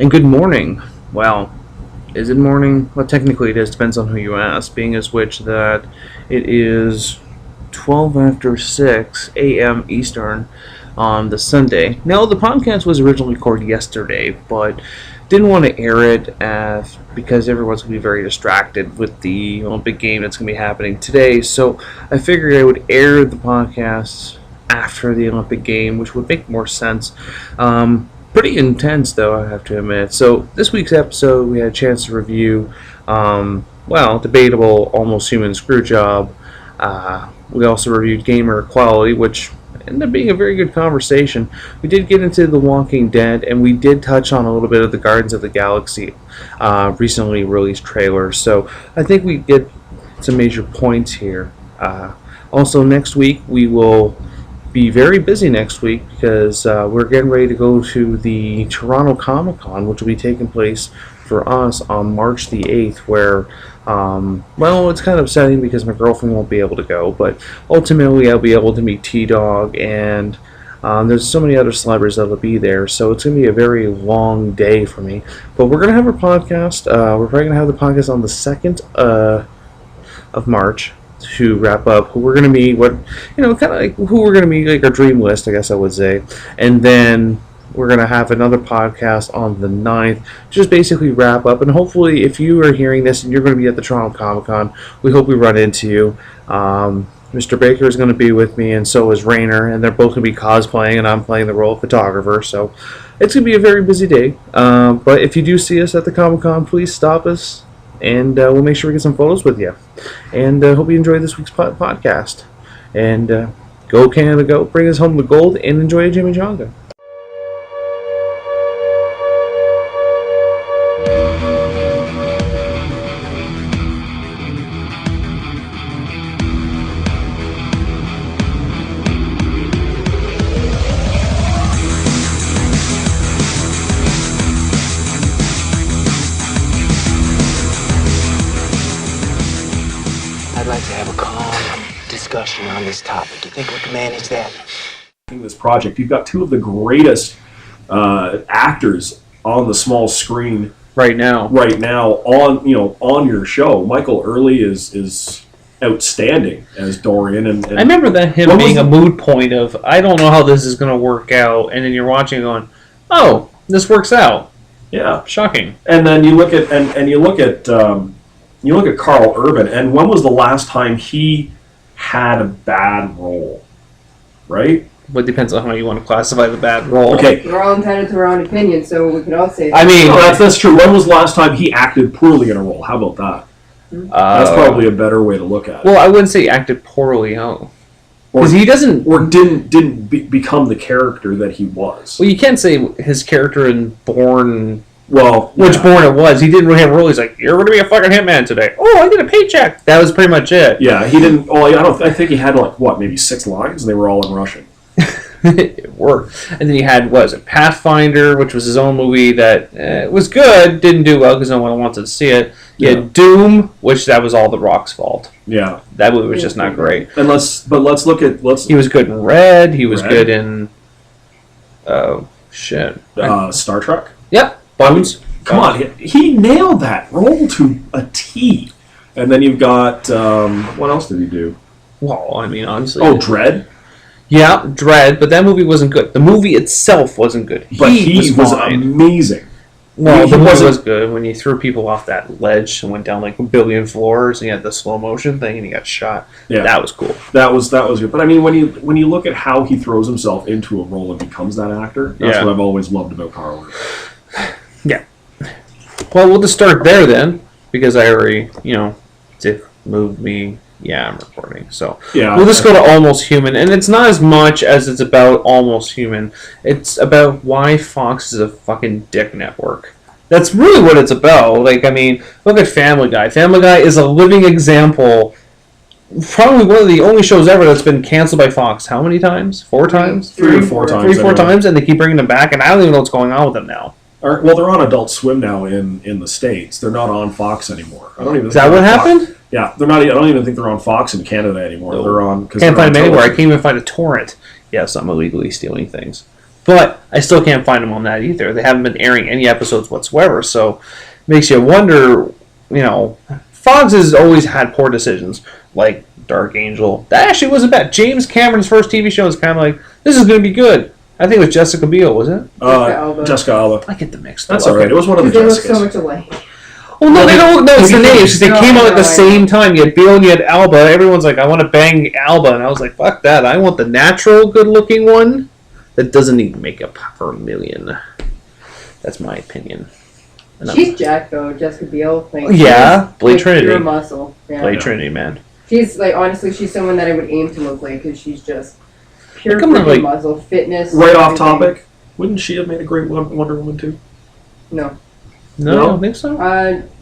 And good morning. Well, is it morning? Well, technically it is. Depends on who you ask. Being as which that it is 12 after 6 a.m. Eastern on the Sunday. Now, the podcast was originally recorded yesterday, but didn't want to air it because everyone's going to be very distracted with the Olympic game that's going to be happening today. So I figured I would air the podcast after the Olympic game, which would make more sense. Pretty intense, though, I have to admit. So this week's episode, we had a chance to review, debatable Almost Human Screwjob. We also reviewed Gamer Equality, which ended up being a very good conversation. We did get into The Walking Dead, and we did touch on a little bit of the Guardians of the Galaxy recently released trailers. So I think we get some major points here. Also, next week, we will be very busy next week because we're getting ready to go to the Toronto Comic-Con, which will be taking place for us on March the 8th, where, it's kind of upsetting because my girlfriend won't be able to go, but ultimately I'll be able to meet T-Dog, and there's so many other celebrities that will be there, so it's going to be a very long day for me. But we're going to have our podcast. We're probably going to have the podcast on the 2nd of March, to wrap up who we're going to meet, who we're going to meet, like our dream list, I guess I would say. And then we're going to have another podcast on the 9th, just basically wrap up. And hopefully, if you are hearing this and you're going to be at the Toronto Comic-Con, we hope we run into you. Mr. Baker is going to be with me, and so is Rainer, and they're both going to be cosplaying, and I'm playing the role of photographer. So it's going to be a very busy day. But if you do see us at the Comic-Con, please stop us, and we'll make sure we get some photos with you. And hope you enjoyed this week's podcast. And go Canada, go. Bring us home the gold, and enjoy a Jimmy Jonga. On this topic. You think we can manage that? This project, you've got two of the greatest actors on the small screen right now on your show. Michael Early is outstanding as Dorian, and I remember that him being a mood point of I don't know how this is going to work out, and then you're watching going, oh, this works out. Yeah, shocking. And then you look at you look at Carl Urban, and when was the last time he had a bad role, right? But it depends on how you want to classify the bad role. Okay. We're all entitled to our own opinion, so we can all say that. I mean, that's true. When was the last time he acted poorly in a role? How about that? That's probably a better way to look at it. Well, I wouldn't say he acted poorly, because he doesn't... Or didn't become the character that he was. Well, you can't say his character in Bourne... Well, which Bourne it was. He didn't really have a role. He's like, you're going to be a fucking hitman today. Oh, I get a paycheck. That was pretty much it. Yeah, he didn't... Oh, I think he had, maybe 6 lines, and they were all in Russian. It worked. And then he had, Pathfinder, which was his own movie that was good, didn't do well because no one wanted to see it. He had Doom, which that was all The Rock's fault. Yeah. That movie was just not great. And let's look at... He was good in Red. He was good in... Oh, shit. Star Trek? Yep. Bones. Come on, he nailed that role to a T. And then you've got... what else did he do? Well, I mean, honestly... Oh, Dredd? Yeah, Dredd, but that movie wasn't good. The movie itself wasn't good. But he was amazing. Well, the movie was good when he threw people off that ledge and went down like a billion floors, and he had the slow motion thing, and he got shot. Yeah, that was cool. That was good. But I mean, when you look at how he throws himself into a role and becomes that actor, that's what I've always loved about Carl. Yeah. Well, we'll just start there then, because I already, it moved me. Yeah, I'm recording. So we'll just go to Almost Human, and it's not as much as it's about Almost Human. It's about why Fox is a fucking dick network. That's really what it's about. Look at Family Guy. Family Guy is a living example. Probably one of the only shows ever that's been canceled by Fox. How many times? 4 times? 3 or 4 times. 3 or 4 times, and they keep bringing them back, and I don't even know what's going on with them now. Well, they're on Adult Swim now in the States. They're not on Fox anymore. I don't even. Is that what happened? Yeah, they're not. I don't even think they're on Fox in Canada anymore. They're on. Can't find them anywhere. I can't even find a torrent. Yes, I'm illegally stealing things. But I still can't find them on that either. They haven't been airing any episodes whatsoever, so it makes you wonder, Fox has always had poor decisions, like Dark Angel. That actually wasn't bad. James Cameron's first TV show was kind of like, this is going to be good. I think it was Jessica Biel, was it? Jessica Alba. I get the mix. That's all right. It was one of the They look Jessicas. so much alike. Well, no, they don't. No, it's the names. They came out at the same time. You had Biel and you had Alba. Everyone's like, I want to bang Alba. And I was like, fuck that. I want the natural, good-looking one that doesn't need makeup for a million. That's my opinion. She's jacked though, Jessica Biel. Like, yeah, Blade Trinity. Pure muscle. Yeah. Blade Trinity, man. She's like, honestly, she's someone that I would aim to look like because she's just pure Like, I'm not, like- muscle, fitness. Right off everything. topic, wouldn't she have made a great Wonder Woman too? No. No, I don't think so.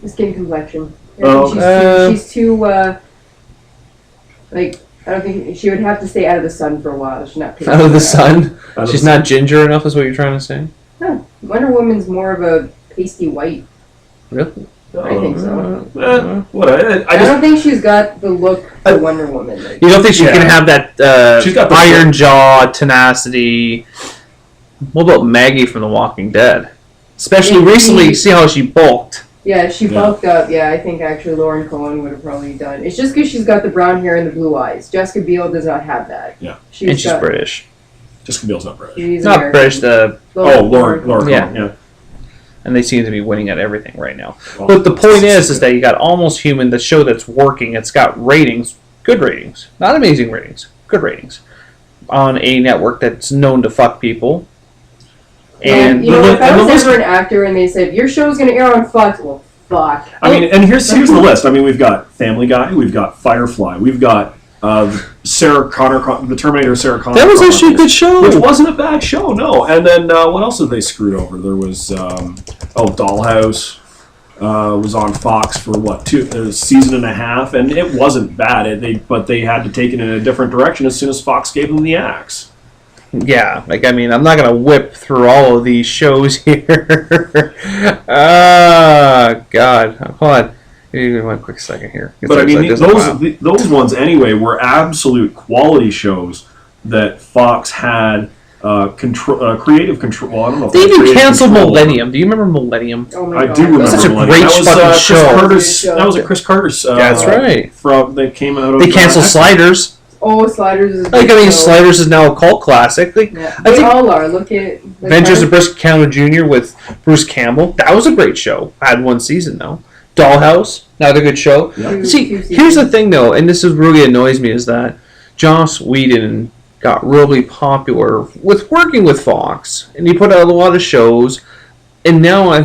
Skin complexion. I Oh, think she's too like, I don't think she would have to stay out of the sun for a while. She's not Out of the sun? Out of She's the not ginger enough, is what you're trying to say? No, Wonder Woman's more of a pasty white. Really? I think so. What? I I don't think she's got the look for Wonder Woman. Like, You don't think she Yeah. can have that She's got the iron jaw, tenacity? What about Maggie from The Walking Dead? Especially Yeah, recently, see how she bulked. yeah, she Yeah. bulked up. Yeah, I think actually Lauren Cohen would have probably done. It's just because she's got the brown hair and the blue eyes. Jessica Biel does not have that. Yeah. And she's British. Jessica Biel's not British. She's Not American. British, Lauren. Yeah. Yeah. and they seem to be winning at everything right now. Well, But the point is that you got Almost Human, the show that's working. It's got ratings, good ratings, not amazing ratings, good ratings, on a network that's known to fuck people. And you know, if I and the was list- ever an actor and they said your show's going to air on Fox, well, fuck. I mean, and here's the list. I mean, we've got Family Guy, we've got Firefly, we've got Sarah Connor, the Terminator, Sarah Connor. That was actually a good show. Which wasn't a bad show, no. And then what else did they screwed over? There was Dollhouse was on Fox for a season and a half, and it wasn't bad. But they had to take it in a different direction as soon as Fox gave them the axe. Yeah, I'm not going to whip through all of these shows here. God. Hold on. Give me one quick second here. But I mean, those ones anyway were absolute quality shows that Fox had creative control. Well, I don't know. If They had even creative canceled control. Millennium. Do you remember Millennium? Oh my I God. do remember Such a Millennium. great That was fucking Chris show. Carter's, Great show. that was a Chris Carter's. That's right. They came out of. They canceled Sliders. Oh, Sliders is a Like, good show. Sliders is now a cult classic. Like, Yeah. I They think all are. Look at Adventures of Bruce Campbell Jr. with Bruce Campbell. That was a great show. I had one season, though. Dollhouse, another good show. Yeah. See, Two here's the seasons. thing, though, and this is really annoys me, is that Joss Whedon got really popular with working with Fox, and he put out a lot of shows, and now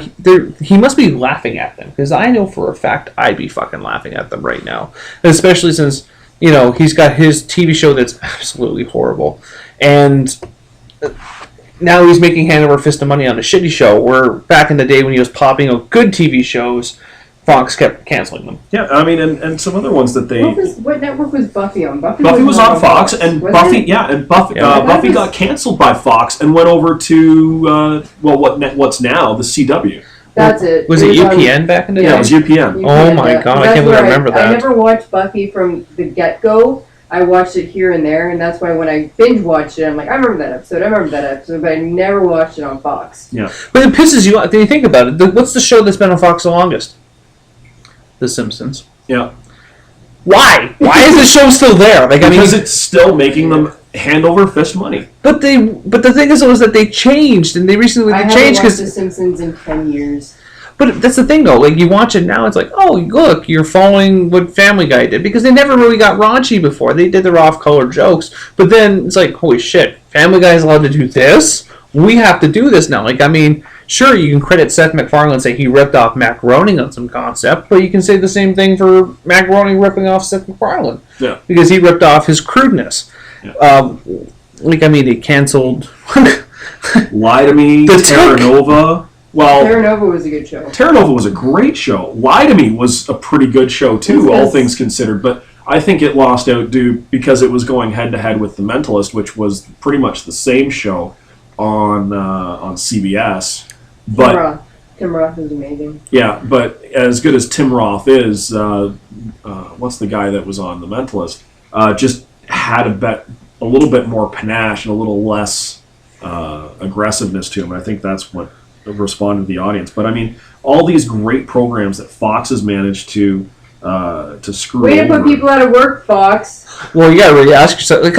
he must be laughing at them, because I know for a fact I'd be fucking laughing at them right now, especially since he's got his TV show that's absolutely horrible, and now he's making hand over fist of money on a shitty show, where back in the day when he was popping out good TV shows, Fox kept canceling them. Yeah, I mean, and some other ones that they. What network was Buffy on? Buffy was not on Fox, and was Buffy, it? yeah, and Buffy, Yeah. Buffy got canceled by Fox and went over to what's now the CW. That's it. Was it on- UPN back in the Yeah, day? it was UPN. Oh my yeah. God, I That's can't believe I where remember that. I never watched Buffy from the get-go. I watched it here and there, and that's why when I binge-watched it, I'm like, I remember that episode, but I never watched it on Fox. But it pisses you off. Then you think about it. What's the show that's been on Fox the longest? The Simpsons. Yeah, Why? Why is the show still there? because it's still making them hand over fist money. But the thing is that they changed, and they recently I haven't changed watched The because. Simpsons in 10 years. But that's the thing, though. Like, you watch it now, it's like, oh, look, you're following what Family Guy did, because they never really got raunchy before. They did their off-color jokes, but then it's like, holy shit, Family Guy's allowed to do this. We have to do this now. Like, sure, you can credit Seth MacFarlane and say he ripped off Matt Groening on some concept, but you can say the same thing for Matt Groening ripping off Seth MacFarlane. Yeah. Because he ripped off his crudeness. Yeah. They canceled... Lie to Me, The Terra Tick. Nova. Well, Terra Nova was a good show. Terra Nova was a great show. Lie to Me was a pretty good show too, all Yes. things considered. But I think it lost out because it was going head to head with The Mentalist, which was pretty much the same show on CBS. But Tim Roth was amazing. yeah, but as good as Tim Roth is, what's the guy that was on The Mentalist? Just had a little bit more panache and a little less aggressiveness to him. I think that's what responded to the audience. But I mean, all these great programs that Fox has managed to screw Way to over. put people out of work, Fox. Well, you gotta really ask yourself. Like,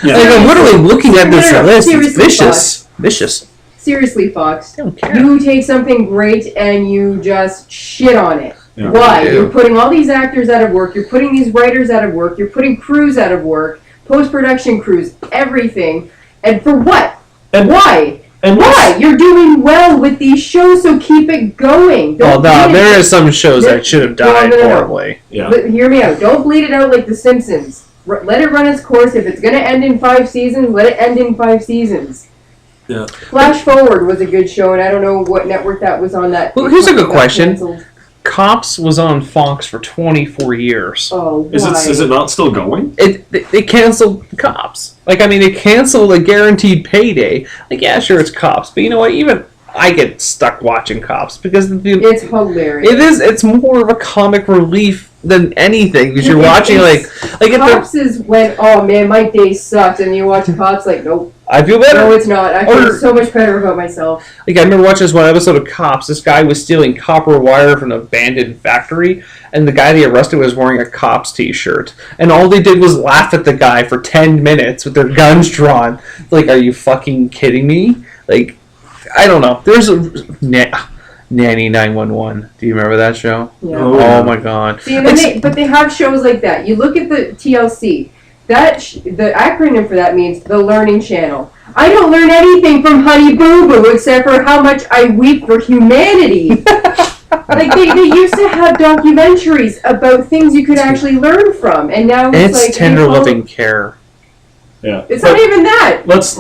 Yeah. like, I'm literally looking at this No, list. It's seriously, vicious. Vicious. Seriously, Fox. I don't care. You take something great and you just shit on it. Yeah. Why? Yeah. You're putting all these actors out of work. You're putting these writers out of work. You're putting crews out of work. Post-production crews. Everything. And for what? And Why? And Why? You're doing well with these shows, so keep it going. Well, Don't no, bleed there it. is some shows that should have died No. horribly. Yeah. But hear me out. Don't bleed it out like The Simpsons. Let it run its course. If it's going to end in 5 seasons, let it end in 5 seasons. Yeah. Flash Forward was a good show, and I don't know what network that was on. That. Well, here's a good got question. canceled. Cops was on Fox for 24 years. Oh, Is why? it not still going? They canceled Cops. Like, I mean, they canceled a guaranteed payday. Like, yeah, sure, it's Cops, but you know what? Even I get stuck watching Cops because It's hilarious. It's more of a comic relief than anything because you're watching It's- if Cops is when, oh man, my day sucks, and you watch Cops like, nope, I feel better. no, it's not. I feel Or- so much better about myself. Like, I remember watching this one episode of Cops. This guy was stealing copper wire from an abandoned factory, and the guy they arrested was wearing a Cops t-shirt. And all they did was laugh at the guy for 10 minutes with their guns drawn. Like, are you fucking kidding me? Like, I don't know. There's a... Nanny 911. Do you remember that show? Yeah. Oh my god. See, and then but they have shows like that. You look at the TLC. The acronym for that means the Learning Channel. I don't learn anything from Honey Boo Boo except for how much I weep for humanity. Like they used to have documentaries about things you could actually learn from, and now it's like tender loving care. Yeah. It's not even that. Let's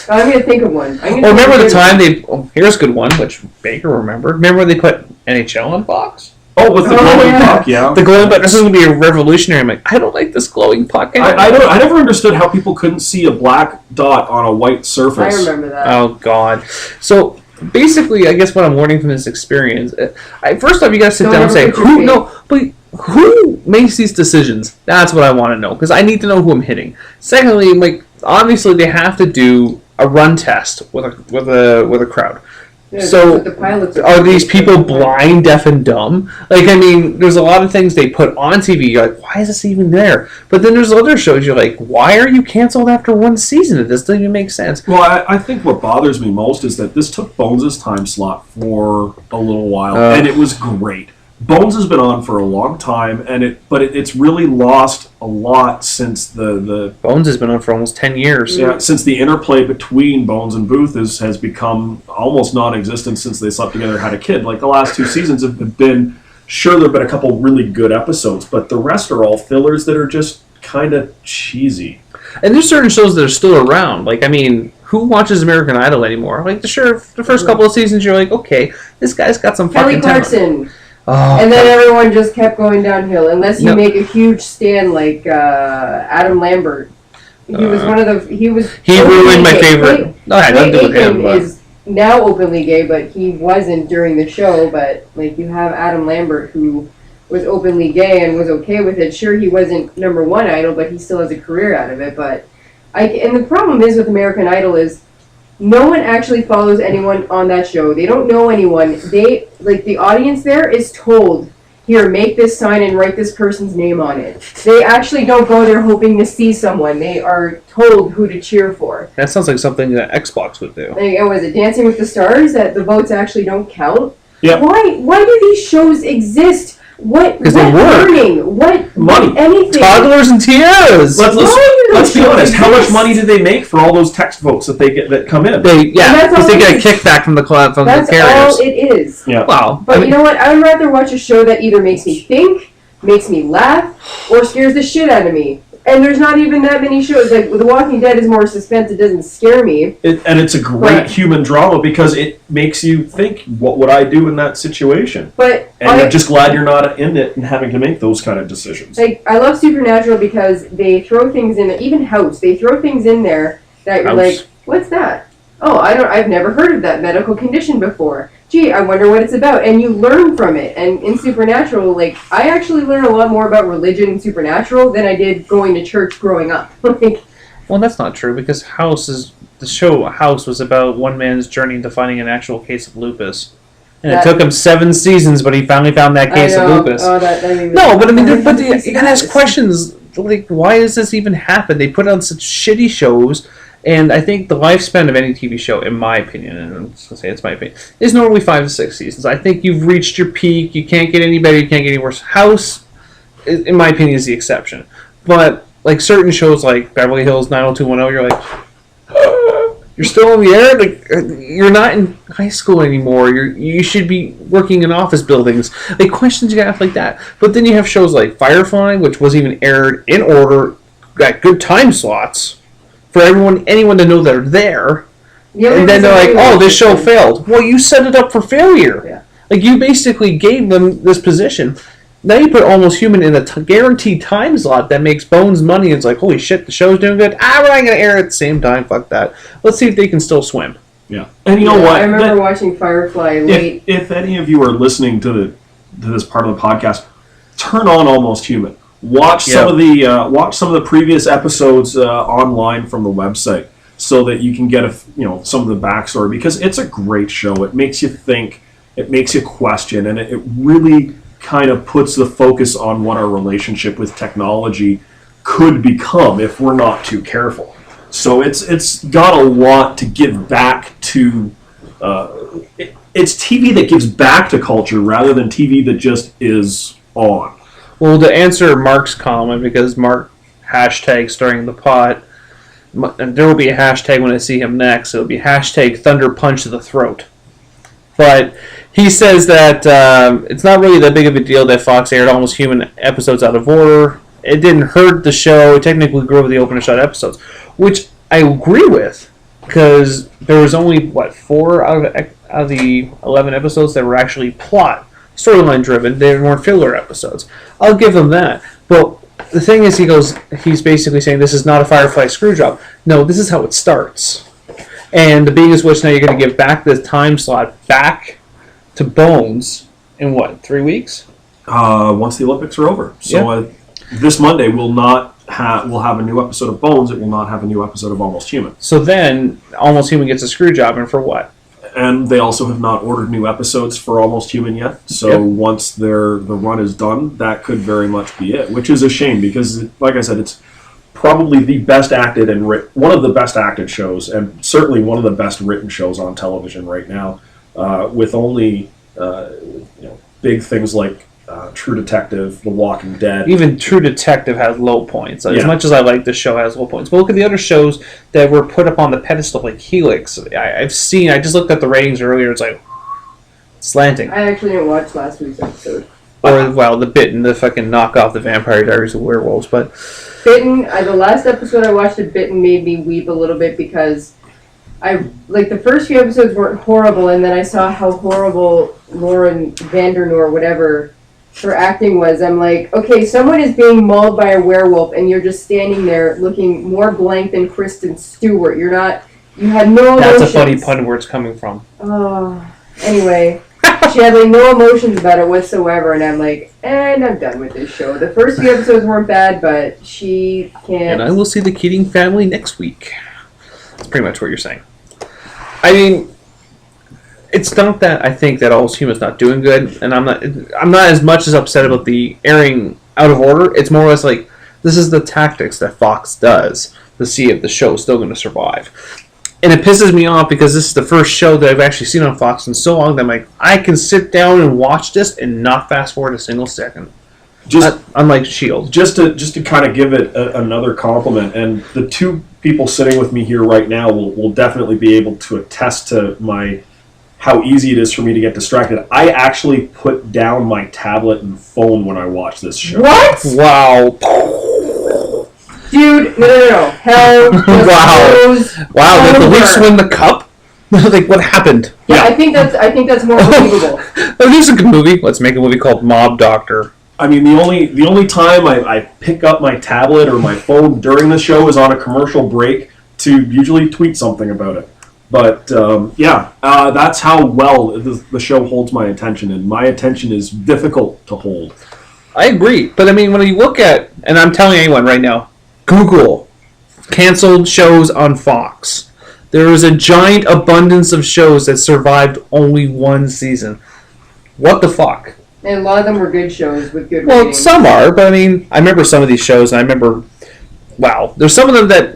I'm gonna think of one. Or remember the time they... Oh, here's a good one, which Baker will remember. Remember when they put NHL on Fox? with the Oh, glowing yeah. puck, yeah. The glowing puck. This is going to be a revolutionary. I'm like, I don't like this glowing puck anymore. I never understood how people couldn't see a black dot on a white surface. I remember that. Oh, God. So, basically, I guess what I'm learning from this experience... first off, you got to sit Don't down and ever say, put your who makes these decisions? That's what I want to know, because I need to know who I'm hitting. Secondly, like, obviously, they have to do a run test with a crowd. Yeah, So, that's what the pilots are these people blind, deaf, and dumb? Like, I mean, there's a lot of things they put on TV. You're like, why is this even there? But then there's other shows you're like, why are you canceled after one season? It doesn't even make sense. Well, I think what bothers me most is that this took Bones' time slot for a little while, and it was great. Bones has been on for a long time, but it's really lost a lot since the Bones has been on for almost 10 years. since the interplay between Bones and Booth has become almost non-existent since they slept together and had a kid. Like the last 2 seasons have been, sure, there have been a couple really good episodes, but the rest are all fillers that are just kind of cheesy. And there's certain shows that are still around. Like, I mean, who watches American Idol anymore? Like, the first couple of seasons, you're like, okay, this guy's got some Kelly fucking talent. Clarkson. Oh, And then everyone just kept going downhill, unless you No. make a huge stand like Adam Lambert. He was one of the. He ruined my gay. favorite. No, I don't do with him. Aiken But is now openly gay, but he wasn't during the show. But like you have Adam Lambert, who was openly gay and was okay with it. Sure, he wasn't number one idol, but he still has a career out of it. But and the problem is with American Idol is no one actually follows anyone on that show. They don't know anyone. The audience there is told, here, make this sign and write this person's name on it. They actually don't go there hoping to see someone. They are told who to cheer for. that sounds like something that Xbox would do. Like, was it Dancing with the Stars that the votes actually don't count? Yep. Why do these shows exist? What 'Cause they work. learning? What Money. anything? Toddlers and tiaras! Let's Let's be honest. How much money do they make for all those text votes that come in? Because all they it get a is. kickback from the That's carriers. all it is. Yeah. Wow. But I mean, you know what? I would rather watch a show that either makes me think, makes me laugh, or scares the shit out of me. And there's not even that many shows. Like, The Walking Dead is more suspense. It doesn't scare me. And it's a great Right. human drama because it makes you think, what would I do in that situation? But And I'm just glad you're not in it and having to make those kind of decisions. I love Supernatural because they throw things in there. Even House, they throw things in there that you're House. like, what's that? Oh, I've never heard of that medical condition before. Gee, I wonder what it's about. And you learn from it. And in Supernatural, like, I actually learned a lot more about religion in Supernatural than I did going to church growing up. Like, Well, that's not true because the show House was about one man's journey into finding an actual case of lupus. And it took him 7 seasons, but he finally found that case of lupus. Oh, that made me No, but I mean, you gotta ask questions like, why does this even happen? They put on such shitty shows, and I think the lifespan of any TV show, in my opinion, and I'm just gonna say it's my opinion, is normally 5 to 6 seasons. I think you've reached your peak. You can't get any better. You can't get any worse. House, in my opinion, is the exception. But like certain shows like Beverly Hills 90210, you're like, you're still in the air. Like you're not in high school anymore. You should be working in office buildings. Like questions you have like that. But then you have shows like Firefly, which was even aired in order, got good time slots for anyone to know they're there. And then they're like, oh, this show failed. Well, you set it up for failure. Yeah. Like you basically gave them this position. Now you put Almost Human in a guaranteed time slot that makes Bones money. And it's like, holy shit, the show's doing good. We're not going to air it at the same time. Fuck that. Let's see if they can still swim. Yeah. And you know what? I remember watching Firefly late. If any of you are listening to this part of the podcast, turn on Almost Human. Watch some of the previous episodes online from the website so that you can get some of the backstory, because it's a great show. It makes you think. It makes you question, and it really kind of puts the focus on what our relationship with technology could become if we're not too careful. So it's got a lot to give back to. It's TV that gives back to culture rather than TV that just is on. Well, to answer Mark's comment, because Mark hashtags during the pot, and there will be a hashtag when I see him next. It'll be hashtag Thunder Punch to the Throat. But he says that it's not really that big of a deal that Fox aired Almost Human episodes out of order. It didn't hurt the show. It technically grew over the open and shut episodes, which I agree with, because there was only, 4 out of the 11 episodes that were actually plot, storyline driven. They weren't filler episodes. I'll give him that. But the thing is, he's basically saying this is not a Firefly screw job. No, this is how it starts. And the biggest wish now you're going to give back this time slot back to Bones in 3 weeks? Once the Olympics are over. So this Monday we'll have a new episode of Bones. It will not have a new episode of Almost Human. So then Almost Human gets a screw job, and for what? And they also have not ordered new episodes for Almost Human yet. So once the run is done, that could very much be it, which is a shame because, like I said, it's probably the best acted and one of the best acted shows, and certainly one of the best written shows on television right now, with only big things like True Detective, The Walking Dead. Even True Detective has low points. As much as I like this show, has low points. But look at the other shows that were put up on the pedestal, like Helix. I just looked at the ratings earlier. It's like slanting. I actually didn't watch last week's episode. Or The Bitten, the fucking knockoff, the Vampire Diaries of Werewolves. But Bitten, the last episode I watched of Bitten made me weep a little bit because the first few episodes weren't horrible, and then I saw how horrible Lauren Vandernoor, whatever, her acting was. I'm like, okay, someone is being mauled by a werewolf, and you're just standing there looking more blank than Kristen Stewart. You had no emotions. That's a funny pun where it's coming from. Anyway, she had no emotions about it whatsoever, and I'm like, and I'm done with this show. The first few episodes weren't bad, but she can't. And I will see the Keating family next week. That's pretty much what you're saying. I mean, it's not that I think that Almost Human's not doing good, and I'm not as much as upset about the airing out of order. It's more or less like this is the tactics that Fox does to see if the show is still going to survive. And it pisses me off because this is the first show that I've actually seen on Fox in so long that I'm like, I can sit down and watch this and not fast forward a single second. Unlike S.H.I.E.L.D. Just to kind of give it another compliment, and the two people sitting with me here right now will definitely be able to attest to how easy it is for me to get distracted. I actually put down my tablet and phone when I watch this show. What? Wow. Dude, no. Hell. Wow, did the Leafs win the cup? What happened? Yeah, I think that's more believable. This is a good movie. Let's make a movie called Mob Doctor. I mean, the only time I pick up my tablet or my phone during the show is on a commercial break to usually tweet something about it. But, that's how well the show holds my attention, and my attention is difficult to hold. I agree. But, I mean, when you look at, and I'm telling anyone right now, Google canceled shows on Fox. There was a giant abundance of shows that survived only one season. What the fuck? And a lot of them were good shows with good Well, ratings. some are, but I mean, I remember some of these shows, and I remember, wow, there's some of them that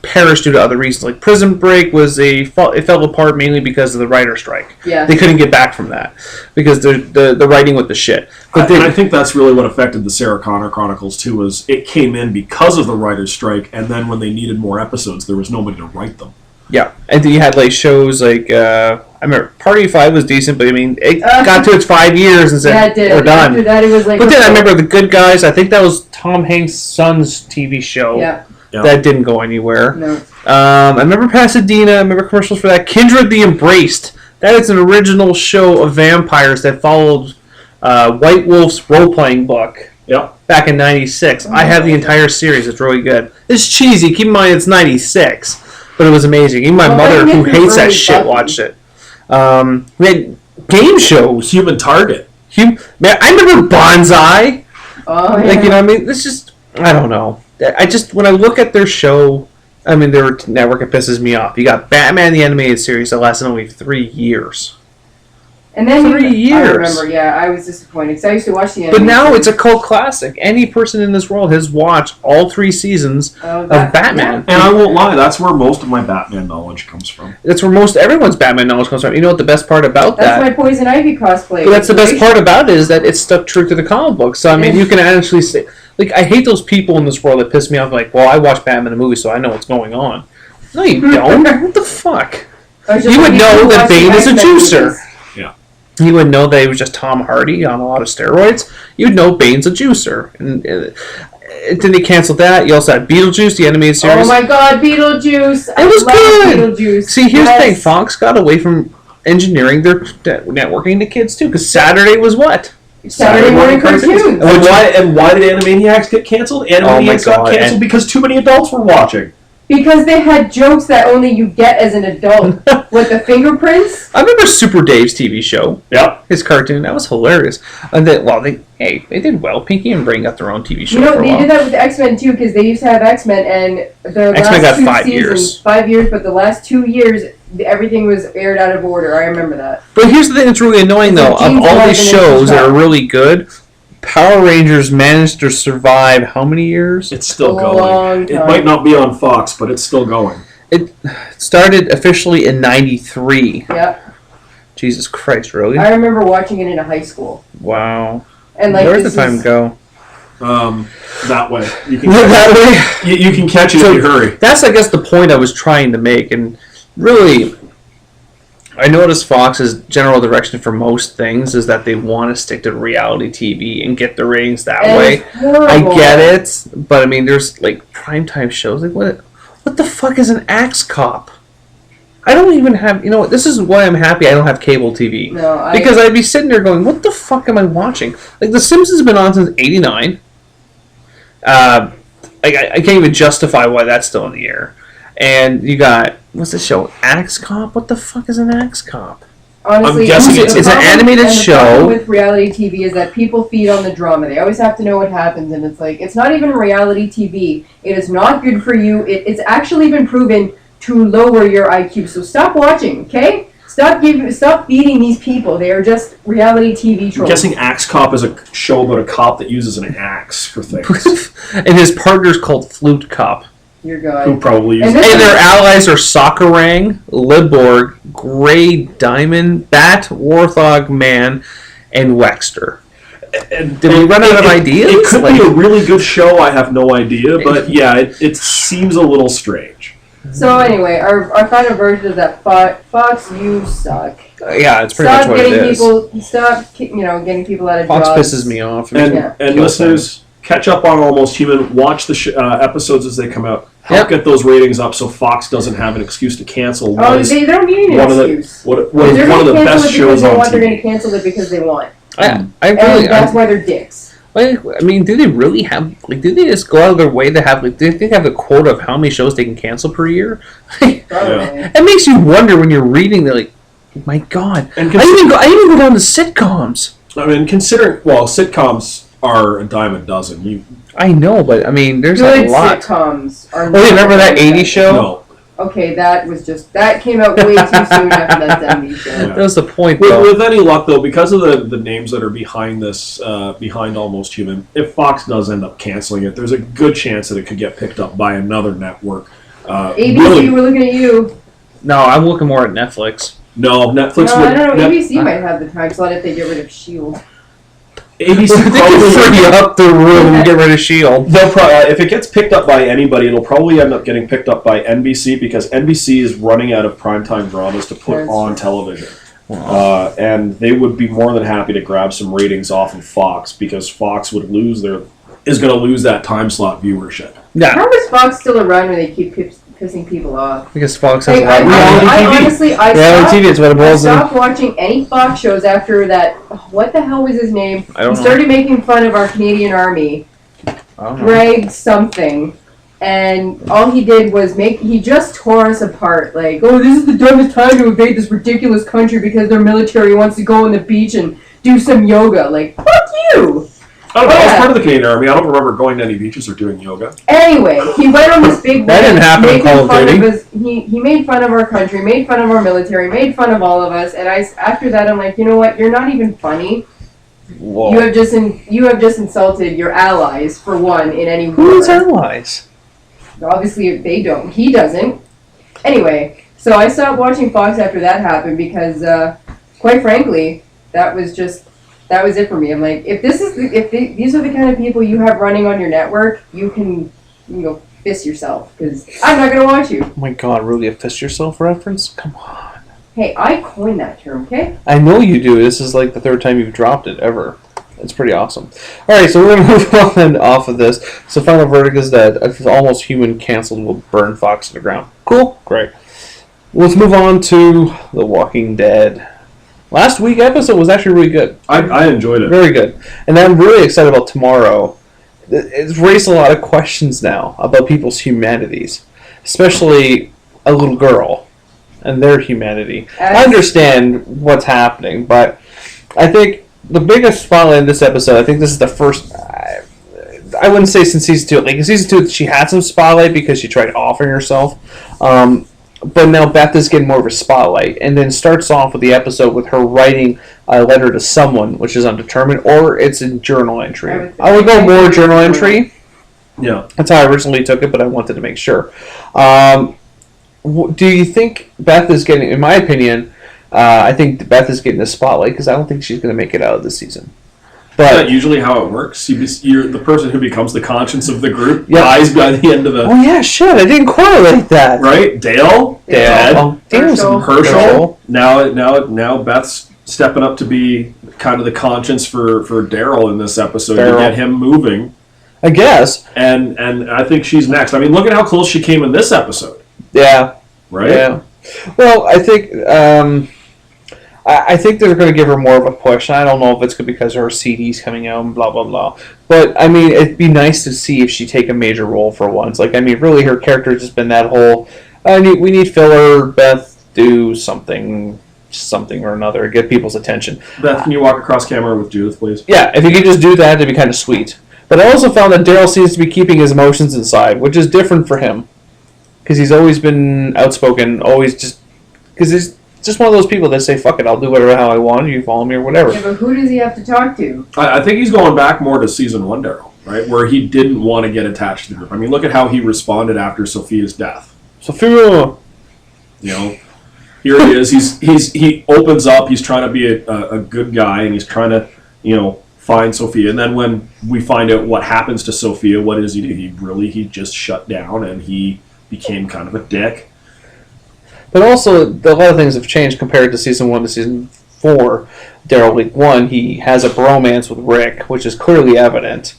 perished due to other reasons. Like Prison Break it fell apart mainly because of the writer strike. Yeah. They couldn't get back from that because the writing with the shit. But And I think that's really what affected the Sarah Connor Chronicles too. Was it came in because of the writer's strike, and then when they needed more episodes, there was nobody to write them. yeah, and then you had like shows like I remember Party of Five was decent, but I mean it got to its 5 years and said Yeah, it did. we're done. After that, it was like. But then I remember The Good Guys. I think that was Tom Hanks' son's TV show. Yeah. That didn't go anywhere. No. I remember Pasadena. I remember commercials for that. Kindred the Embraced. That is an original show of vampires that followed White Wolf's role-playing book Yep. back in '96. I have the entire series. It's really good. It's cheesy. Keep in mind it's '96, but it was amazing. Even my mother, who hates that shit, watched it. We had game shows. Human Target. Man, I remember Bonsai. Oh, yeah. Like, you know what I mean? It's just, I don't know. I just, when I look at their show, I mean, their network, it pisses me off. You got Batman the Animated Series that lasted only 3 years. And then 3 years. I remember, yeah, I was disappointed because I used to watch the But animated now it's a series. cult classic. Any person in this world has watched all 3 seasons Oh, of that- Batman. And I won't lie, that's where most of my Batman knowledge comes from. That's where most everyone's Batman knowledge comes from. You know what the best part about That's that? my Poison Ivy cosplay. But that's the best part about it is that it's stuck true to the comic book. So I mean, you can actually say, like, I hate those people in this world that piss me off. Like, well, I watch Batman the movie, so I know what's going on. No, you don't. What the fuck? You would know that Bane is a juicer. You would know that he was just Tom Hardy on a lot of steroids. You'd know Bane's a juicer. And then they canceled that. You also had Beetlejuice, the animated series. Oh my god, Beetlejuice! It was good. Beetlejuice. See, here's the thing. Yes. Fox got away from engineering their networking to kids too, because Saturday was what? Saturday morning cartoons. And why did Animaniacs get canceled? Animaniacs got God, canceled because too many adults were watching. Because they had jokes that only you get as an adult. With the fingerprints. I remember Super Dave's TV show. Yep. His cartoon. That was hilarious. And then, well, they did well. Pinky and Brain got their own TV show You know, for a they while. did that with X-Men too, because they used to have X-Men, and the X-Men last got 2 5 seasons, years. 5 years, but the last 2 years, everything was aired out of order. I remember that. But here's the thing that's really annoying, though. Of Gene's all these Eleven shows Inches that are Up. really good, Power Rangers managed to survive how many years? It's still A going. long It time. might not be on Fox, but it's still going. It started officially in '93. Yep. Jesus Christ, really? I remember watching it in a high school. Wow. And like Where'd the this time is, go? That way. You can That way? you can catch it So- if you hurry. That's, I guess, the point I was trying to make. And really, I noticed Fox's general direction for most things is that they want to stick to reality TV and get the ratings that and way. it's horrible. I get it, but I mean, there's like primetime shows. Like, what the fuck is an Axe Cop? I don't even have, you know what, this is why I'm happy I don't have cable TV. No, Because I'd be sitting there going, what the fuck am I watching? Like, The Simpsons has been on since '89. I can't even justify why that's still in the air. And you got, what's the show? Axe Cop? What the fuck is an Axe Cop? honestly, I'm guessing the it's an problem- animated and the problem show. with reality TV is that people feed on the drama. They always have to know what happens, and it's like it's not even reality TV. It is not good for you. It's actually been proven to lower your IQ. So stop watching, okay? Stop feeding these people. They are just reality TV I'm trolls. guessing Axe Cop is a show about a cop that uses an axe for things. And his partner's called Flute Cop. You're Who good. probably uses And And their allies are Sakurang, Liborg, Grey Diamond, Bat, Warthog Man, and Wexter. And Did we run out of ideas? It could Like- be a really good show. I have no idea, but yeah, it seems a little strange. So anyway, our final version is that Fox, you suck. Yeah, it's pretty Stop much what it getting is. people. Stop, getting people out of Fox jobs. pisses me off. And Yeah. and listeners, catch up on Almost Human. Watch the episodes as they come out. Help Yep. get those ratings up so Fox doesn't have an excuse to cancel. Oh, What is they don't need an one of the excuse. what If is they're one of gonna the cancel best it because shows they on want, they're going TV? to cancel it because they want. I And really, that's why they're dicks. I mean, do they really have, like, do they just go out of their way to have, like, do they have a quota of how many shows they can cancel per year? Probably. It makes you wonder when you're reading, they're like, my God. And I even go down to sitcoms. I mean, considering sitcoms are a dime a dozen. I know, but I mean, there's Good a lot. sitcoms are. Oh, you remember that '80s show? No. Okay, that came out way too soon after that '70s show. Yeah. That was the point, though. With any luck, though, because of the names that are behind this, behind Almost Human, if Fox does end up canceling it, there's a good chance that it could get picked up by another network. ABC, really, we're looking at you. No, I'm looking more at Netflix. no, Netflix. No, I don't know. ABC might have the time slot if they get rid of Shield. ABC They can free probably. up the room and get rid of S.H.I.E.L.D. They'll if it gets picked up by anybody, it'll probably end up getting picked up by NBC because NBC is running out of primetime dramas to put That's on true. television. And they would be more than happy to grab some ratings off of Fox because Fox is going to lose that time slot viewership. Yeah, How is Fox still around when they keep pissing people off? because Fox has Like, a lot of reality I TV. honestly, Reality TV is what it I boils down. stopped watching any Fox shows after that. What the hell was his name? I don't He know. started making fun of our Canadian Army. I don't know. Greg something. And all he did was he just tore us apart. Like, oh, this is the dumbest time to invade this ridiculous country because their military wants to go on the beach and do some yoga. Like, fuck you! I don't know. I was Yeah. part of the Canadian Army. I don't remember going to any beaches or doing yoga. Anyway, he went on this big That didn't happen in making Call of fun Duty. of us. He made fun of our country, made fun of our military, made fun of all of us. And after that, I'm like, you know what? You're not even funny. Whoa. You have just insulted your allies for one in any war. Who's allies? Obviously, they don't. He doesn't. Anyway, so I stopped watching Fox after that happened because, quite frankly, that was it for me. I'm like, if these are the kind of people you have running on your network, you can, piss yourself because I'm not gonna watch you. Oh my god, really a piss yourself reference? Come on. Hey, I coined that term, okay? I know you do. This is like the third time you've dropped it ever. It's pretty awesome. Alright, so we're going to move on off of this. So final verdict is that if Almost Human canceled will burn Fox to the ground. Cool. Great. Let's move on to The Walking Dead. Last week's episode was actually really good. I enjoyed it. Very good. And I'm really excited about tomorrow. It's raised a lot of questions now about people's humanities. Especially a little girl and their humanity. I understand what's happening, but I think the biggest spotlight in this episode, I think this is the first, I wouldn't say since season 2. Like in season 2, she had some spotlight because she tried offering herself. But now Beth is getting more of a spotlight, and then starts off with the episode with her writing a letter to someone, which is undetermined, or it's a journal entry. I would go more journal entry. Yeah. That's how I originally took it, but I wanted to make sure. Do you think Beth is getting, in my opinion, I think Beth is getting a spotlight because I don't think she's going to make it out of this season. Is that But usually how it works? You're the person who becomes the conscience of the group Yep. dies by the end of the... oh yeah, shit, I didn't correlate that. Right? Dale? Ed? Oh, Dale's Herschel? Now Beth's stepping up to be kind of the conscience for Daryl in this episode Daryl. to get him moving. I guess. And I think she's next. I mean, look at how close she came in this episode, Yeah. right? Yeah. Well, I think I think they're going to give her more of a push. I don't know if it's because her CD's coming out and blah blah blah. But I mean, it'd be nice to see if she take a major role for once. Like I mean, really, her character has just been that whole. We need filler. Beth, do something or another, get people's attention. Beth, can you walk across camera with Judith, please? Yeah, if you could just do that, it'd be kind of sweet. But I also found that Daryl seems to be keeping his emotions inside, which is different for him. Because he's always been outspoken, because he's just one of those people that say, fuck it, I'll do whatever the hell I want, you follow me or whatever. Yeah, but who does he have to talk to? I think he's going back more to season 1, Daryl, right? Where he didn't want to get attached to the group. I mean, look at how he responded after Sophia's death. Sophia! You know, here he is. He opens up. He's trying to be a good guy, and he's trying to, find Sophia. And then when we find out what happens to Sophia, what does he do? He just shut down, and he became kind of a dick. But also, a lot of things have changed compared to season 1 to season 4. Daryl, like, 1, he has a bromance with Rick, which is clearly evident.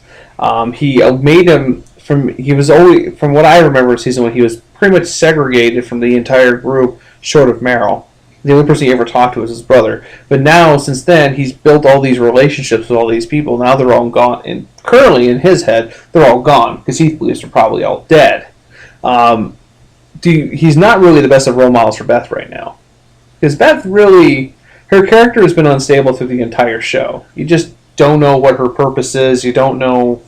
He made him, from what I remember in season 1, he was pretty much segregated from the entire group, short of Meryl. The only person he ever talked to was his brother. But now, since then, he's built all these relationships with all these people. Now they're all gone. And currently, in his head, they're all gone, because he believes they're probably all dead. He's not really the best of role models for Beth right now. Because Beth really, her character has been unstable through the entire show. You just don't know what her purpose is. You don't know,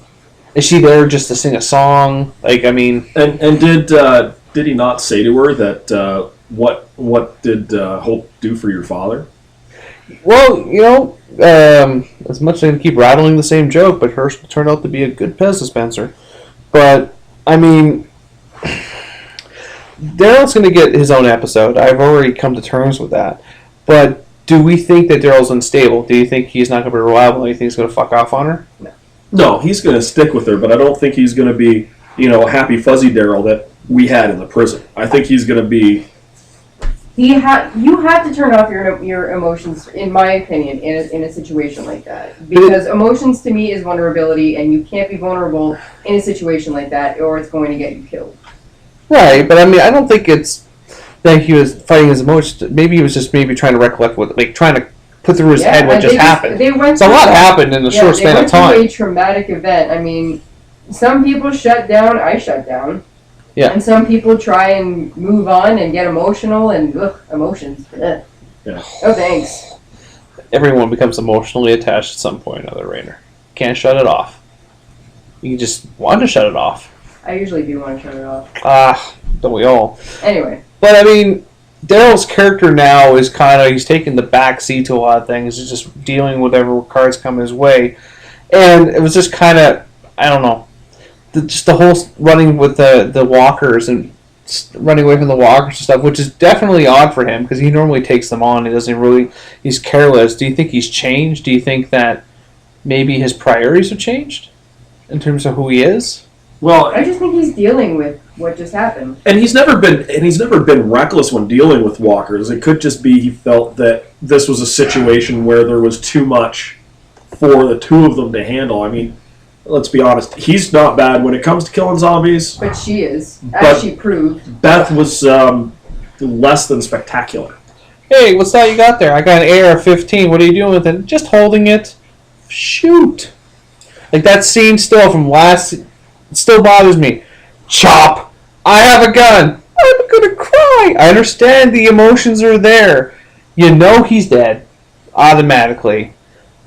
is she there just to sing a song? Like, I mean, And did he not say to her that what did Hope do for your father? well, as much as I can keep rattling the same joke, but hers turned out to be a good Pez dispenser. But I mean, Daryl's going to get his own episode. I've already come to terms with that. But do we think that Daryl's unstable? Do you think he's not going to be reliable? Do you think he's going to fuck off on her? No, he's going to stick with her, but I don't think he's going to be, happy fuzzy Daryl that we had in the prison. I think he's going to be. You have to turn off your emotions, in my opinion, in a situation like that. Because emotions to me is vulnerability, and you can't be vulnerable in a situation like that, or it's going to get you killed. Right, but I mean, I don't think it's that he was fighting his emotions. Maybe he was just trying to recollect trying to put through his head what just happened. So a lot happened in a short span of time. They went through a traumatic event. I mean, some people shut down. I shut down. Yeah. And some people try and move on and get emotional and emotions. Ugh. Yeah. Oh, thanks. Everyone becomes emotionally attached at some point or another, Rainer. Can't shut it off. You just want to shut it off. I usually do want to shut it off. Don't we all? Anyway. But I mean, Daryl's character now is he's taking the back seat to a lot of things. He's just dealing with whatever cards come his way. And it was just I don't know. Just the whole running with the walkers and running away from the walkers and stuff, which is definitely odd for him because he normally takes them on. He's careless. Do you think he's changed? Do you think that maybe his priorities have changed in terms of who he is? Well, I just think he's dealing with what just happened. And he's never been reckless when dealing with walkers. It could just be he felt that this was a situation where there was too much for the two of them to handle. I mean, let's be honest, he's not bad when it comes to killing zombies. But she is, as she proved. Beth was less than spectacular. Hey, what's that you got there? I got an AR-15. What are you doing with it? Just holding it. Shoot. Like that scene still from it still bothers me. Chop! I have a gun! I'm gonna cry! I understand the emotions are there. You know he's dead. Automatically.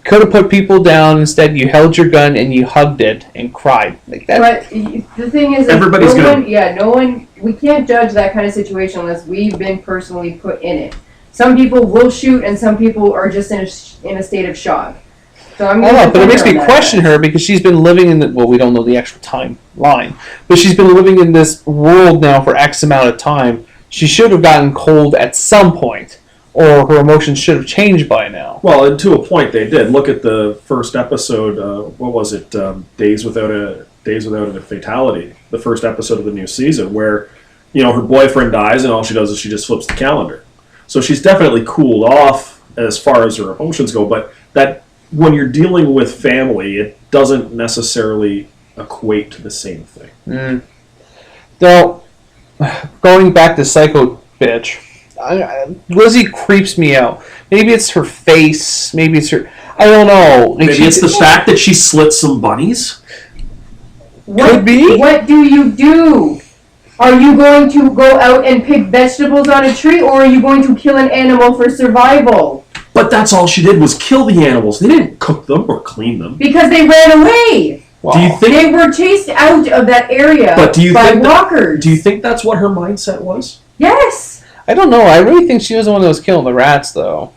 Could have put people down. Instead, you held your gun and you hugged it and cried. Like that. But the thing is, no one, we can't judge that kind of situation unless we've been personally put in it. Some people will shoot and some people are just in a state of shock. So but it makes me question her because she's been living in we don't know the actual timeline, but she's been living in this world now for X amount of time. She should have gotten cold at some point, or her emotions should have changed by now. Well, and to a point they did. Look at the first episode, what was it, Days Without a Fatality, the first episode of the new season, where, her boyfriend dies and all she does is she just flips the calendar. So she's definitely cooled off as far as her emotions go, but that when you're dealing with family, it doesn't necessarily equate to the same thing. Now, going back to Psycho Bitch, Lizzie creeps me out. Maybe it's her face. Maybe it's her. I don't know. Maybe it's the fact that she slit some bunnies. Could be. What do you do? Are you going to go out and pick vegetables on a tree, or are you going to kill an animal for survival? But that's all she did was kill the animals. They didn't cook them or clean them. Because they ran away. Wow. Do you think they were chased out of that area by walkers? Do you think that's what her mindset was? Yes. I don't know. I really think she was the one that was killing the rats, though.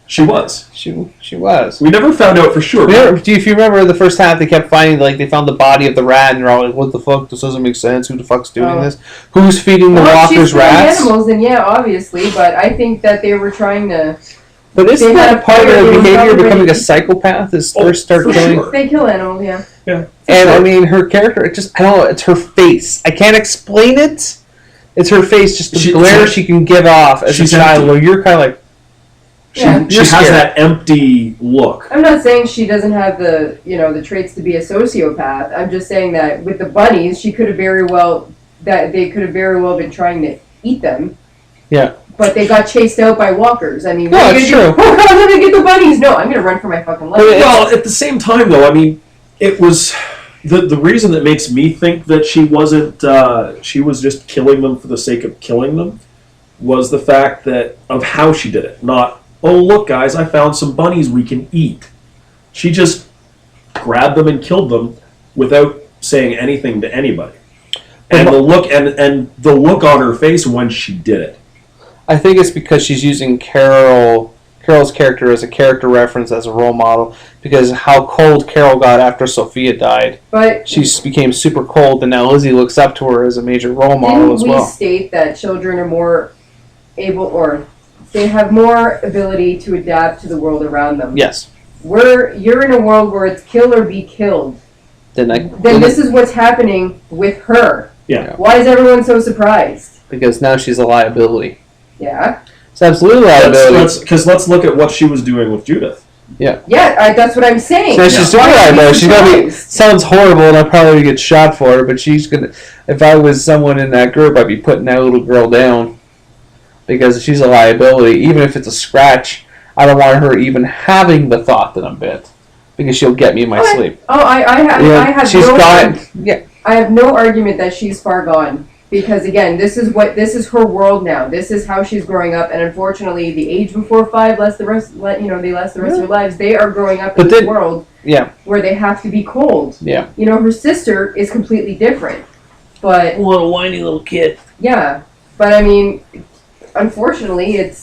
She was. She was. We never found out for sure. If you remember the first half, they kept finding, they found the body of the rat, and they're all like, what the fuck? This doesn't make sense. Who the fuck's doing this? Who's feeding the walkers rats? Animals, then yeah, obviously, but I think that they were trying to... But isn't that part of their behavior, becoming a psychopath, is first start killing? Sure. They kill animals, yeah. Yeah. And, I mean, her character, I don't know, it's her face. I can't explain it. It's her face, just the glare she can give off as a child, where you're kind of like... She has that empty look. I'm not saying she doesn't have the traits to be a sociopath. I'm just saying that with the bunnies, they could have very well been trying to eat them. Yeah. But they got chased out by walkers. I mean, no, it's true. Oh God, I'm gonna get the bunnies. No, I'm gonna run for my fucking life. Well, at the same time, though, I mean, it was the reason that makes me think that she wasn't. She was just killing them for the sake of killing them. Was the fact of how she did it, not. Oh, look, guys, I found some bunnies we can eat. She just grabbed them and killed them without saying anything to anybody. And the look on her face when she did it. I think it's because she's using Carol's character as a character reference, as a role model, because how cold Carol got after Sophia died. But she became super cold, and now Lizzie looks up to her as a major role model as well. Didn't we state that children are more able, or they have more ability to adapt to the world around them? Yes. You're in a world where it's kill or be killed. Then this is what's happening with her. Yeah. Why is everyone so surprised? Because now she's a liability. Yeah. It's absolutely a liability. Because let's look at what she was doing with Judith. Yeah. Yeah, that's what I'm saying. So she's doing liability. She's gonna be. Sounds horrible, and I'll probably get shot for her. But she's gonna. If I was someone in that group, I'd be putting that little girl down because she's a liability. Even if it's a scratch, I don't want her even having the thought that I'm bit, because she'll get me in my sleep. Oh, I have no argument that she's far gone, because again, this is her world now. This is how she's growing up, and unfortunately, the age before 5 they last the rest of their lives. They are growing up in this world where they have to be cold. Yeah. Her sister is completely different, but little whiny little kid. Yeah, but I mean, unfortunately, it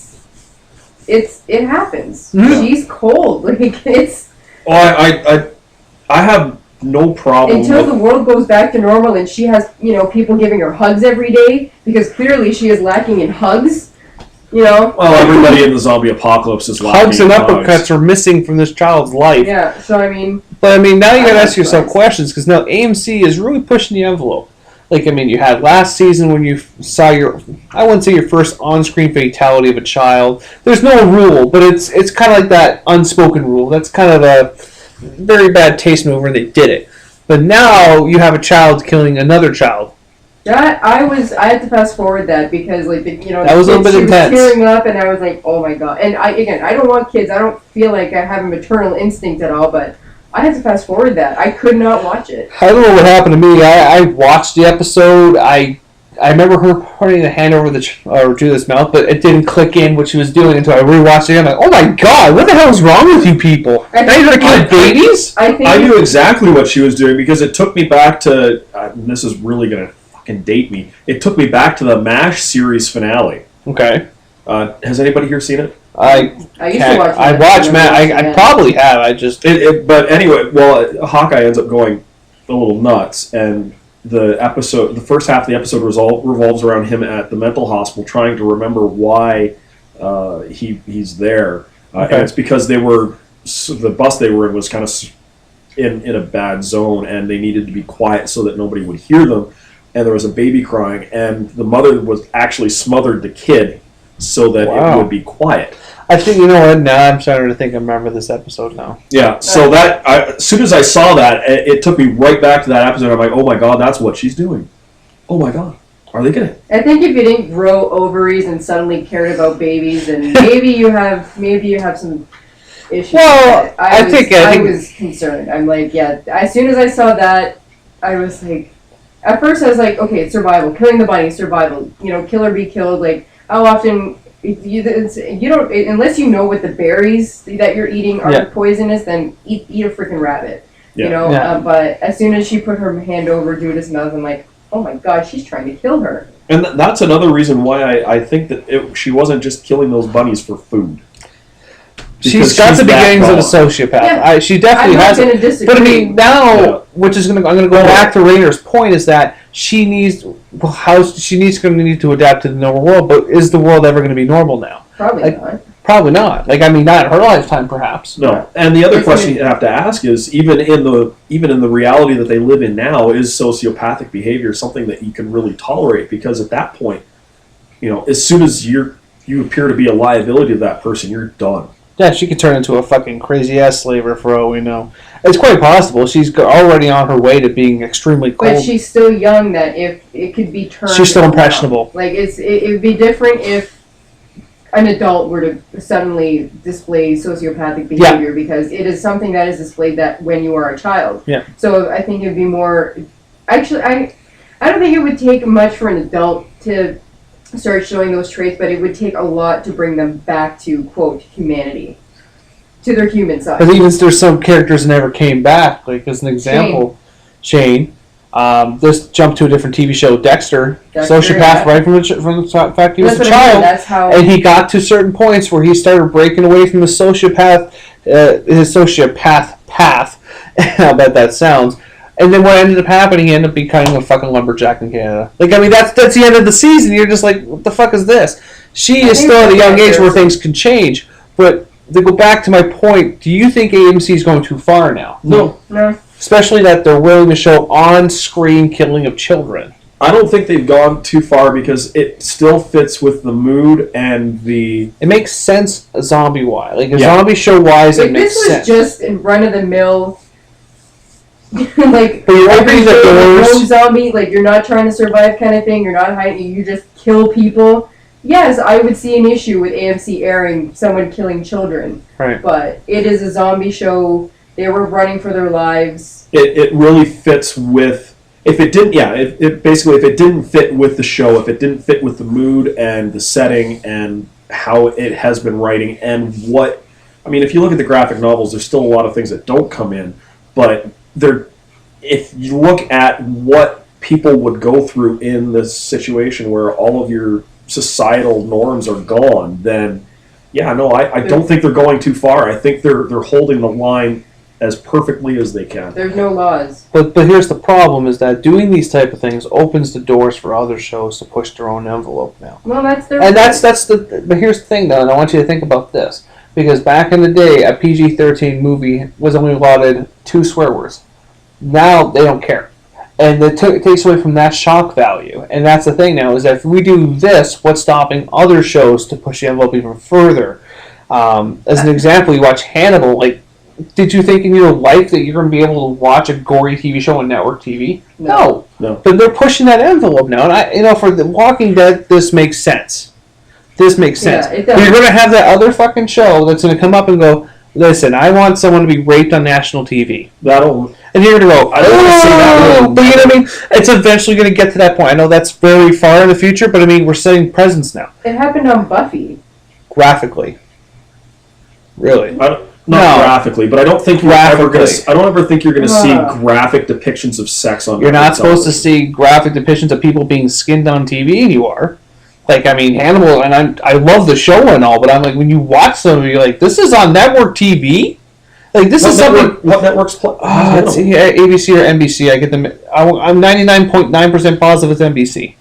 happens. Yeah. She's cold. Like it's. Oh, I have no problem until the world goes back to normal and she has people giving her hugs every day, because clearly she is lacking in hugs. Well, everybody in the zombie apocalypse is lacking hugs and uppercuts are missing from this child's life. Yeah. So I mean. But I mean, now you got to ask yourself questions, because now AMC is really pushing the envelope. Like, I mean, you had last season when you saw I wouldn't say your first on-screen fatality of a child. There's no rule, but it's kind of like that unspoken rule. That's kind of a very bad taste mover, and they did it. But now you have a child killing another child. That I had to fast forward that, because that was a little bit intense. Was tearing up, and I was like, oh my god. And I don't want kids. I don't feel like I have a maternal instinct at all, but I had to fast forward that. I could not watch it. I don't know what happened to me. I watched the episode. I remember her putting a hand over Judith's mouth, but it didn't click in what she was doing until I rewatched it. I'm like, oh my god, what the hell is wrong with you people? Now you're killing babies? I knew exactly what she was doing, because it took me back to, and this is really going to fucking date me, it took me back to the MASH series finale. Okay. Has anybody here seen it? I used to watch. I watch MASH. I probably have. I just. But anyway, Hawkeye ends up going a little nuts, and the first half of the episode revolves around him at the mental hospital trying to remember why he's there. And it's because the bus they were in was kind of in a bad zone, and they needed to be quiet so that nobody would hear them. And there was a baby crying, and the mother was actually smothered the kid so that it would be quiet. I think, you know what, now I'm starting to think I remember this episode now. Yeah, so as soon as I saw that, it took me right back to that episode. I'm like, oh my god, that's what she's doing. Oh my god, are they gonna? I think if you didn't grow ovaries and suddenly cared about babies, and maybe you have some issues. Well, I think I was concerned. I'm like, yeah. As soon as I saw that, I was like, at first I was like, okay, it's survival, killing the bunny, survival. Kill or be killed. Like, how often? You don't, unless you know what the berries that you're eating are poisonous, then eat a freaking rabbit. Yeah. But as soon as she put her hand over Judith's mouth, I'm like, oh my god, she's trying to kill her. And that's another reason why I think that she wasn't just killing those bunnies for food. She's got the beginnings of a sociopath. Yeah. She definitely has it. But I mean, now, which is I'm going to go back to Rainer's point, is that she needs to adapt to the normal world. But is the world ever going to be normal now? Probably not. Probably not. Like, I mean, not in her lifetime, perhaps. No. And the other question you have to ask is, even in the reality that they live in now, is sociopathic behavior something that you can really tolerate? Because at that point, as soon as you appear to be a liability to that person, you're done. Yeah, she could turn into a fucking crazy-ass slaver for all we know. It's quite possible. She's already on her way to being extremely cold. But she's still young, that if it could be turned... She's still impressionable. Like, it would be different if an adult were to suddenly display sociopathic behavior, because it is something that is displayed that when you are a child. Yeah. So I think it would be more... Actually, I don't think it would take much for an adult to start showing those traits, but it would take a lot to bring them back to, quote, humanity. to their human side. But even there's some characters that never came back. Like as an example, Shane. Let's jump to a different TV show, Dexter sociopath, right from the fact he was a child, That's how. and he got to certain points where he started breaking away from his sociopath path. How bad that sounds. And then what ended up happening, he ended up becoming a fucking lumberjack in Canada. Like, I mean, that's the end of the season. You're just like, what the fuck is this? She is still at a young age where things can change. But to go back to my point, do you think AMC is going too far now? No. Especially that they're willing to show on-screen killing of children. I don't think they've gone too far because it still fits with the mood and the... It makes sense zombie-wise. Like, zombie show-wise, it makes sense. This was just in run-of-the-mill... like, but you're opening the doors. No zombie, like, you're not trying to survive kind of thing. You're not hiding. You just kill people. Yes, I would see an issue with AMC airing someone killing children. Right. But it is a zombie show. They were running for their lives. It really fits with... If it didn't, if it didn't fit with the show, if it didn't fit with the mood and the setting and how it has been writing and what... I mean, if you look at the graphic novels, there's still a lot of things that don't come in, but if you look at what people would go through in this situation where all of your societal norms are gone, then, I don't think they're going too far. I think they're holding the line as perfectly as they can. There's no laws. But here's the problem, is that doing these type of things opens the doors for other shows to push their own envelope now. Well, that's their... And but here's the thing, though, and I want you to think about this. Because back in the day, a PG-13 movie was only allotted 2 swear words. Now, they don't care. And it takes away from that shock value. And that's the thing now, is that if we do this, what's stopping other shows to push the envelope even further? As an example, you watch Hannibal, like, did you think in your life that you're going to be able to watch a gory TV show on network TV? No. But they're pushing that envelope now. And for The Walking Dead, this makes sense. This makes sense. Yeah, but you're going to have that other fucking show that's going to come up and go, listen, I want someone to be raped on national TV. And you're going to go, I don't want to see that. But you know what I mean? It's eventually going to get to that point. I know that's very far in the future, but I mean, we're setting precedents now. It happened on Buffy. Graphically. Really? Not graphically, but I don't think I don't ever think you're going to see graphic depictions of sex on. You're not supposed to see graphic depictions of people being skinned on TV, and you are. Like, I mean, Hannibal, and I love the show and all, but I'm like, when you watch some of it, you're like, this is on network TV? Like, this is something... What networks play? It's ABC or NBC. I get them. I'm 99.9% positive it's NBC.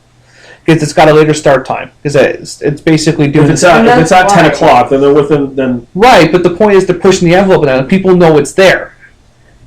Because it's got a later start time. Because it's basically doing... If it's at 10 o'clock, then they're within... Right, but the point is they're pushing the envelope now, and people know it's there.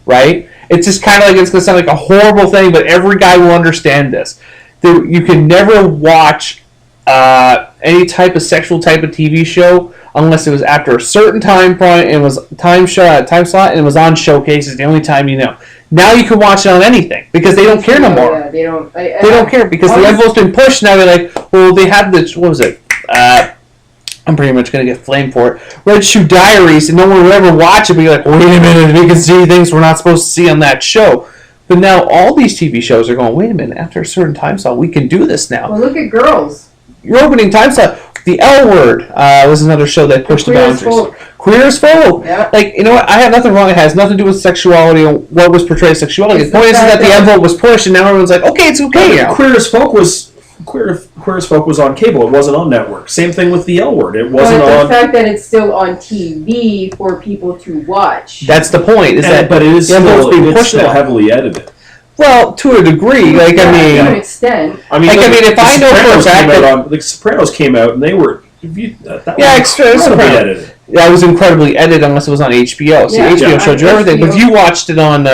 Right? It's just kind of like, it's going to sound like a horrible thing, but every guy will understand this. You can never watch any type of sexual type of TV show unless it was after a certain time point, and it was time slot, and it was on Showcases, the only time you know. Now you can watch it on anything because they don't care no more. Yeah, they don't. They don't care because the envelope's been pushed. Now they're like, well, they had this. What was it? I'm pretty much going to get flamed for it. Red Shoe Diaries, and no one will ever watch it. But you're like, wait a minute, we can see things we're not supposed to see on that show. But now all these TV shows are going, wait a minute, after a certain time slot, we can do this now. Well, look at Girls. Your opening time slot. The L Word was another show that pushed the boundaries. Queer as Folk. Yeah. Like, you know what? I have nothing wrong. It has nothing to do with sexuality or what was portrayed as sexuality. It's the point is that the envelope was pushed, and now everyone's like, okay, it's okay now. Queer as Folk was on cable. It wasn't on network. Same thing with the L Word. It wasn't on. The fact that it's still on TV for people to watch. That's the point. But it is still heavily edited. Well, to a degree, to an extent. If I know for a fact that The Sopranos came out and they were incredibly edited. Yeah, it was incredibly edited unless it was on HBO. See, HBO showed you everything. But if you watched it on,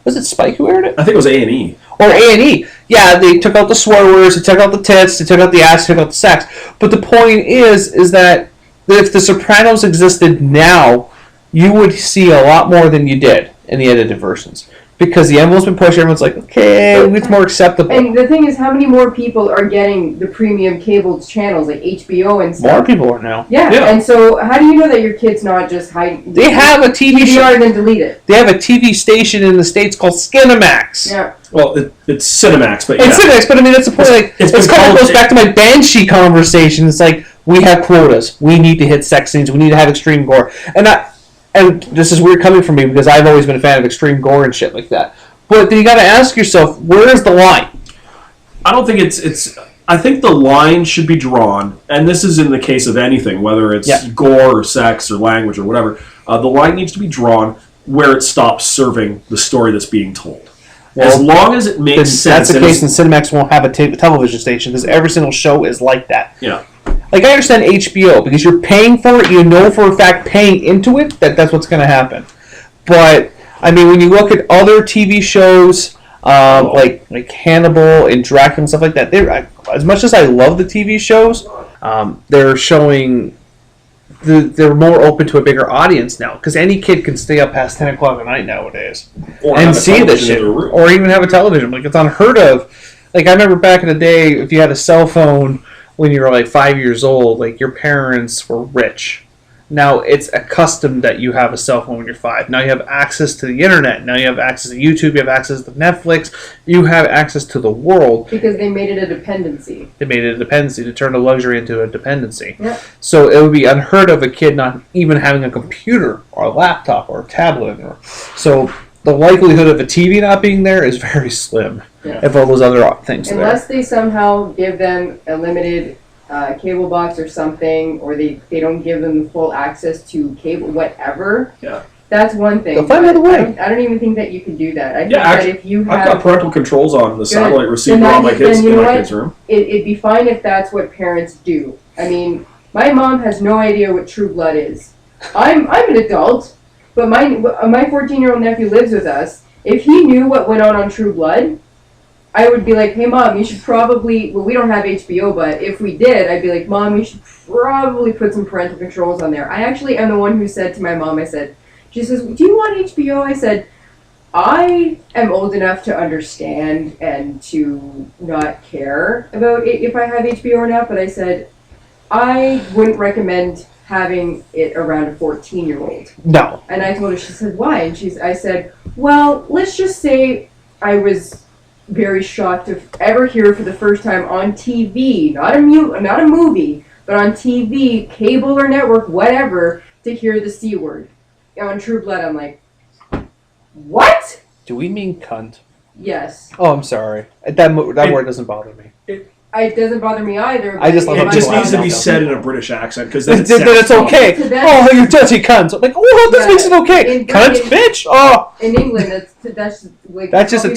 was it Spike who aired it? I think it was A&E. Or A&E. Yeah, they took out the swear words, they took out the tits, they took out the ass, they took out the sex. But the point is that if The Sopranos existed now, you would see a lot more than you did in the edited versions. Because the envelope's been pushed, everyone's like, okay, it's more acceptable. And the thing is, how many more people are getting the premium cable channels, like HBO and stuff? More people are now. Yeah, and so how do you know that your kid's not just hiding? They have a TV show. and then delete it. They have a TV station in the States called Skinamax. Yeah. Well, it's Cinemax, but yeah. It's Cinemax, but I mean, it's a point. Like, it kind of goes back to my Banshee conversation. It's like, we have quotas. We need to hit sex scenes. We need to have extreme gore. And and this is weird coming from me because I've always been a fan of extreme gore and shit like that. But then you got to ask yourself, where is the line? I don't think it's. I think the line should be drawn, and this is in the case of anything, whether it's gore or sex or language or whatever. The line needs to be drawn where it stops serving the story that's being told. Well, as long as it makes sense. That's the case, and Cinemax won't have a television station because every single show is like that. Yeah. Like, I understand HBO because you're paying for it, you know for a fact paying into it that's what's going to happen. But, I mean, when you look at other TV shows, like Hannibal and Dracula and stuff like that, as much as I love the TV shows, they're showing they're more open to a bigger audience now because any kid can stay up past 10 o'clock at night nowadays and see this shit, or even have a television. Like, it's unheard of. Like, I remember back in the day, if you had a cell phone when you were like 5 years old, like, your parents were rich. Now it's accustomed that you have a cell phone when you're 5. Now you have access to the internet. Now you have access to YouTube. You have access to Netflix. You have access to the world. Because they made it a dependency. They made it a dependency to turn a luxury into a dependency. Yep. So it would be unheard of a kid not even having a computer or a laptop or a tablet. So the likelihood of a TV not being there is very slim. Yeah. If all those other things are there. Unless they somehow give them a limited cable box or something, or they don't give them the full access to cable, whatever. Yeah. That's one thing. They'll find another way. I don't even think that you can do that. I think actually, that if you have... I've got parental controls on the satellite receiver on my kids' room. It'd be fine if that's what parents do. I mean, my mom has no idea what True Blood is. I'm an adult, but my 14-year-old nephew lives with us. If he knew what went on True Blood, I would be like, hey, Mom, you should probably... Well, we don't have HBO, but if we did, I'd be like, Mom, you should probably put some parental controls on there. I actually am the one who said to my mom, she says, do you want HBO? I said, I am old enough to understand and to not care about it if I have HBO or not, but I said, I wouldn't recommend having it around a 14-year-old. No. And I told her, she said, why? And I said, well, let's just say I was very shocked to ever hear for the first time on TV, not a movie, but on TV, cable or network, whatever, to hear the C word. On True Blood, I'm like, what? Do we mean cunt? Yes. Oh, I'm sorry. That word doesn't bother me. It doesn't bother me either. I just love it just needs to be said in a British accent because then it's okay. Oh, you dirty cunt! I'm like, oh, this makes it okay. Cunt, bitch. Oh. In England, that's like that's just a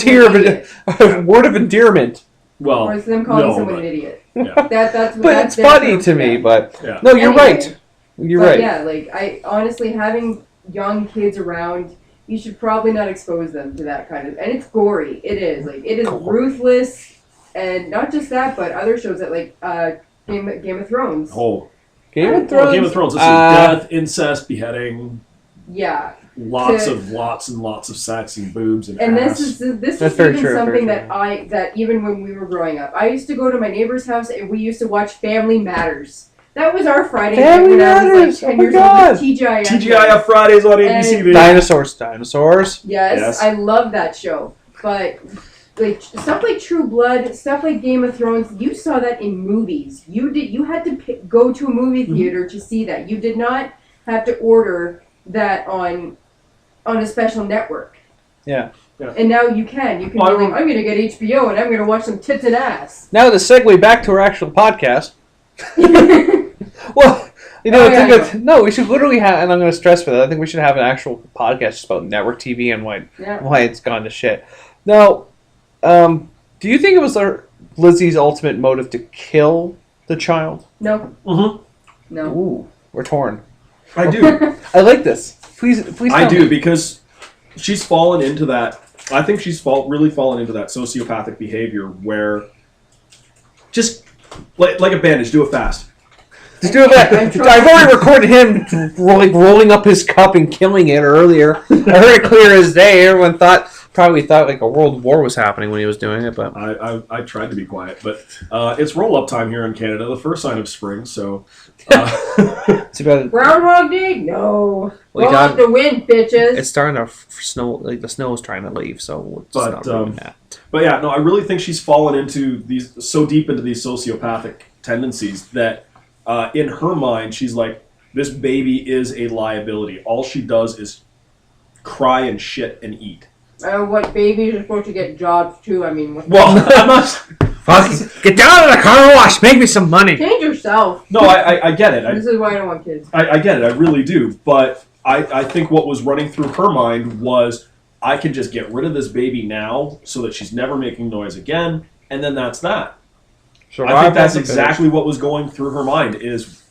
word of endearment. Well, or it's them calling someone an idiot. Yeah. That's but it's funny to me. But no, you're right. You're right. Yeah, like I honestly having young kids around, you should probably not expose them to that kind of. And it's gory. It is ruthless. And not just that, but other shows that like Game of Thrones. Game of Thrones. Game of Thrones. Let's see, death, incest, beheading. Yeah. Lots and lots of sex and boobs and ass. This is even true, something that even when we were growing up, I used to go to my neighbor's house and we used to watch Family Matters. That was our Friday night when I was like 10 years old. TGIF. TGIF Fridays on ABC. Dinosaurs. Yes, I love that show. But like stuff like True Blood, stuff like Game of Thrones, you saw that in movies. You had to go to a movie theater to see that. You did not have to order that on a special network. Yeah. And now you can. You can be like, I'm going to get HBO and I'm going to watch some tits and ass. Now to segue back to our actual podcast. Well, no, we should literally have, and I'm going to stress for that, I think we should have an actual podcast just about network TV and why it's gone to shit. Now, do you think it was Lizzie's ultimate motive to kill the child? No. Mm-hmm. No. Ooh, we're torn. I do. I like this. Please I do, because she's fallen into that. I think she's really fallen into that sociopathic behavior where just like a bandage, do it fast. Just do it fast. I've already recorded him rolling up his cup and killing it earlier. I heard it clear as day. Everyone probably thought like a world war was happening when he was doing it, but I tried to be quiet. But it's roll-up time here in Canada, the first sign of spring, so... Groundhog Day? No. Roll up the wind, bitches. It's starting to snow, like the snow is trying to leave, so it's not doing that. But yeah, no, I really think she's fallen into so deep into these sociopathic tendencies that in her mind, she's like, This baby is a liability. All she does is cry and shit and eat. What babies are supposed to get jobs too? I mean, Well, I'm not. Fucking get down to the car wash. Make me some money. change yourself. No, I get it. This is why I don't want kids. I get it. I really do. But I think what was running through her mind was, I can just get rid of this baby now so that she's never making noise again, and then that's that. I think that's exactly what was going through her mind. Is,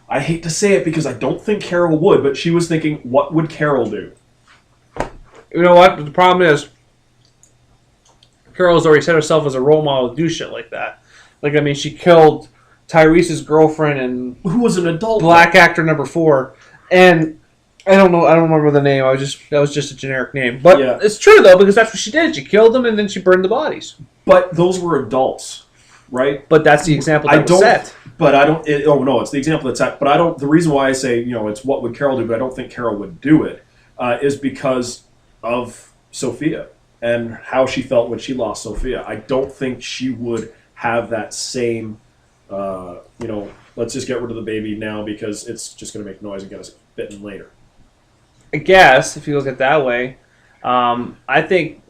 I hate to say it because I don't think Carol would, but she was thinking, what would Carol do? You know what? The problem is, Carol's already set herself as a role model to do shit like that. Like, I mean, she killed Tyrese's girlfriend and Who was an adult? black actor number 4, and I don't know. I don't remember the name. That was just a generic name. But Yeah. it's true though, because that's what she did. She killed them and then she burned the bodies. But those were adults, right? But that's the example that was set. But I don't. It's the example that's set. But I don't. The reason why I say it's what would Carol do, but I don't think Carol would do it, is because of Sophia and how she felt when she lost Sophia. I don't think she would have that same. Let's just get rid of the baby now because it's just going to make noise and get us bitten later. I guess if you look at it that way, I think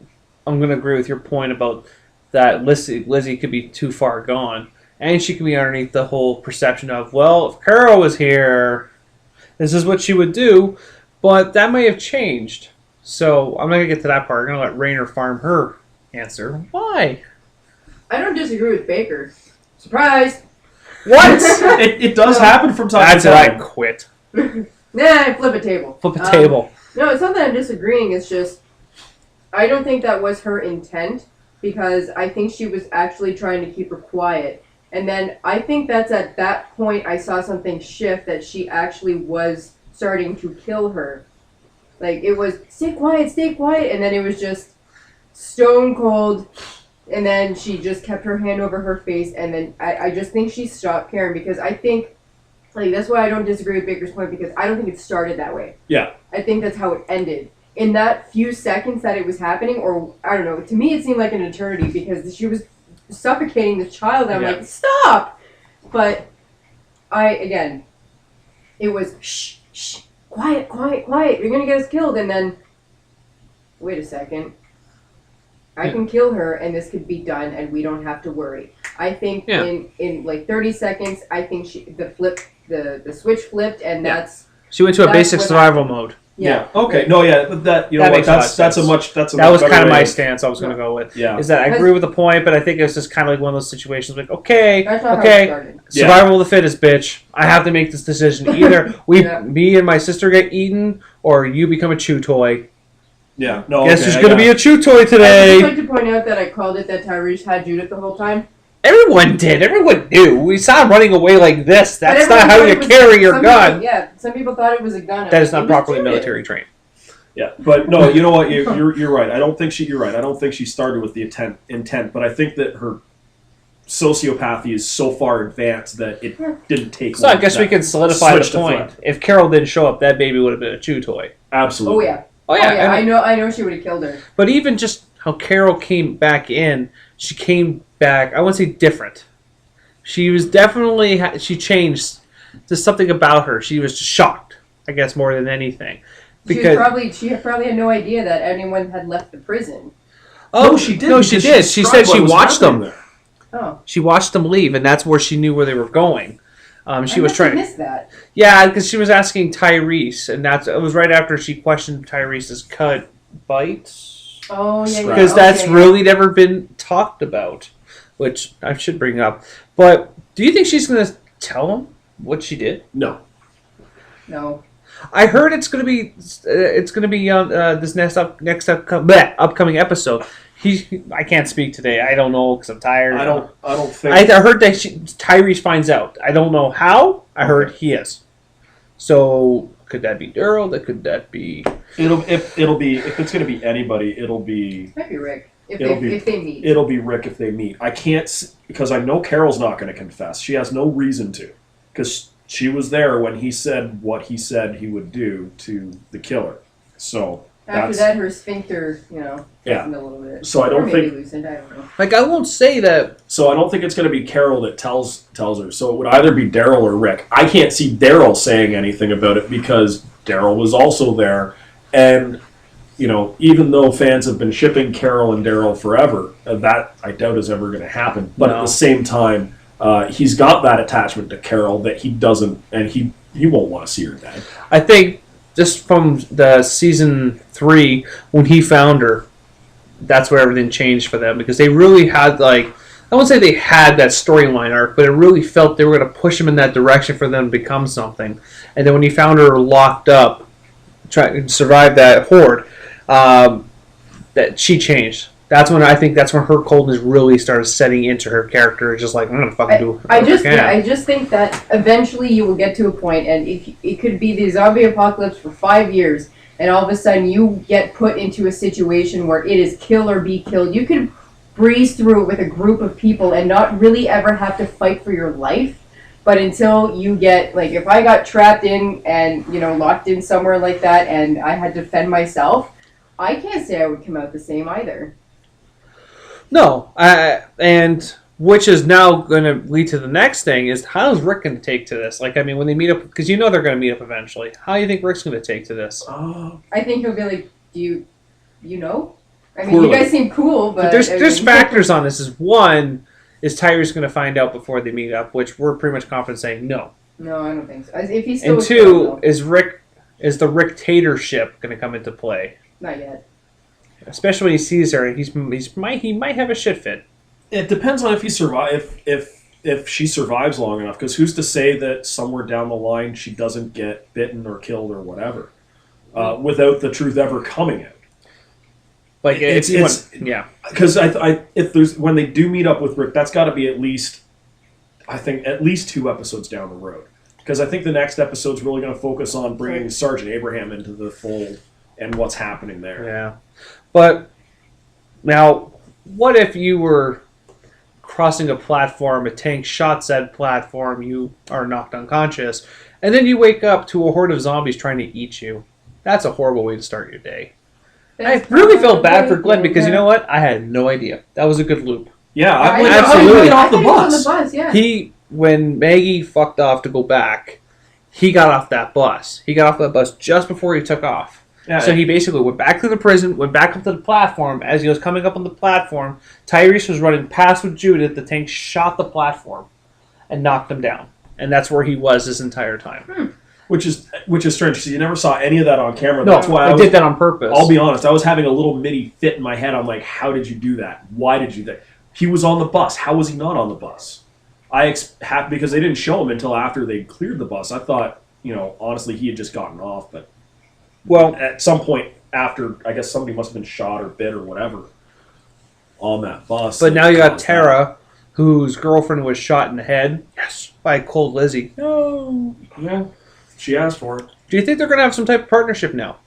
I'm going to agree with your point about that. Lizzie could be too far gone, and she could be underneath the whole perception of, well, if Carol was here, this is what she would do. But that may have changed. So I'm not going to get to that part. I'm going to let Rainer farm her answer. Why? I don't disagree with Baker. Surprise! What? It does happen from time That's to it. I time. quit. Nah, flip a table. Flip a table. No, it's not that I'm disagreeing. It's just I don't think that was her intent because I think she was actually trying to keep her quiet. And then I think that's at that point I saw something shift that she actually was starting to kill her. Like, it was, stay quiet, and then it was just stone cold, and then she just kept her hand over her face, and then I just think she stopped caring because I think, like, that's why I don't disagree with Baker's point because I don't think it started that way. Yeah. I think that's how it ended. In that few seconds that it was happening, or, I don't know, to me it seemed like an eternity because she was suffocating the child, and I'm like, stop! But, it was, shh, shh, quiet, you're gonna get us killed, and then, wait a second, I can kill her, and this could be done, and we don't have to worry. I think in like 30 seconds, I think the switch flipped, and She went to a basic survival mode. Yeah. Okay. No. Yeah. But that makes a lot of that's a sense. much that was better kind of way my stance I was going to go with. Yeah. Is that I agree with the point, but I think it's just kind of like one of those situations like, okay, That's not how it started. survival of the fittest, bitch. I have to make this decision. Either me and my sister get eaten, or you become a chew toy. Yeah. No. Guess there's going to be a chew toy today. I'd just like to point out that I called it that Tyrese had Judith the whole time. Everyone did. Everyone knew. We saw him running away like this. That's not how you carry your gun. Some people thought it was a gun. That is not properly military trained. Yeah, but no, you know what? You're right. I don't think you're right. I don't think she started with the intent, but I think that her sociopathy is so far advanced that it didn't take. So I guess we can solidify the point. If Carol didn't show up, that baby would have been a chew toy. Absolutely. Oh yeah. I know she would have killed her. But even just how Carol came back in, she came back. I wouldn't say different. She was definitely she changed. There's something about her. She was shocked, I guess, more than anything. Because she probably had no idea that anyone had left the prison. Oh, no, she did. No, she did. She said she watched them. There. Oh. She watched them leave, and that's where she knew where they were going. She was trying. I missed that. Yeah, because she was asking Tyrese, and it was right after she questioned Tyrese's cut bite. Oh yeah. Because that's really never been talked about, which I should bring up. But do you think she's going to tell him what she did? No. I heard it's going to be on this upcoming episode. I can't speak today. I don't know because I'm tired. I don't think. I heard that Tyrese finds out. I don't know how. I heard he is. So could that be Daryl? Could that be? If it's going to be anybody, it'll be. Might be Rick if they meet. It'll be Rick if they meet. I can't because I know Carol's not going to confess. She has no reason to because she was there when he said what he said he would do to the killer. So After that, her sphincter, Yeah. tightened a little bit. So I don't or maybe think. loosened. I don't know. Like, I won't say that. So I don't think it's going to be Carol that tells her. So it would either be Daryl or Rick. I can't see Daryl saying anything about it because Daryl was also there, and even though fans have been shipping Carol and Daryl forever, that I doubt is ever going to happen. But at the same time, he's got that attachment to Carol that he doesn't, and he won't want to see her dead. I think just from the season 3 when he found her, that's where everything changed for them because they really had I won't say they had that storyline arc, but it really felt they were going to push him in that direction for them to become something. And then when he found her locked up, trying to survive that horde, that she changed. That's when her coldness really started setting into her character. Just like, I'm gonna fucking do. I just think that eventually you will get to a point, and it could be the zombie apocalypse for 5 years, and all of a sudden you get put into a situation where it is kill or be killed. You could breeze through it with a group of people and not really ever have to fight for your life. But until you get, if I got trapped in and, locked in somewhere like that and I had to defend myself, I can't say I would come out the same either. No, and which is now going to lead to the next thing is how's Rick going to take to this? When they meet up, because they're going to meet up eventually. How do you think Rick's going to take to this? I think he'll be like, do you know? I mean, Poorly. you guys seem cool, but... There's factors on this. One, is Tyree's going to find out before they meet up, which we're pretty much confident saying no. No, I don't think so. If he's still and two, is the Rick-tatorship going to come into play? Not yet. Especially when he sees her, he might have a shit fit. It depends on if he if she survives long enough. Because who's to say that somewhere down the line she doesn't get bitten or killed or whatever, without the truth ever coming out. Yeah. Because if when they do meet up with Rick, that's got to be at least 2 episodes down the road. Because I think the next episode's really going to focus on bringing Sergeant Abraham into the fold and what's happening there. Yeah. But now, what if you were crossing a platform, a tank shot said platform, you are knocked unconscious, and then you wake up to a horde of zombies trying to eat you? That's a horrible way to start your day. I really felt bad for Glenn because you know what? I had no idea. That was a good loop. Yeah, absolutely. Off the bus. Yeah. When Maggie fucked off to go back, he got off that bus. He got off that bus just before he took off. Yeah, so he basically went back to the prison, went back up to the platform. As he was coming up on the platform, Tyrese was running past with Judith. The tank shot the platform and knocked him down. And that's where he was this entire time. Which is strange because you never saw any of that on camera. No, that's why I did that on purpose. I'll be honest. I was having a little mini fit in my head. I'm like, how did you do that? Why did you do that? He was on the bus. How was he not on the bus? Because they didn't show him until after they cleared the bus. I thought, honestly, he had just gotten off. But at some point after, I guess somebody must have been shot or bit or whatever on that bus. But now you got Tara, whose girlfriend was shot in the head. Yes, by Cold Lizzie. No. Yeah. She asked for it. Do you think they're going to have some type of partnership now?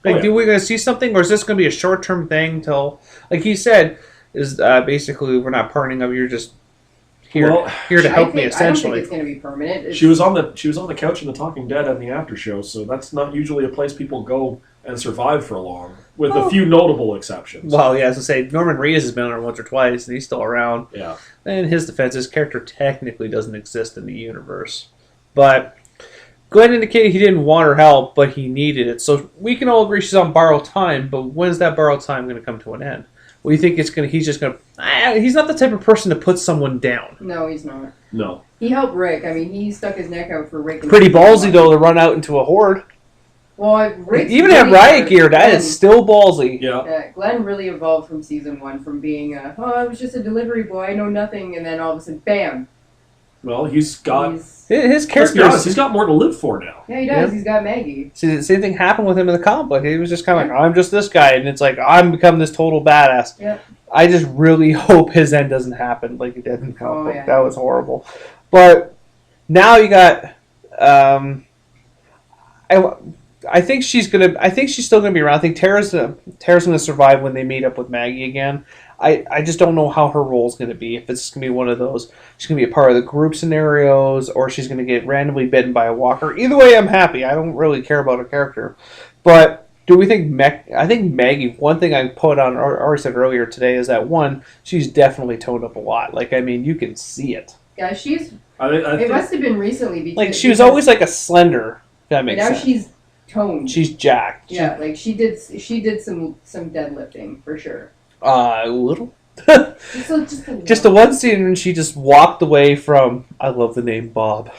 Do we going to see something, or is this going to be a short-term thing till, like he said, is basically we're not partnering up. You're just here to help me. Essentially, I don't think it's going to be permanent. She was on the couch in The Talking Dead on the after show, so that's not usually a place people go and survive for long, with a few notable exceptions. Well, yeah, as I say, Norman Reedus has been on it once or twice, and he's still around. Yeah. And in his defense, his character technically doesn't exist in the universe, but Glenn indicated he didn't want her help, but he needed it. So we can all agree she's on borrowed time, but when's that borrowed time going to come to an end? What do you think he's not the type of person to put someone down. No, he's not. No. He helped Rick. I mean, he stuck his neck out for Rick. Pretty ballsy, though, to run out into a horde. Well, Rick even have riot gear, that is still ballsy. Yeah. Glenn really evolved from season 1, from being I was just a delivery boy, I know nothing, and then all of a sudden, bam. Well, he's got... His character... he's got more to live for now. Yeah, he does. He's got Maggie. See, the same thing happened with him in the comic book. He was just kind of like, I'm just this guy, and it's like, I'm becoming this total badass. Yep. I just really hope his end doesn't happen like it did in the comic book. Yeah. That was horrible. But now you got... I think she's still gonna be around. I think Tara's gonna survive when they meet up with Maggie again. I just don't know how her role is going to be. If it's going to be one of those, she's going to be a part of the group scenarios, or she's going to get randomly bitten by a walker. Either way, I'm happy. I don't really care about her character. But Do we think I think Maggie, one thing I put on, or already said earlier today, is that one, she's definitely toned up a lot. Like, I mean, you can see it. Yeah, she's. I It think, must have been recently because Like, she was always like a slender, if that makes now sense. she's toned. She's jacked. Yeah, like she did some deadlifting for sure. A little. Just a Just the one scene when she just walked away from, I love the name Bob.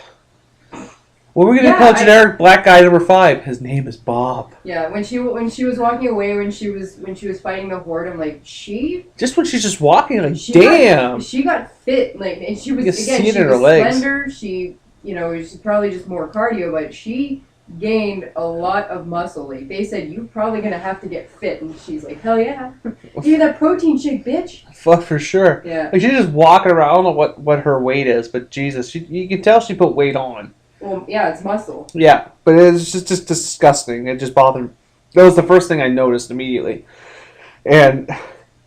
What are we going to call generic black guy number 5? His name is Bob. Yeah, when she was walking away when she was fighting the horde, I'm like, Just when she's just walking, like, she damn. she got fit, like, and she was You can again see it she in her was legs. slender. She she's probably just more cardio, but she gained a lot of muscle. Like they said, you're probably gonna have to get fit, and she's like, hell yeah, give me that protein shake, bitch. Fuck for sure. Yeah. Like, she's just walking around. I don't know what her weight is, but Jesus, you can tell she put weight on. Well, yeah, it's muscle. Yeah, but it's just disgusting. It just bothered me. That was the first thing I noticed immediately. And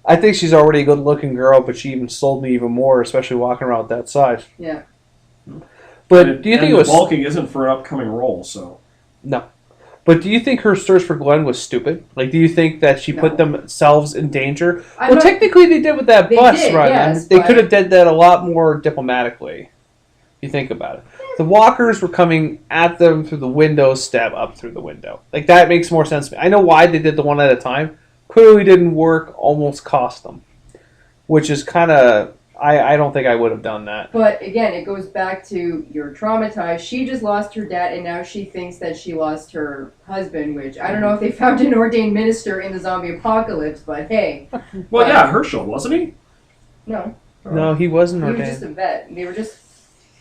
I think she's already a good-looking girl, but she even sold me even more, especially walking around that size. Yeah. But do you think it was... the bulking isn't for an upcoming role, so... No. But do you think her search for Glenn was stupid? Like, do you think that she put themselves in danger? Technically they did with that bus run. Yes, they could have did that a lot more diplomatically. If you think about it. The walkers were coming at them through the window, stab up through the window. Like, that makes more sense to me. I know why they did the one at a time. Clearly didn't work, almost cost them. Which is kind of... I don't think I would have done that. But again, it goes back to you're traumatized. She just lost her dad, and now she thinks that she lost her husband, which I don't know if they found an ordained minister in the zombie apocalypse, but hey. Well, yeah, Herschel, wasn't he? No. No, he wasn't He ordained. was just a vet.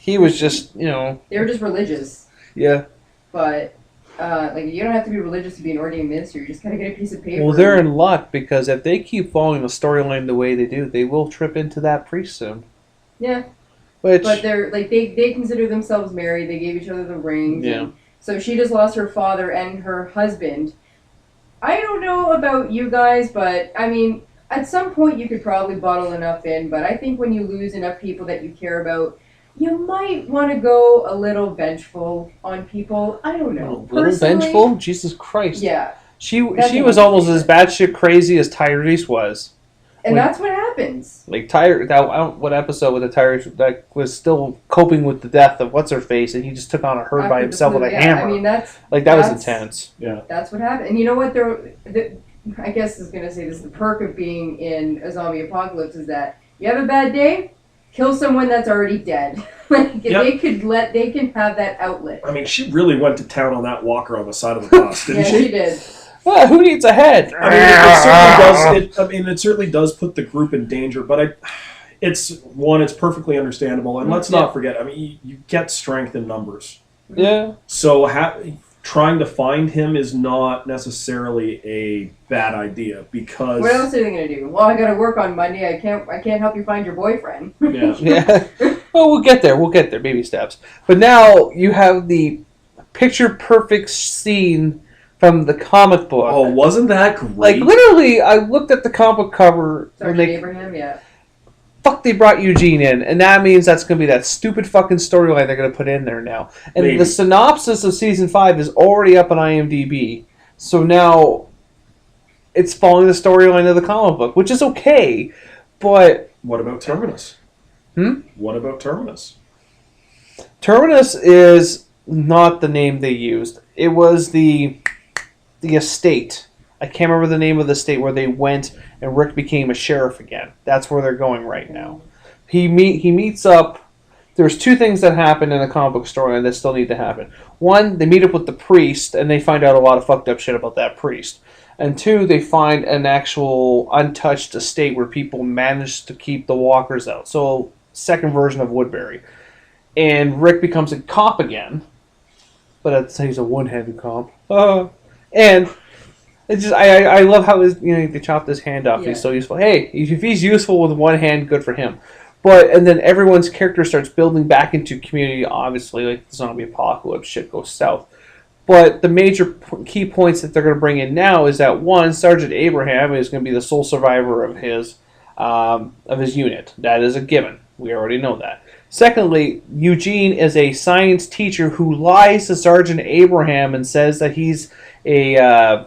He was just, you know... They were just religious. Yeah. But, like, you don't have to be religious to be an ordained minister. You just gotta get a piece of paper. Well, they're in luck, because if they keep following the storyline the way they do, they will trip into that priest soon. Yeah. Which... But they're, like, they consider themselves married. They gave each other the rings. Yeah. So she just lost her father and her husband. I don't know about you guys, but, I mean, at some point you could probably bottle enough in, but I think when you lose enough people that you care about, you might want to go a little vengeful on people. I don't know. A little vengeful? Jesus Christ. Yeah. She was almost as batshit crazy as Tyrese was. And that's what happens. Like, what episode with the Tyrese that was still coping with the death of what's-her-face, and he just took on a herd by himself with a hammer. I mean, that was intense. Yeah. That's what happened. And you know what? I guess I was going to say this, the perk of being in a zombie apocalypse is that you have a bad day, kill someone that's already dead. Like, they can have that outlet. I mean, she really went to town on that walker on the side of the bus, didn't she? Yeah, she did. Who needs a head? It certainly does put the group in danger, but it's perfectly understandable, and let's not forget, I mean, you get strength in numbers. Yeah. So trying to find him is not necessarily a bad idea, because... What else are they going to do? Well, I got to work on Monday. I can't help you find your boyfriend. Yeah. Yeah. Well, we'll get there. Baby steps. But now you have the picture-perfect scene from the comic book. Oh, wasn't that great? Like, literally, I looked at the comic cover. Sergeant Abraham, yeah. Fuck, they brought Eugene in, and that means that's going to be that stupid fucking storyline they're going to put in there now. And Maybe. The synopsis of Season 5 is already up on IMDb, so now it's following the storyline of the comic book, which is okay, but... What about Terminus? What about Terminus? Terminus is not the name they used. It was the estate. I can't remember the name of the state where they went and Rick became a sheriff again. That's where they're going right now. He meets up. There's two things that happen in the comic book story that still need to happen. One, they meet up with the priest and they find out a lot of fucked up shit about that priest. And two, they find an actual untouched estate where people managed to keep the walkers out. So, second version of Woodbury. And Rick becomes a cop again. But he's a one-handed cop. And it's just I love how they chopped his hand off. Yeah. He's so useful. Hey, if he's useful with one hand, good for him. And then everyone's character starts building back into community. Obviously, like the zombie apocalypse, shit goes south. But the major key points that they're going to bring in now is that one, Sergeant Abraham is going to be the sole survivor of his unit. That is a given. We already know that. Secondly, Eugene is a science teacher who lies to Sergeant Abraham and says that he's a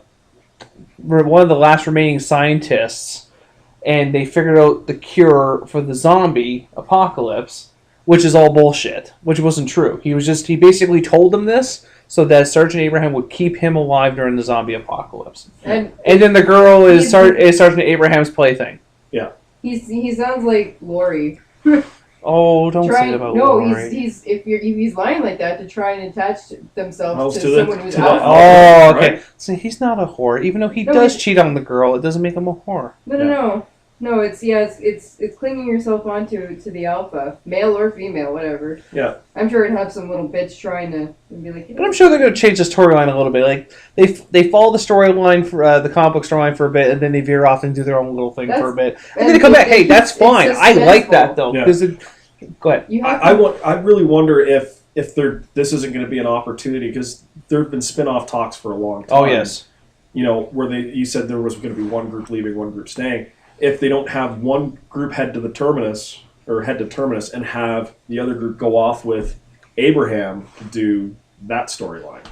one of the last remaining scientists, and they figured out the cure for the zombie apocalypse, which is all bullshit, which wasn't true. He basically told them this so that Sergeant Abraham would keep him alive during the zombie apocalypse. And then the girl is Sergeant Abraham's plaything. Yeah. He sounds like Lori. Oh, don't say it about Lori. He's if he's lying like that to try and attach themselves to someone who's out. Oh, okay. Right. So he's not a whore, even though he does cheat on the girl. It doesn't make him a whore. No. It's clinging yourself onto the alpha, male or female, whatever. Yeah. I'm sure it'd have some little bitch trying to be like. But I'm sure they're going to change the storyline a little bit. Like they follow the storyline for the comic book storyline for a bit, and then they veer off and do their own little thing for a bit, and then they come back. Hey, that's fine. I like that though because go ahead. I really wonder if this isn't going to be an opportunity because there have been spin-off talks for a long time. Oh yes. Where you said there was going to be one group leaving, one group staying. If they don't have one group head to terminus and have the other group go off with Abraham to do that storyline.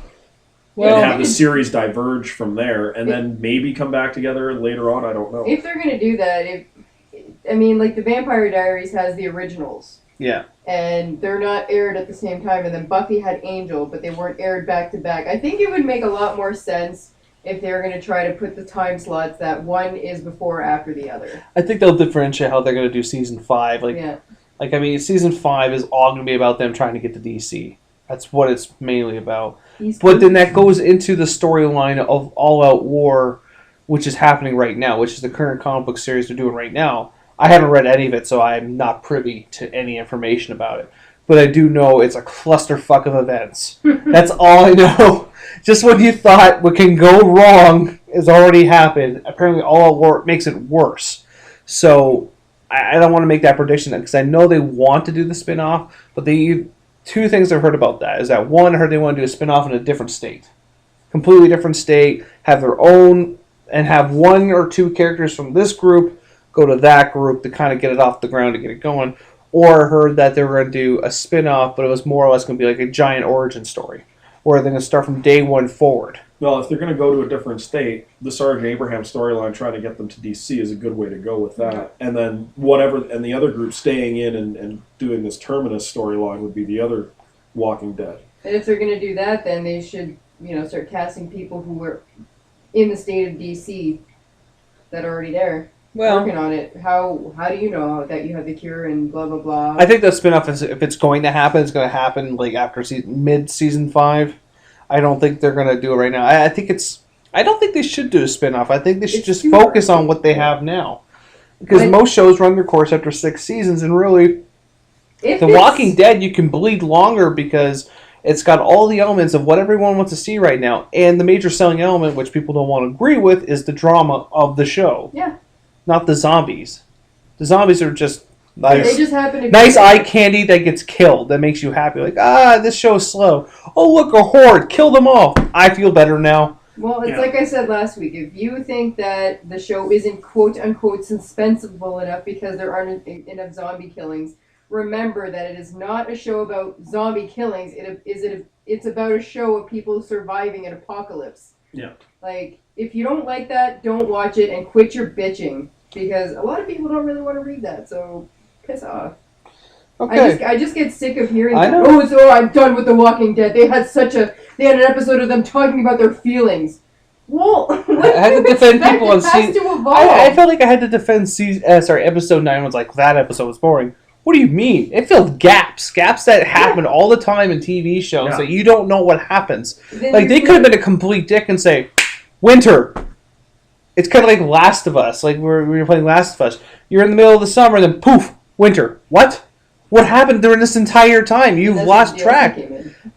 And have the series diverge from there and then maybe come back together later on, I don't know. If they're going to do that, like the Vampire Diaries has the originals. Yeah. And they're not aired at the same time, and then Buffy had Angel, but they weren't aired back to back. I think it would make a lot more sense if they were going to try to put the time slots that one is before or after the other. I think they'll differentiate how they're going to do season 5. Season 5 is all going to be about them trying to get to DC. That's what it's mainly about. But then that goes into the storyline of All Out War, which is happening right now, which is the current comic book series they're doing right now. I haven't read any of it, so I'm not privy to any information about it. But I do know it's a clusterfuck of events. That's all I know. Just when you thought what can go wrong has already happened, apparently All Out War makes it worse. So I don't want to make that prediction because I know they want to do the spin-off, but two things I've heard about that is that one, I heard they want to do a spin-off in a different state. Completely different state, have their own, and have one or two characters from this group go to that group to kind of get it off the ground to get it going. Or I heard that they were going to do a spin-off, but it was more or less going to be like a giant origin story, where they're going to start from day one forward. Well, if they're going to go to a different state, the Sergeant Abraham storyline trying to get them to DC is a good way to go with that. And then and the other group staying in and doing this Terminus storyline would be the other Walking Dead. And if they're going to do that, then they should, start casting people who were in the state of DC that are already there. Working on it. How do you know that you have the cure and blah blah blah? I think the spinoff is, if it's going to happen, it's going to happen like after mid season 5. I don't think they're going to do it right now. I don't think they should do a spinoff. I think they should just focus on what they have now, because most shows run their course after 6 seasons, and really, The Walking Dead you can bleed longer because it's got all the elements of what everyone wants to see right now, and the major selling element, which people don't want to agree with, is the drama of the show. Yeah. Not the zombies. The zombies are just nice. They just happen to be nice eye candy that gets killed. That makes you happy. Like, this show's slow. Oh, look, a horde. Kill them all. I feel better now. Well, it's like I said last week. If you think that the show isn't quote-unquote suspenseful enough because there aren't enough zombie killings, remember that it is not a show about zombie killings. It's about a show of people surviving an apocalypse. Yeah. If you don't like that, don't watch it and quit your bitching. Because a lot of people don't really want to read that, so piss off. Okay. I just get sick of hearing I'm done with The Walking Dead. They had an episode of them talking about their feelings. Well, I had to defend people on season. I felt like I had to defend episode 9 was like, that episode was boring. What do you mean? It filled gaps that happen all the time in TV shows that you don't know what happens. They could have been a complete dick and say, winter. It's kind of like Last of Us. Like we were playing Last of Us. You're in the middle of the summer, and then poof, winter. What? What happened during this entire time? You've lost track,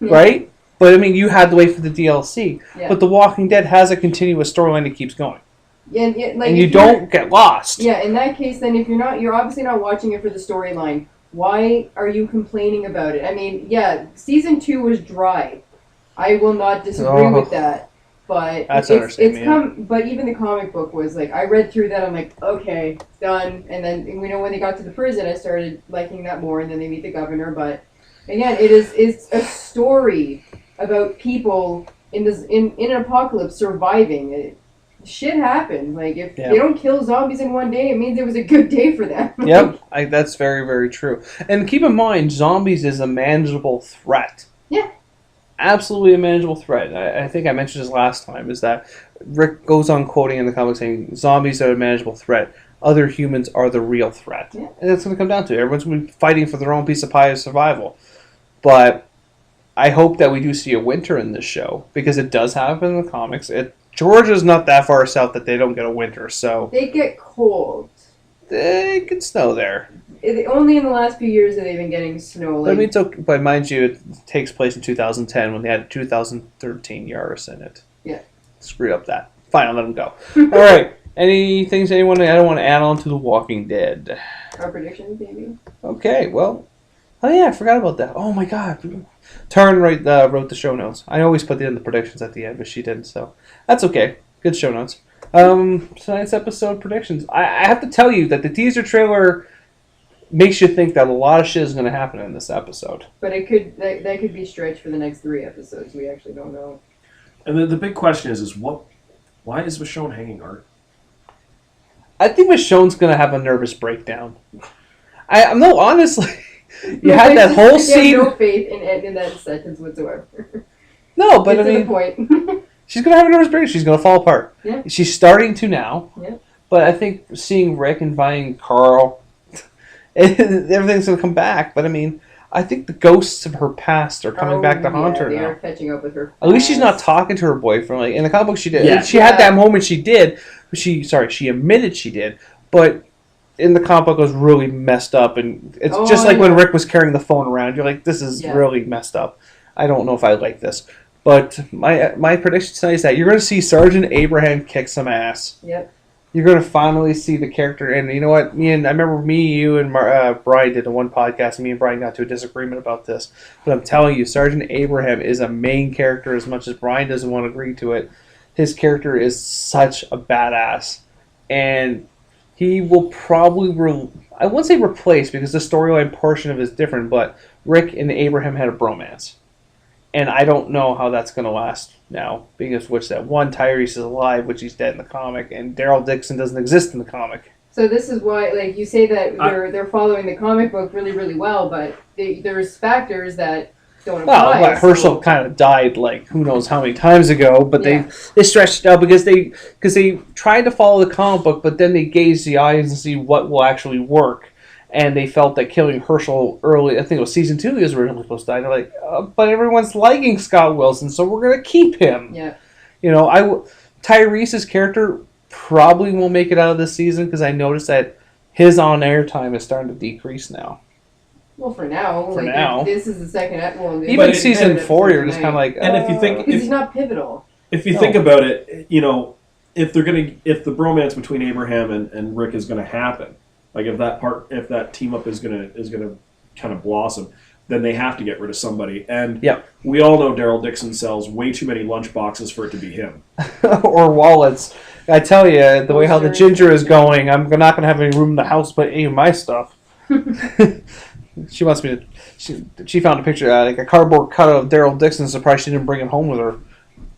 right? But I mean, you had to wait for the DLC. Yeah. But The Walking Dead has a continuous storyline that keeps going. And you don't get lost. Yeah, in that case, then you're obviously not watching it for the storyline. Why are you complaining about it? I mean, season 2 was dry. I will not disagree with that. But but even the comic book was like, I read through that, I'm like, okay, done. And then when they got to the prison, I started liking that more, and then they meet the governor. But again, it's a story about people in an apocalypse surviving. shit happened. Like, if Yeah. they don't kill zombies in one day, it means it was a good day for them. Yep, that's very, very true. And keep in mind, zombies is a manageable threat. Yeah. Absolutely a manageable threat. I think I mentioned this last time, is that Rick goes on quoting in the comics saying, zombies are a manageable threat. Other humans are the real threat. Yeah. And that's going to come down to it. Everyone's going to be fighting for their own piece of pie of survival. But I hope that we do see a winter in this show, because it does happen in the comics. Georgia's not that far south that they don't get a winter, so They get cold. it can snow there. Only in the last few years have they been getting snow. But I Like, mean, it's okay, but mind you, it takes place in 2010 when they had 2013 Yaris in it. Yeah. Screwed up that. Fine, I'll let them go. All right. Any things I don't want to add on to The Walking Dead? our predictions, maybe. Okay, well, oh yeah, I forgot about that. Oh my god. Taryn wrote the show notes. I always put in the predictions at the end, but she didn't, so that's okay. Good show notes. Tonight's episode predictions. I have to tell you that the teaser trailer makes you think that a lot of shit is going to happen in this episode. But it could that could be stretched for the next 3 episodes. We actually don't know. And the big question is why is Michonne hanging Art? I think Michonne's going to have a nervous breakdown. I'm no, honestly. You No, had I that just- whole I have scene. no faith in that sentence whatsoever. No, but Get I to mean, the point. she's going to have a nervous breakdown. She's going to fall apart. Yeah. She's starting to now. Yeah. But I think seeing Rick and vying Carl, everything's going to come back. But I mean, I think the ghosts of her past are coming back to haunt her They now. are catching up with her. At least she's not fast. talking to her boyfriend. Like in the comic book, she did. Yeah. She had that moment. She did. She admitted she did. But in the comic book, it was really messed up, and it's Oh, just I like when know. Rick was carrying the phone around. You're like, this is Yeah. really messed up. I don't know if I like this. But my prediction tonight is that you're going to see Sergeant Abraham kick some ass. Yep. You're going to finally see the character, and you know what? I remember you and Brian did one podcast, and me and Brian got to a disagreement about this. But I'm telling you, Sergeant Abraham is a main character as much as Brian doesn't want to agree to it. His character is such a badass, and he will probably I won't say replace because the storyline portion of it is different, but Rick and Abraham had a bromance. And I don't know how that's going to last now, because Tyrese is alive, which he's dead in the comic, and Daryl Dixon doesn't exist in the comic. So this is why, like, you say that they're following the comic book really, really well, but there's factors that don't apply. Well, Herschel kind of died, like, who knows how many times ago, but they stretched it out because they tried to follow the comic book, but then they gauged the audience and see what will actually work. And they felt that killing Herschel early, I think it was season 2 he was originally supposed to die. They're like, but everyone's liking Scott Wilson, so we're going to keep him. Yeah. You know, Tyrese's character probably won't make it out of this season because I noticed that his on-air time is starting to decrease now. Well, for now. For now. This is the second. Even season 4, you're just kind of like, And if you think Because he's not pivotal. If you think about it, you know, if the bromance between Abraham and Rick is going to happen, like if that team up is gonna kind of blossom, then they have to get rid of somebody. And we all know Daryl Dixon sells way too many lunch boxes for it to be him. Or wallets. I tell you, the way how the ginger is going, I'm not going to have any room in the house but any of my stuff. She wants me to. She found a picture, like a cardboard cutout of Daryl Dixon. Surprised she didn't bring it home with her.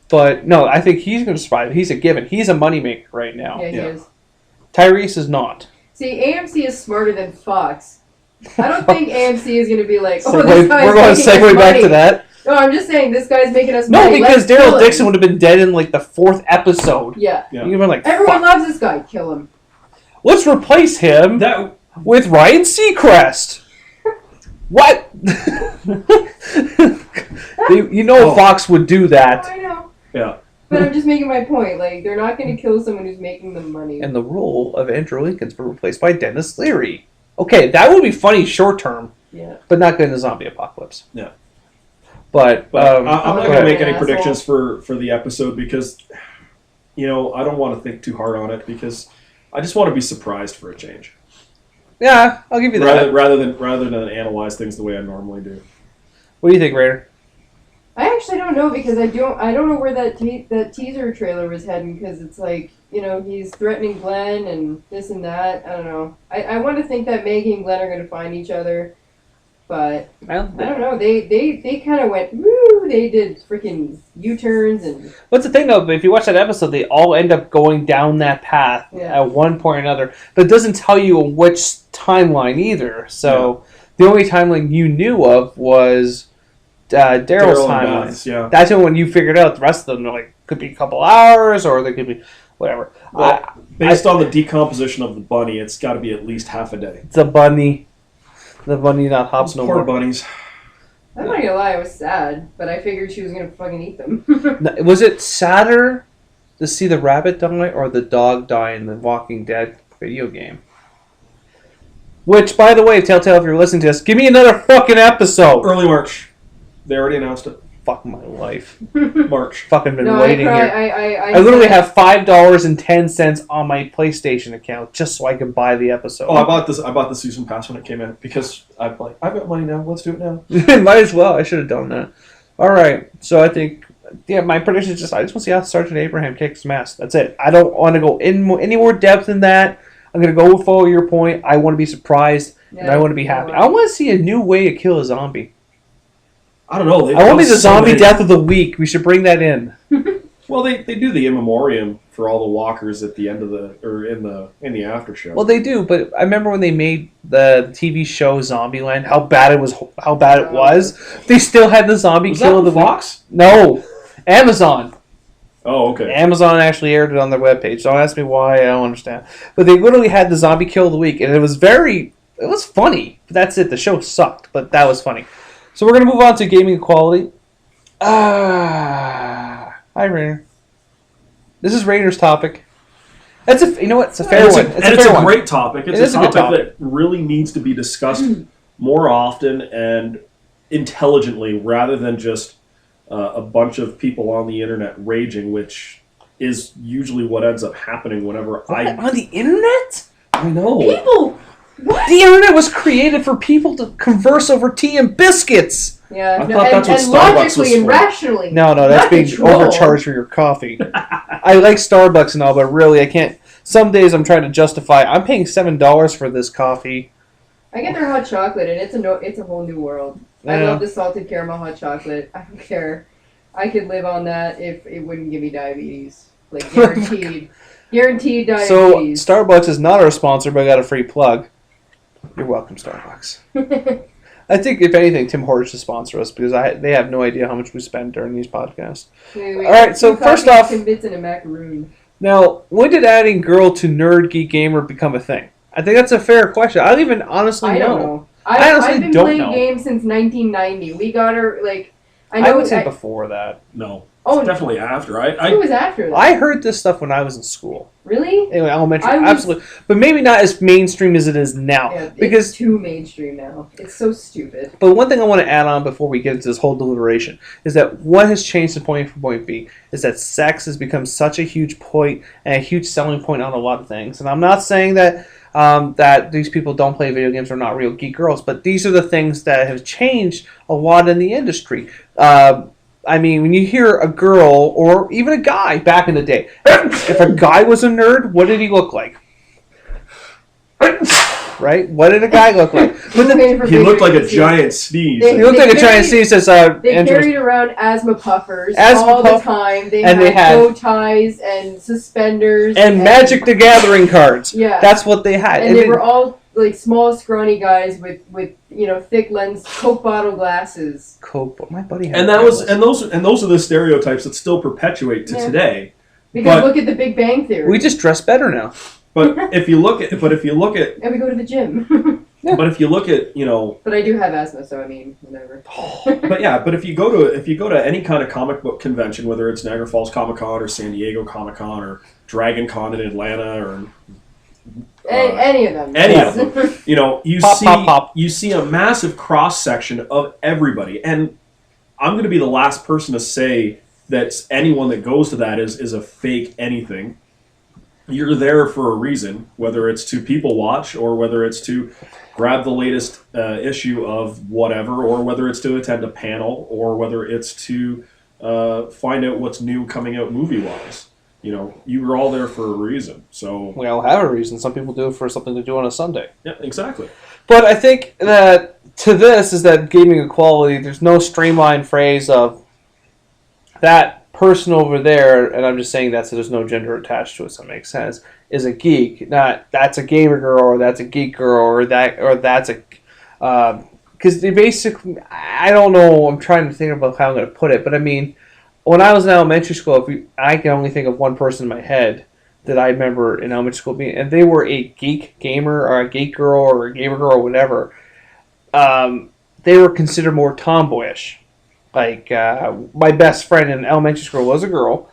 But no, I think he's going to survive. He's a given. He's a moneymaker right now. Yeah, he is. Tyrese is not. See, AMC is smarter than Fox. I don't think AMC is going to be like, We're this guy's going to making us segue back money. to that. No, I'm just saying this guy's making us No, money. because Let's kill Daryl him. Dixon would have been dead in like the 4th episode. Yeah. You'd have been like, Everyone fuck. loves this guy. Kill him. Let's replace him with Ryan Seacrest. What? Fox would do that. I know. Yeah. But I'm just making my point. Like, they're not going to kill someone who's making them money. And the role of Andrew Lincoln's been replaced by Dennis Leary. Okay, that would be funny short term. Yeah. But not good in the zombie apocalypse. Yeah. But I'm not going to make any Asshole. predictions for the episode because, you know, I don't want to think too hard on it because I just want to be surprised for a change. Yeah, I'll give you that. Rather than analyze things the way I normally do. What do you think, Raider? I actually don't know because I don't know where that teaser trailer was heading because it's like, you know, he's threatening Glenn and this and that. I don't know. I want to think that Maggie and Glenn are going to find each other. But Well, I don't know. They kind of went woo. They did freaking U-turns and what's the thing though? If you watch that episode, they all end up going down that path Yeah. at one point or another. But it doesn't tell you which timeline either. So the only timeline you knew of was Daryl's Daryl and timeline. Beth's, yeah. That's when you figured out the rest of them. Like could be a couple hours, or they could be whatever. Well, based on the decomposition of the bunny, it's got to be at least half a day. The bunny not hops Those no poor more. bunnies. I'm not gonna lie, I was sad, but I figured she was gonna fucking eat them. Was it sadder to see the rabbit die or the dog die in the Walking Dead video game? Which, by the way, Telltale, if you're listening to this, give me another fucking episode. Early March. They already announced it. Fuck my life. March. Fucking been No, waiting I here. cried. I literally have $5.10 on my PlayStation account just so I can buy the episode. Oh, I bought the season pass when it came in because I've got money now. Let's do it now. Might as well. I should have done that. All right. So I think, my prediction is I just want to see how Sergeant Abraham kicks some ass. That's it. I don't want to go any more depth than that. I'm going to go follow your point. I want to be surprised and I want to be happy. I want to see a new way to kill a zombie. I don't know. I want to be the zombie death of the week. We should bring that in. Well, they do the in memoriam for all the walkers at the end of in the after show. Well, they do, but I remember when they made the TV show Zombieland, how bad it was. They still had the zombie Was kill that of the Fox? week. No, Amazon. Oh, okay. Amazon actually aired it on their webpage. Don't ask me why. I don't understand. But they literally had the zombie kill of the week, and it was funny. But that's it. The show sucked, but that was funny. So we're going to move on to gaming equality. Hi, Rainer. This is Rainer's topic. You know what? It's a fair one. It's a great topic. It It's is a a good topic that really needs to be discussed more often and intelligently rather than just a bunch of people on the internet raging, which is usually what ends up happening whenever On the internet? I know. People! What? The internet was created for people to converse over tea and biscuits. Yeah, I thought that's what and Starbucks logically was and for. rationally. No, that's Not being control. overcharged for your coffee. I like Starbucks and all, but really, I can't. Some days I'm trying to justify. I'm paying $7 for this coffee. I get their hot chocolate, and it's a whole new world. I Yeah. love the salted caramel hot chocolate. I don't care. I could live on that if it wouldn't give me diabetes. Like, guaranteed. Guaranteed So diabetes. Starbucks is not our sponsor, but I got a free plug. You're welcome, Starbucks. I think, if anything, Tim Hortons should sponsor us because they have no idea how much we spend during these podcasts. Wait, All right, so two first coffees, off- 10 bits and a macaroon. Now, when did adding girl to nerd geek gamer become a thing? I think that's a fair question. I don't even honestly I don't know. know. I honestly I've been don't playing know. games since 1990. We got her, like... I would say before that. No. Oh, Definitely after. It I was after that. I heard this stuff when I was in school. Really? Anyway, elementary, I was- absolutely. But maybe not as mainstream as it is now. Yeah, because, it's too mainstream now. It's so stupid. but one thing I want to add on before we get into this whole deliberation is that what has changed the point from point B is that sex has become such a huge point and a huge selling point on a lot of things. And I'm not saying that that these people don't play video games or not real geek girls, but these are the things that have changed a lot in the industry. I mean, when you hear a girl or even a guy back in the day, if a guy was a nerd, what did he look like? Right? What did a guy look like? he looked like a giant sneeze. They- He looked like a giant carried- C. Says They Andrew. carried around asthma puffers Asthma all the puff- time. They and had they had- bow ties and suspenders. And Magic the Gathering cards. Yeah. That's what they had. And they were all like small, scrawny guys with thick lens Coke bottle glasses. Coke. My buddy had And those are the stereotypes that still perpetuate to Yeah. today. Because But- look at the Big Bang Theory. We just dress better now. But if you look at and we go to the gym. but if you look at But I do have asthma, so I mean, whatever. but if you go to any kind of comic book convention, whether it's Niagara Falls Comic Con or San Diego Comic Con or Dragon Con in Atlanta or Any of them. any yes. of them, you Pop, see pop, pop. you see a massive cross section of everybody, and I'm going to be the last person to say that anyone that goes to that is a fake anything. You're there for a reason, whether it's to people watch or whether it's to grab the latest issue of whatever, or whether it's to attend a panel, or whether it's to find out what's new coming out movie-wise. You were all there for a reason. So We all have a reason. Some people do it for something to do on a Sunday. yeah, exactly. But I think that to this is that gaming equality, there's no streamlined phrase of that person over there, and I'm just saying that so there's no gender attached to it, so it makes sense, is a geek, not that's a gamer girl, or that's a geek girl, or that's a... Because they basically... I don't know, I'm trying to think about how I'm going to put it, but I mean, when I was in elementary school, I can only think of one person in my head that I remember in elementary school being, and they were a geek gamer, or a geek girl, or a gamer girl, or whatever. They were considered more tomboyish. Like, my best friend in elementary school was a girl,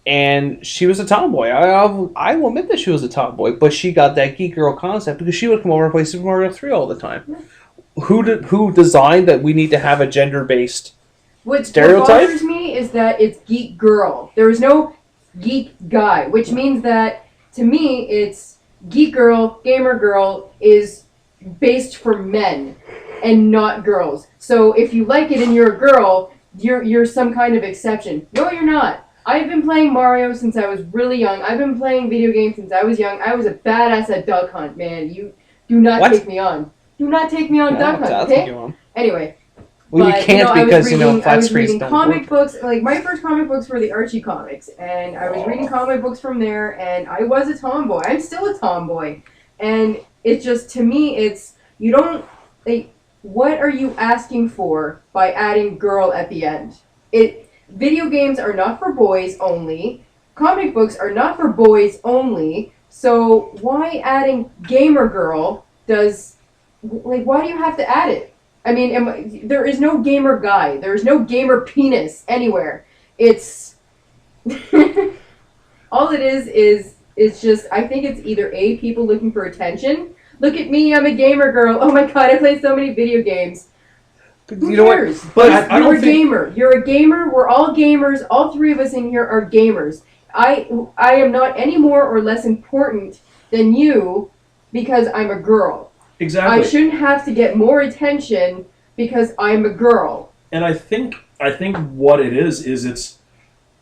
and she was a tomboy. I will admit that she was a tomboy, but she got that geek girl concept because she would come over and play Super Mario 3 all the time. Who designed that we need to have a gender-based stereotype? What bothers me is that it's geek girl. There is no geek guy, which means that, to me, it's geek girl, gamer girl is based for men and not girls. So if you like it and you're a girl, you're some kind of exception. No, you're not. I've been playing Mario since I was really young. I've been playing video games since I was young. I was a badass at Duck Hunt, man. You do not take me on. Do not take me on Duck Hunt, okay? Anyway. Well, you can't because, flat screens don't work. I was reading comic books. Like, my first comic books were the Archie comics. And I was reading comic books from there, and I was a tomboy. I'm still a tomboy. And it's just, to me, it's, you don't, like, what are you asking for by adding girl at the end? Video games are not for boys only. Comic books are not for boys only. So why adding gamer girl why do you have to add it? I mean, there is no gamer guy. There is no gamer penis anywhere. It's... all it is it's just, I think it's either A, people looking for attention. Look at me, I'm a gamer girl. Oh my god, I play so many video games. Who cares? But you're a gamer. You're a gamer. We're all gamers. All three of us in here are gamers. I am not any more or less important than you because I'm a girl. Exactly. I shouldn't have to get more attention because I'm a girl. And I think what it is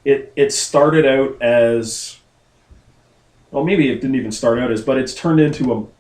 it started out as, well, maybe it didn't even start out as, but it's turned into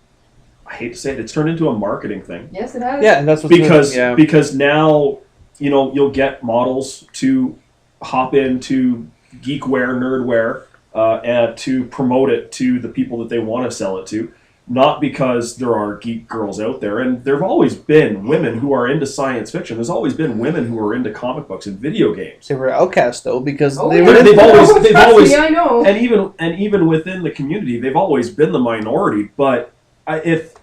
I hate to say it, it's turned into a marketing thing. Yes, it has. Yeah, and that's what's because now, you'll get models to hop into geekware, nerdware, and to promote it to the people that they want to sell it to. Not because there are geek girls out there, and there have always been women who are into science fiction. There's always been women who are into comic books and video games. They were outcast though because they've always yeah, I know. And even within the community, they've always been the minority. But if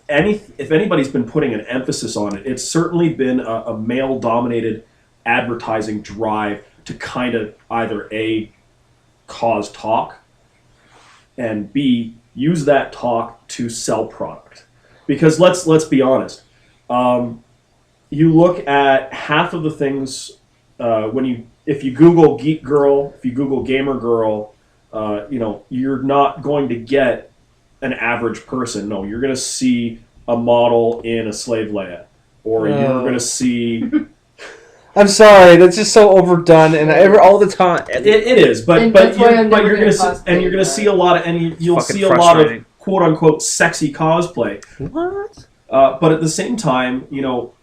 anybody's been putting an emphasis on it, it's certainly been a male-dominated advertising drive to kind of either A, cause talk, and B, use that talk to sell product. Because let's be honest, you look at half of the things if you Google geek girl, if you Google gamer girl, you're not going to get an average person. No, you're going to see a model in a slave Leia, or you're going to see. I'm sorry, that's just so overdone, and all the time. It is, but you're going to see a lot of, you'll see a lot of quote unquote sexy cosplay. What? But at the same time,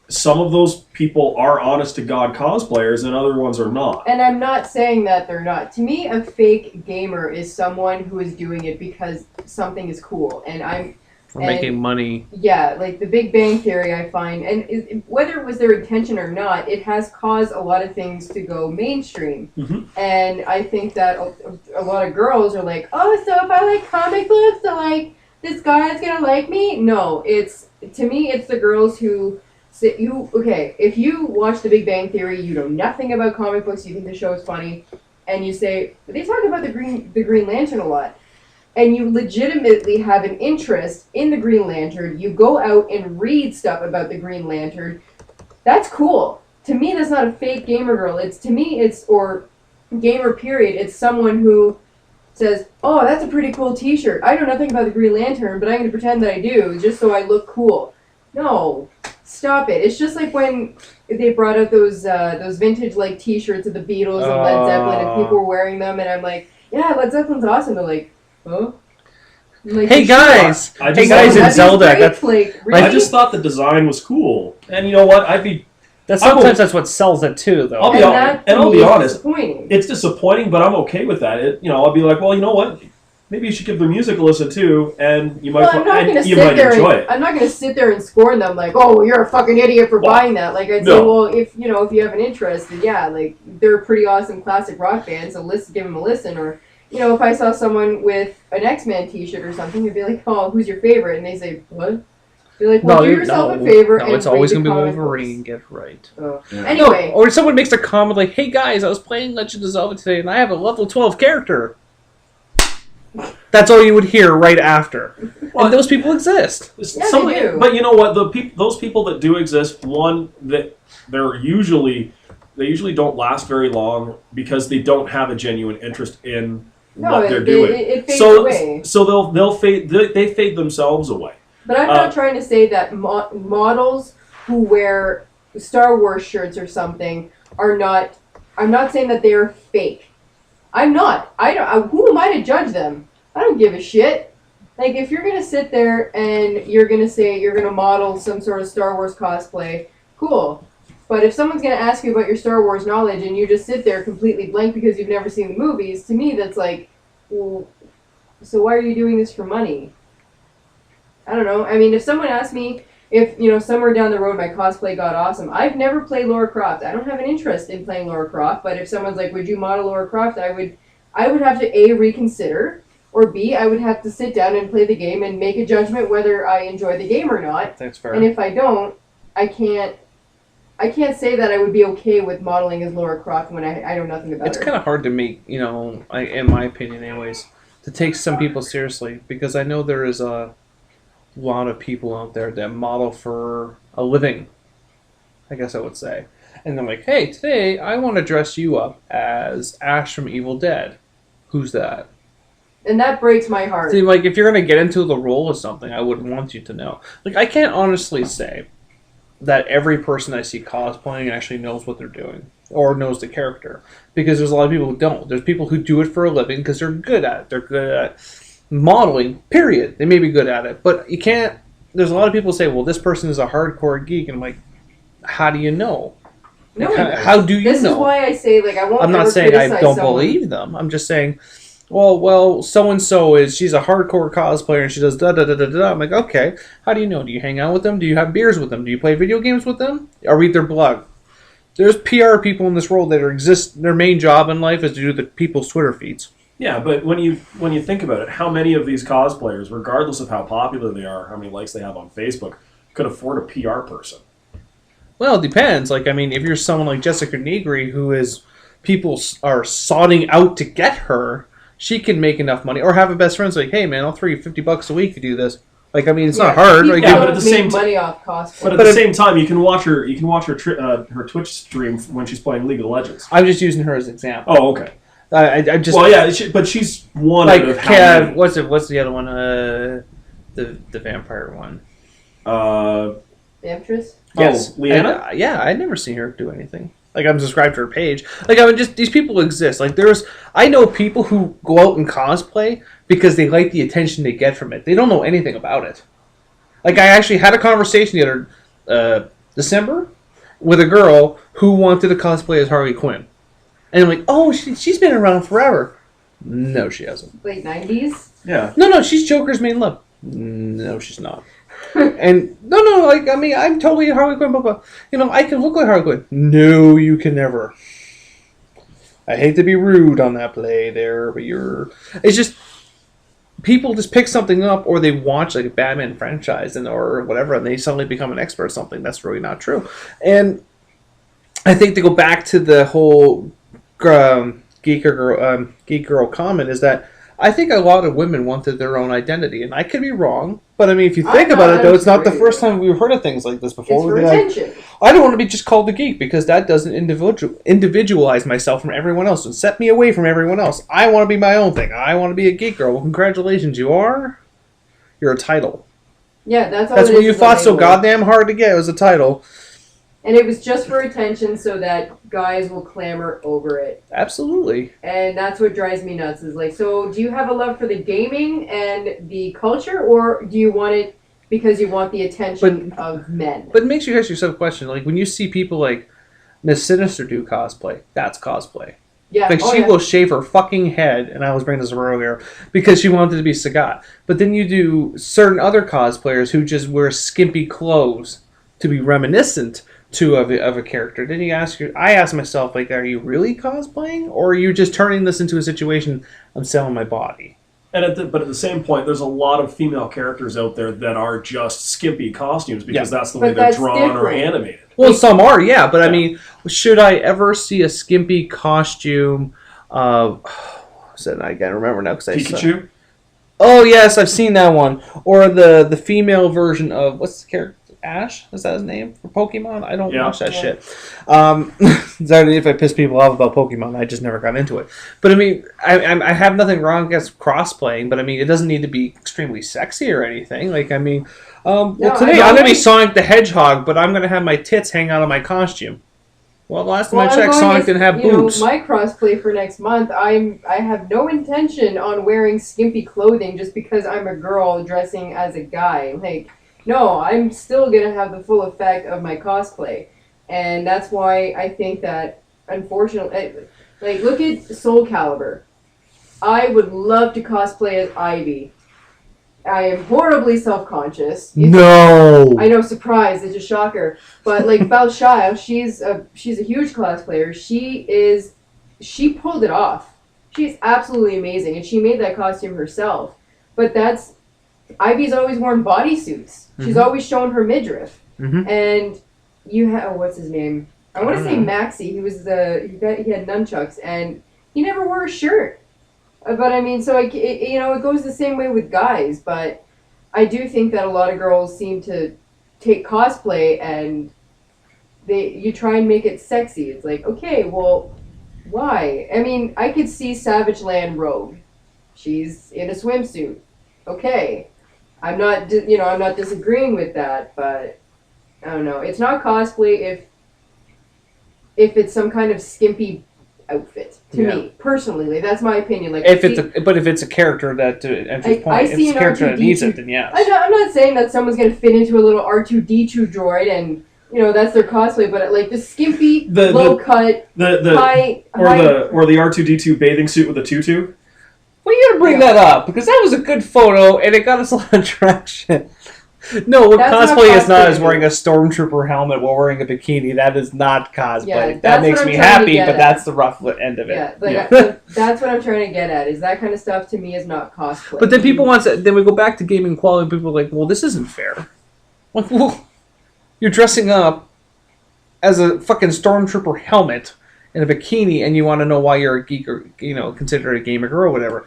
some of those people are honest to God cosplayers, and other ones are not. And I'm not saying that they're not. To me, a fake gamer is someone who is doing it because something is cool, and making money. Yeah, like the Big Bang Theory, I find, and whether it was their intention or not, it has caused a lot of things to go mainstream. Mm-hmm. And I think that a lot of girls are like, oh, so if I like comic books, so like this guy's gonna like me? No, to me, it's the girls who say, if you watch the Big Bang Theory, you know nothing about comic books, you think the show is funny, and you say, they talk about the Green Lantern a lot. And you legitimately have an interest in the Green Lantern, you go out and read stuff about the Green Lantern, that's cool. To me, that's not a fake gamer girl. Or gamer period, it's someone who says, oh, that's a pretty cool t-shirt. I know nothing about the Green Lantern, but I'm going to pretend that I do, just so I look cool. No, stop it. It's just like when they brought out those vintage like t-shirts of the Beatles and Led Zeppelin, and people were wearing them, and I'm like, yeah, Led Zeppelin's awesome. They're like, huh? Like, Hey you guys! I Hey just- guys in that'd be Zelda. great, That's, like, I really? just thought the design was cool, and you know what? Sometimes that's what sells it too, though. I'll be and hon- that, and to I'll me, be is honest. disappointing. It's disappointing, but I'm okay with that. I'll be like, well, you know what? Maybe you should give their music a listen too, and you might Well, I'm not and gonna you sit might there. enjoy it. I'm not gonna sit there and scorn them like, "Oh, you're a fucking idiot for Well, buying that." Like I'd say, no. well, if you have an interest, then yeah, like they're a pretty awesome classic rock band, so give them a listen. Or if I saw someone with an X-Men T-shirt or something, you'd be like, "Oh, who's your favorite?" And they say, "What?" Be like, "Well, do yourself a favor." No, and it's always read going the to be comic Wolverine. books. Get it right. Oh. Yeah. Anyway, or someone makes a comment like, "Hey guys, I was playing Legend of Zelda today, and I have a level 12 character." That's all you would hear right after. Well, And those people exist. Yeah, they do. But you know what? Those people that do exist, one that they usually don't last very long because they don't have a genuine interest in what they're doing. It fades away. So they'll fade. They fade themselves away. But I'm not trying to say that models who wear Star Wars shirts or something are not. I'm not saying that they're fake. I'm not. Who am I to judge them? I don't give a shit. Like, if you're gonna sit there and you're gonna say you're gonna model some sort of Star Wars cosplay, cool. But if someone's gonna ask you about your Star Wars knowledge and you just sit there completely blank because you've never seen the movies, to me that's like, well, so why are you doing this for money? I don't know. I mean, if someone asked me if, somewhere down the road my cosplay got awesome, I've never played Lara Croft. I don't have an interest in playing Lara Croft, but if someone's like, would you model Lara Croft, I would have to A, reconsider, or B, I would have to sit down and play the game and make a judgment whether I enjoy the game or not. That's fair. And if I don't, I can't say that I would be okay with modeling as Lara Croft when I know nothing about It's her. kind of hard to make, in my opinion anyways, to take some people seriously, because I know there is a lot of people out there that model for a living, I guess I would say. And they're like, hey, today I want to dress you up as Ash from Evil Dead. Who's that? And that breaks my heart. See, like, if you're going to get into the role of something, I would want you to know. Like, I can't honestly say that every person I see cosplaying actually knows what they're doing or knows the character, because there's a lot of people who don't. There's people who do it for a living because they're good at it. They're good at modeling, period. They may be good at it, but you can't. There's a lot of people who say, well, this person is a hardcore geek, and I'm like, how do you know? No Like, one does. how do you This know? is why I say, like, I won't I'm not ever saying I criticize don't someone. believe them. I'm just saying, well, so and so she's a hardcore cosplayer and she does da da da da da. I'm like, okay, how do you know? Do you hang out with them? Do you have beers with them? Do you play video games with them? Or read their blog? There's PR people in this world that exist. Their main job in life is to do the people's Twitter feeds. Yeah, but when you think about it, how many of these cosplayers, regardless of how popular they are, how many likes they have on Facebook, could afford a PR person? Well, it depends. Like, I mean, if you're someone like Jessica Negri, who is people are sodding out to get her, she can make enough money. Or have a best friend say, hey, man, I'll throw you $50 a week to do this. Like, I mean, it's not hard. People Like, Yeah, but don't at the make same t- money off cosplay. But at the same time, you can watch her. You can watch her her Twitch stream when she's playing League of Legends. I'm just using her as an example. Oh, okay. I just Well, yeah, but she's one like out of how many? what's the other one? The vampire one. Temptress? Yes, Leanna? I'd never seen her do anything. Like, I'm subscribed to her page. Like, I would just, these people exist. Like, I know people who go out and cosplay because they like the attention they get from it. They don't know anything about it. Like, I actually had a conversation the other December with a girl who wanted to cosplay as Harley Quinn. And I'm like, oh, she's been around forever. No, she hasn't. Late 90s? Yeah. No, she's Joker's main love. No, she's not. And no, like, I mean, I'm totally Harley Quinn, but I can look like Harley Quinn. No, you can never. I hate to be rude on that play there, but it's just, people just pick something up, or they watch like a Batman franchise or whatever, and they suddenly become an expert at something. That's really not true. And I think to go back to the whole geek girl comment is that I think a lot of women wanted their own identity, and I could be wrong, but I mean, if you think about it, though, it's not the first time we've heard of things like this before. It's for We'd be like, attention. I don't want to be just called a geek because that doesn't individualize myself from everyone else and set me away from everyone else. I want to be my own thing. I want to be a geek girl. Well, congratulations, you are. You're a title. Yeah, that's all That's it what is, you is a fought so label. goddamn hard to get. It was a title. And it was just for attention so that guys will clamor over it. Absolutely. And that's what drives me nuts is like, so do you have a love for the gaming and the culture, or do you want it because you want the attention of men? But it makes you ask yourself a question. Like, when you see people like Miss Sinister do cosplay, that's cosplay. Yeah. Like, she will shave her fucking head, and I was bringing this up earlier, because she wanted to be Sagat. But then you do certain other cosplayers who just wear skimpy clothes to be reminiscent of a character. Then I ask myself, like, are you really cosplaying, or are you just turning this into a situation, I'm selling my body? But at the same point, there's a lot of female characters out there that are just skimpy costumes because that's the way they're drawn or animated. Well, some are, yeah, but I mean, should I ever see a skimpy costume of... what's that? I can't remember now because I saw... Pikachu? Oh, yes, I've seen that one. Or the female version of... What's the character? Ash? Is that his name for Pokemon? I don't watch that shit. Sorry if I piss people off about Pokemon. I just never got into it. But I mean, I have nothing wrong against crossplaying, but I mean, it doesn't need to be extremely sexy or anything. Like, I mean, today I'm going to be Sonic the Hedgehog, but I'm going to have my tits hang out of my costume. Well, last time I checked, Sonic didn't have boobs. My crossplay for next month, I have no intention on wearing skimpy clothing just because I'm a girl dressing as a guy. Like, no, I'm still going to have the full effect of my cosplay. And that's why I think that, unfortunately, like, look at Soul Calibur. I would love to cosplay as Ivy. I am horribly self-conscious. No! I know, surprise, it's a shocker. But, like, Balshai, she's a huge cosplayer. She pulled it off. She's absolutely amazing, and she made that costume herself. But Ivy's always worn bodysuits. She's always shown her midriff. And you have, what's his name? I want to say Maxie. He had nunchucks, and he never wore a shirt. But I mean, so it goes the same way with guys. But I do think that a lot of girls seem to take cosplay and you try and make it sexy. It's like, okay, well, why? I mean, I could see Savage Land Rogue. She's in a swimsuit. Okay. I'm not disagreeing with that, but I don't know. It's not cosplay if it's some kind of skimpy outfit to me personally. Like, that's my opinion. Like, if it's a character that enters point, if it's a character that needs it, then yes. I'm not saying that someone's gonna fit into a little R2D2 droid and that's their cosplay, but like the skimpy, low cut, high, or the R2D2 bathing suit with a tutu. Well, you gotta bring that up, because that was a good photo, and it got us a lot of traction. No, what cosplay is not is wearing a stormtrooper helmet while wearing a bikini. That is not cosplay. Yeah, that makes me happy, but that's the rough end of it. That's what I'm trying to get at, is that kind of stuff to me is not cosplay. But then then we go back to gaming quality, people are like, well, this isn't fair. Like, well, you're dressing up as a fucking stormtrooper helmet in a bikini, and you want to know why you're a geek or, considered a gamer or whatever.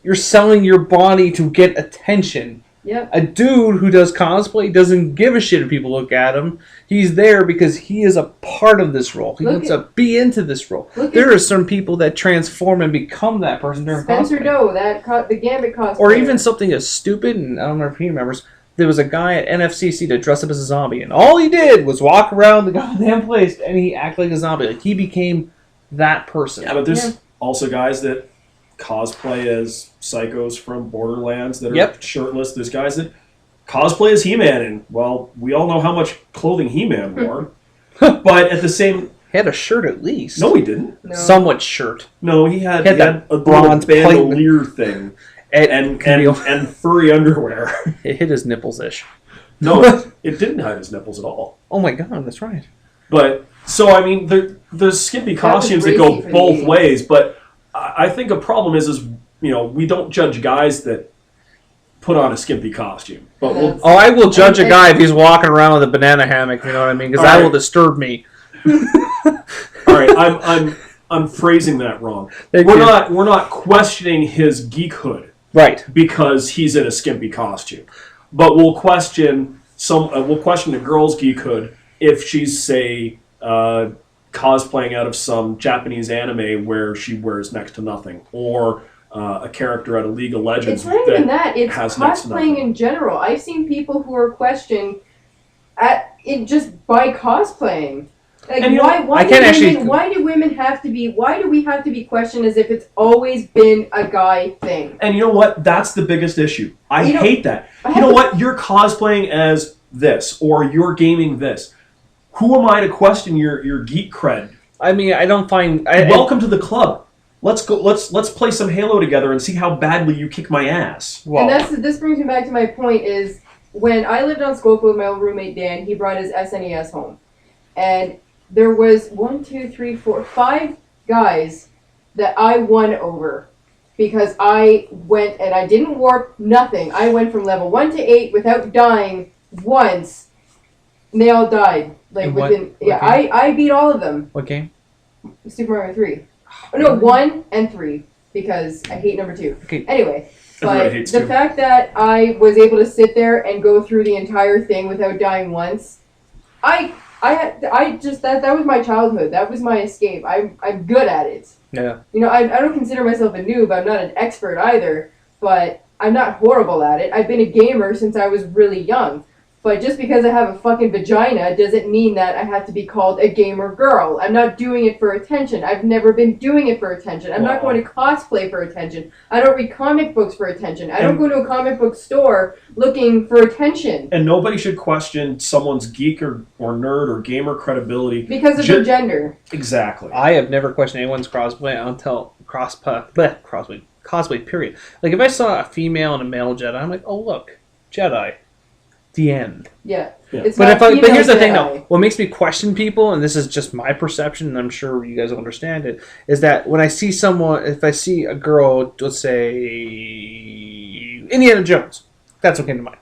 You're selling your body to get attention. Yep. A dude who does cosplay doesn't give a shit if people look at him. He's there because he is a part of this role. He wants to be into this role. There are some people that transform and become that person during Spencer cosplay. Doe, the Gambit cosplay. Or even something as stupid, and I don't know if he remembers, there was a guy at NFCC that dressed up as a zombie, and all he did was walk around the goddamn place, and he acted like a zombie. Like, he became that person. Yeah, but there's also guys that cosplay as psychos from Borderlands that are shirtless. There's guys that cosplay as He-Man, and, well, we all know how much clothing He-Man wore. But at the same... He had a shirt at least. No, he didn't. No. Somewhat shirt. No, he had that a bronze bandolier thing. And furry underwear. It hit his nipples-ish. No, it didn't hide his nipples at all. Oh my god, that's right. But, so, I mean, there's skimpy costumes that go both ways, but I think a problem is we don't judge guys that put on a skimpy costume. But I will judge a guy if he's walking around with a banana hammock, you know what I mean? Because that will disturb me. All right, I'm phrasing that wrong. We're not questioning his geekhood, right? Because he's in a skimpy costume, but we'll question a girl's geekhood if she's, say, cosplaying out of some Japanese anime where she wears next to nothing, or a character out of League of Legends. It's not even that. It's cosplaying in general. I've seen people who are questioned at just by cosplaying. Like, And why do women have to be? Why do we have to be questioned as if it's always been a guy thing? And you know what? That's the biggest issue. I hate that. You know what? You're cosplaying as this, or you're gaming this. Who am I to question your geek cred? I mean, I don't find. Welcome to the club. Let's go. Let's play some Halo together and see how badly you kick my ass. Well, And this brings me back to my point: is when I lived on Scope with my old roommate Dan, he brought his SNES home, and there was 5 guys that I won over because I went and I didn't warp nothing. I went from level 1 to 8 without dying once. And they all died. Like within I beat all of them. What game? Super Mario 3. Oh, no, 1 and 3 because I hate number 2. Okay. Anyway, Everybody but hates the 2. fact that I was able to sit there and go through the entire thing without dying once, that was my childhood. That was my escape. I'm good at it. Yeah. You know, I don't consider myself a noob. I'm not an expert either, but I'm not horrible at it. I've been a gamer since I was really young. But just because I have a fucking vagina doesn't mean that I have to be called a gamer girl. I'm not doing it for attention. I've never been doing it for attention. I'm not going to cosplay for attention. I don't read comic books for attention. I don't go to a comic book store looking for attention. And nobody should question someone's geek or nerd or gamer credibility. Because of their gender. Exactly. I have never questioned anyone's cosplay until cosplay, period. Like, if I saw a female and a male Jedi, I'm like, oh, look, Jedi. The end. Yeah. Yeah. It's But here's the thing, Jedi. though. What makes me question people, and this is just my perception, and I'm sure you guys will understand it, is that when I see someone, if I see a girl, let's say Indiana Jones, that's what came to mind.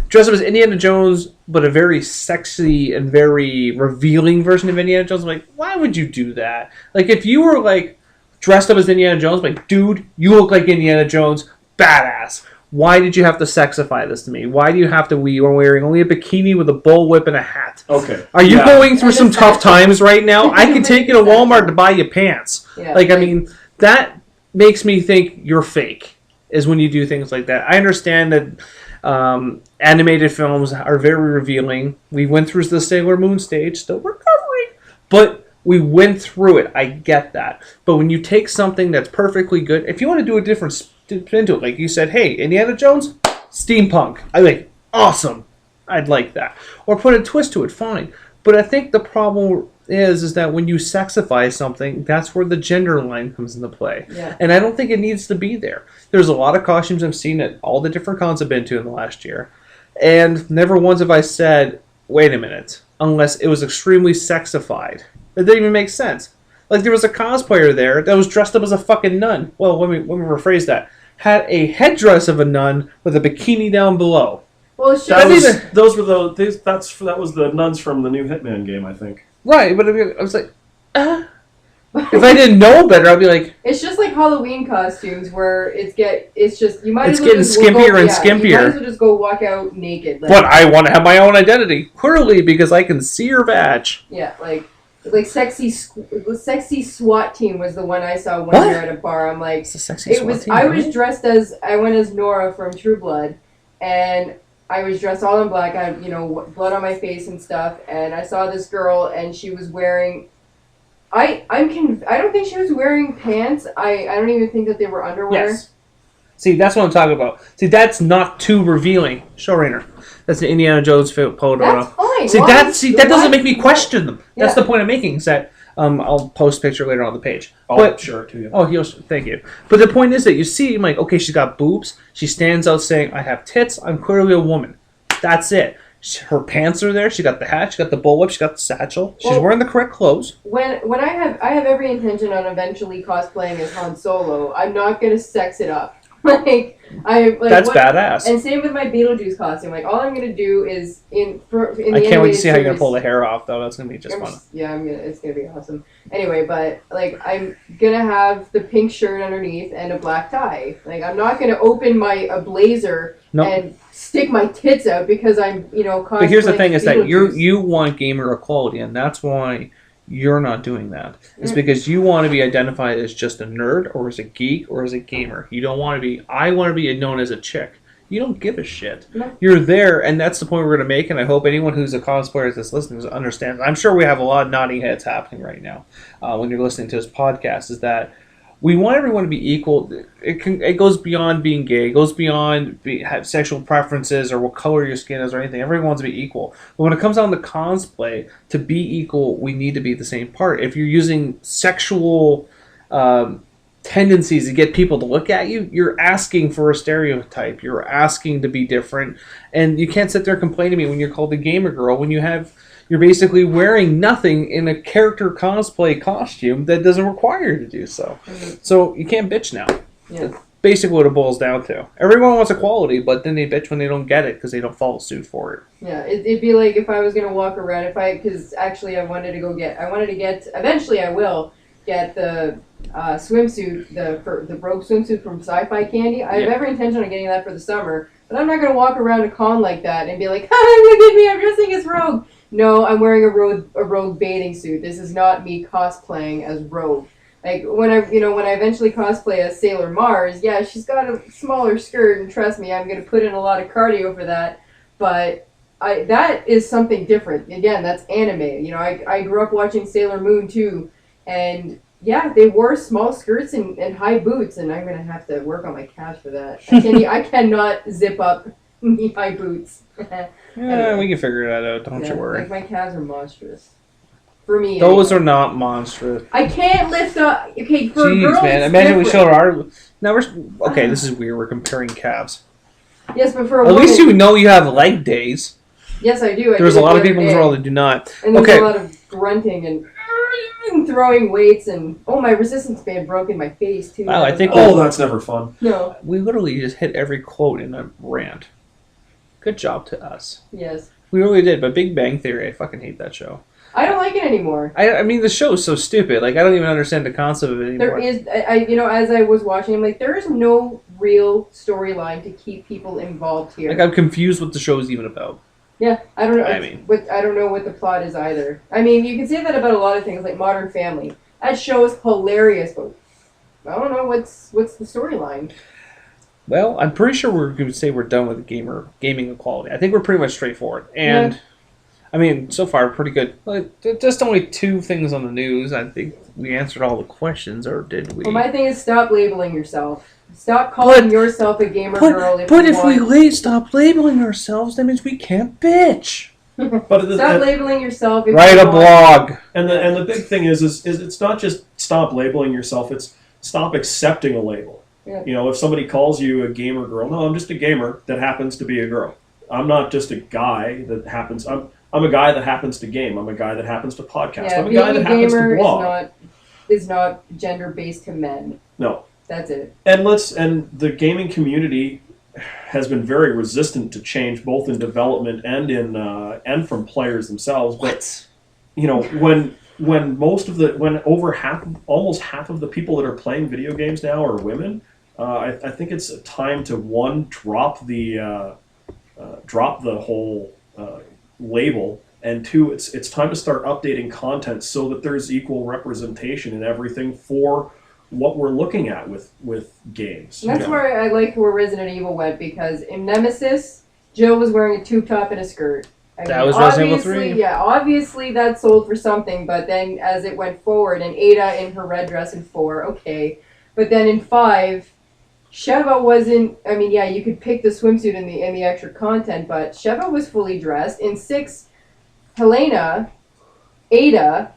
Dressed up as Indiana Jones, but a very sexy and very revealing version of Indiana Jones, I'm like, why would you do that? Like, if you were like dressed up as Indiana Jones, like, dude, you look like Indiana Jones, badass. Why did you have to sexify this to me? Why do you have to be wearing only a bikini with a bullwhip and a hat? Okay. Are you going through some tough times right now? I can take you to Walmart to buy you pants. Yeah, I mean, that makes me think you're fake, is when you do things like that. I understand that animated films are very revealing. We went through the Sailor Moon stage, still recovering, but we went through it. I get that. But when you take something that's perfectly good, if you want to do a different spin to it, like you said, hey, Indiana Jones, steampunk. I like, awesome. I'd like that. Or put a twist to it, fine. But I think the problem is that when you sexify something, that's where the gender line comes into play. Yeah. And I don't think it needs to be there. There's a lot of costumes I've seen at all the different cons I've been to in the last year. And never once have I said, wait a minute, unless it was extremely sexified. It didn't even make sense. Like, there was a cosplayer there that was dressed up as a fucking nun. Well, let me rephrase that. Had a headdress of a nun with a bikini down below. Well, it's That just... was that was the nuns from the new Hitman game, I think. Right, but I was like, if I didn't know better, I'd be like, It's just like Halloween costumes where it's just you might It's as well getting just skimpier and You might skimpier. as well just go walk out naked. Like, but I want to have my own identity. Clearly, because I can see your badge. yeah, like sexy SWAT team was the one I saw one What? year at a bar. I'm like, It's a sexy SWAT team, I really? was dressed I went as Nora from True Blood, and I was dressed all in black. I had blood on my face and stuff, and I saw this girl, and she was wearing. I don't think she was wearing pants. I don't even think that they were underwear. Yes. See, that's what I'm talking about. See, that's not too revealing. Showrunner. That's an Indiana Jones photo. That's fine. See, that doesn't make me question them. That's Yeah. the point I'm making. Is that I'll post a picture later on the page. I'll share it to you. Oh, thank you. But the point is that you see, I'm like, okay, she's got boobs. She stands out saying, I have tits. I'm clearly a woman. That's it. Her pants are there. She got the hat. She got the bullwhip. She got the satchel. She's wearing the correct clothes. When I have every intention on eventually cosplaying as Han Solo, I'm not gonna sex it up. That's badass. And same with my Beetlejuice costume. Like, all I'm gonna do is in the I can't wait to see how you're gonna series- pull the hair off, though. That's gonna be just fun. It's gonna be awesome. Anyway, but like, I'm gonna have the pink shirt underneath and a black tie. Like, I'm not gonna open a blazer and stick my tits out because I'm cosplaying. But here's the thing: is that Beetlejuice. you want gamer equality, and that's why you're not doing that. It's because you want to be identified as just a nerd, or as a geek, or as a gamer. You don't want to be. I want to be known as a chick. You don't give a shit. No. You're there, and that's the point we're going to make, and I hope anyone who's a cosplayer that's listening understands. I'm sure we have a lot of nodding heads happening right now when you're listening to this podcast, is that we want everyone to be equal. It goes beyond being gay. It goes beyond have sexual preferences or what color your skin is or anything. Everyone wants to be equal. But when it comes down to cosplay, to be equal, we need to be the same part. If you're using sexual tendencies to get people to look at you, you're asking for a stereotype. You're asking to be different. And you can't sit there and complain to me when you're called a gamer girl when you're basically wearing nothing in a character cosplay costume that doesn't require you to do so. So you can't bitch now. Yeah. That's basically what it boils down to. Everyone wants equality, but then they bitch when they don't get it because they don't follow suit for it. Yeah, it'd be like if I was going to walk around, because actually eventually I will get the swimsuit, the robe swimsuit from Sci-Fi Candy. I have every intention on getting that for the summer, but I'm not going to walk around a con like that and be like, "Hi, look at me, I'm dressing as Rogue." No, I'm wearing a Rogue bathing suit. This is not me cosplaying as Rogue. Like when I eventually cosplay as Sailor Mars, yeah, she's got a smaller skirt, and trust me, I'm going to put in a lot of cardio for that. But that is something different. Again, that's anime. I grew up watching Sailor Moon too, and yeah, they wore small skirts and high boots, and I'm going to have to work on my calves for that. I cannot zip up knee-high boots. Yeah, we can figure that out. Don't you worry. Like my calves are monstrous. For me, Those are not monstrous. I can't lift up. Okay, for a Jeez, girl, man! it's Imagine we different. showed our. Now we're okay. This is weird. We're comparing calves. Yes, but for a At woman, least you know you have leg days. yes, I do. There's a lot of people in this world that do not. And there's Okay. a lot of grunting and throwing weights, and my resistance band broke in my face too. Wow, I think Oh, that's never fun. No. we literally just hit every quote in a rant. Good job to us. Yes. We really did. But Big Bang Theory, I fucking hate that show. I don't like it anymore. I mean, the show is so stupid. Like, I don't even understand the concept of it anymore. There is, as I was watching, I'm like, there is no real storyline to keep people involved here. Like, I'm confused what the show is even about. Yeah, I don't know. I I don't know what the plot is either. I mean, you can say that about a lot of things, like Modern Family. That show is hilarious, but I don't know what's the storyline. Well, I'm pretty sure we're going to say we're done with gaming equality. I think we're pretty much straightforward. And, Yeah. I mean, so far, pretty good. Like, just only 2 things on the news. I think we answered all the questions, or did we? Well, my thing is stop labeling yourself. Stop calling yourself a gamer girl. Stop labeling ourselves, that means we can't bitch. But Stop labeling yourself. If Write you a want. blog. and the big thing is it's not just stop labeling yourself. It's stop accepting a label. Yeah. If somebody calls you a gamer girl, no, I'm just a gamer that happens to be a girl. I'm not just a guy that happens. I'm a guy that happens to game. I'm a guy that happens to podcast. Yeah, I'm a guy that happens to gamer blog. is not gender based to men. No. That's it. And the gaming community has been very resistant to change, both in development and and from players themselves. But when almost half of the people that are playing video games now are women, I think it's a time to drop the whole label, and 2, it's time to start updating content so that there's equal representation in everything for what we're looking at with games. And that's where I like where Resident Evil went, because in Nemesis, Jill was wearing a tube top and a skirt. That was Resident Evil 3? Yeah, obviously that sold for something, but then as it went forward, and Ada in her red dress in 4, okay. But then in 5, Sheva wasn't, you could pick the swimsuit in the extra content, but Sheva was fully dressed. In 6, Helena, Ada,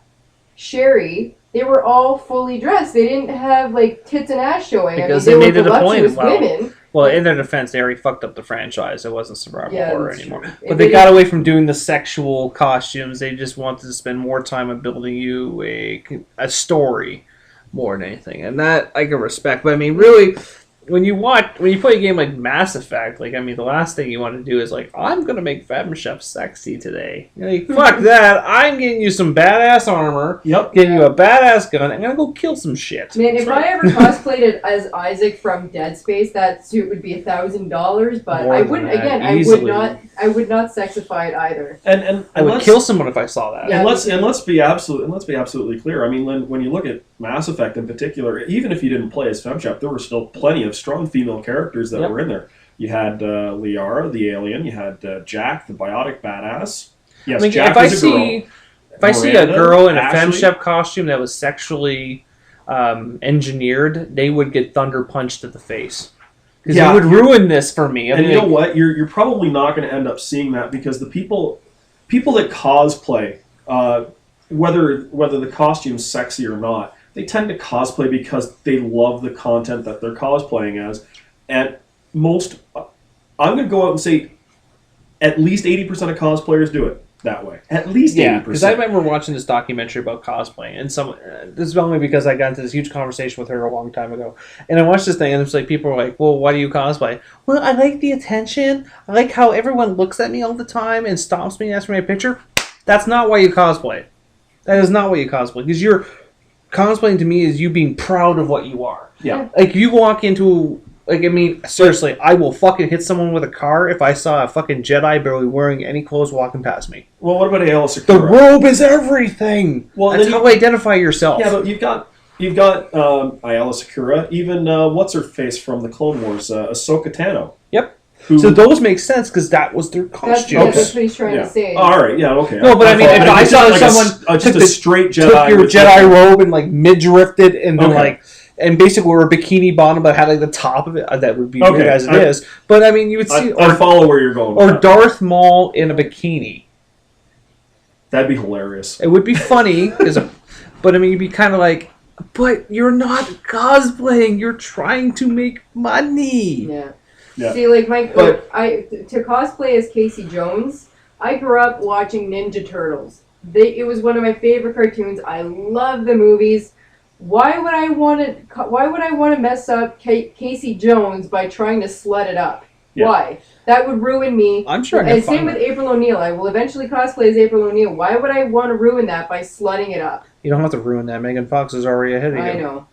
Sherry, they were all fully dressed. They didn't have, tits and ass showing. Because they made were it a point. voluptuous women. Well, in their defense, they already fucked up the franchise. It wasn't survival horror that's anymore. true. But they got away from doing the sexual costumes. They just wanted to spend more time on building you a story more than anything. And that I can respect. But, really, when you play a game like Mass Effect, the last thing you want to do is I'm gonna make Chef sexy today. You're like, fuck that! I'm getting you some badass armor. Yep. Getting you a badass gun. I'm gonna go kill some shit. Man, if I ever cosplayed it as Isaac from Dead Space, that suit would be $1,000. But More I than wouldn't. that, Again, easily. I would not sexify it either. And I would kill someone if I saw that. Yeah. And let's be absolutely clear. When you look at Mass Effect in particular, even if you didn't play as FemShep, there were still plenty of strong female characters that Yep. were in there. You had Liara, the alien. You had Jack, the biotic badass. Yes, I mean, Jack is a girl. if I see a Miranda, girl in a Ashley. femshep costume that was sexually engineered, they would get thunder punched to the face. Because Yeah. it would ruin this for me. I And mean, you know what? You're probably not going to end up seeing that because the people that cosplay, whether the costume's sexy or not, they tend to cosplay because they love the content that they're cosplaying as. And most, I'm going to go out and say, at least 80% of cosplayers do it that way. At least 80%. yeah, because I remember watching this documentary about cosplaying, and this is only because I got into this huge conversation with her a long time ago. And I watched this thing, and it's like people are like, "Well, why do you cosplay?" Well, I like the attention. I like how everyone looks at me all the time and stops me and asks for my picture. That's not why you cosplay. That is not why you cosplay. Because you're cosplaying to me is you being proud of what you are. Yeah. Like you walk into. Like, I mean, seriously, I will fucking hit someone with a car if I saw a fucking Jedi barely wearing any clothes walking past me. Well, what about Aayla The Secura? robe is everything. Well, That's then how you identify yourself. Yeah, but you've got Aayla Secura, even what's her face from the Clone Wars, Ahsoka Tano. Yep. Who, So those make sense because that was their That's, costume. that's what he's trying yeah. to say. All right, yeah, okay. No, but I mean, if I saw someone just took a straight Jedi, took your with Jedi robe and like midriffed it and then Okay. like and basically wore a bikini bottom but had like the top of it, that would be Okay, weird as it I- is. But I mean, you would see I follow where you're going. With or that. Darth Maul in a bikini. That'd be hilarious. It would be funny, but I mean, you'd be kind of like, but you're not cosplaying. You're trying to make money. Yeah. Yeah. See, like But- to cosplay as Casey Jones, I grew up watching Ninja Turtles. It was one of my favorite cartoons. I love the movies. Why would I want to mess up Casey Jones by trying to slut it up? Yeah. Why? That would ruin me. I'm sure. And same with April O'Neil. I will eventually cosplay as April O'Neil. Why would I want to ruin that by slutting it up? You don't have to ruin that. Megan Fox is already ahead of you. I know.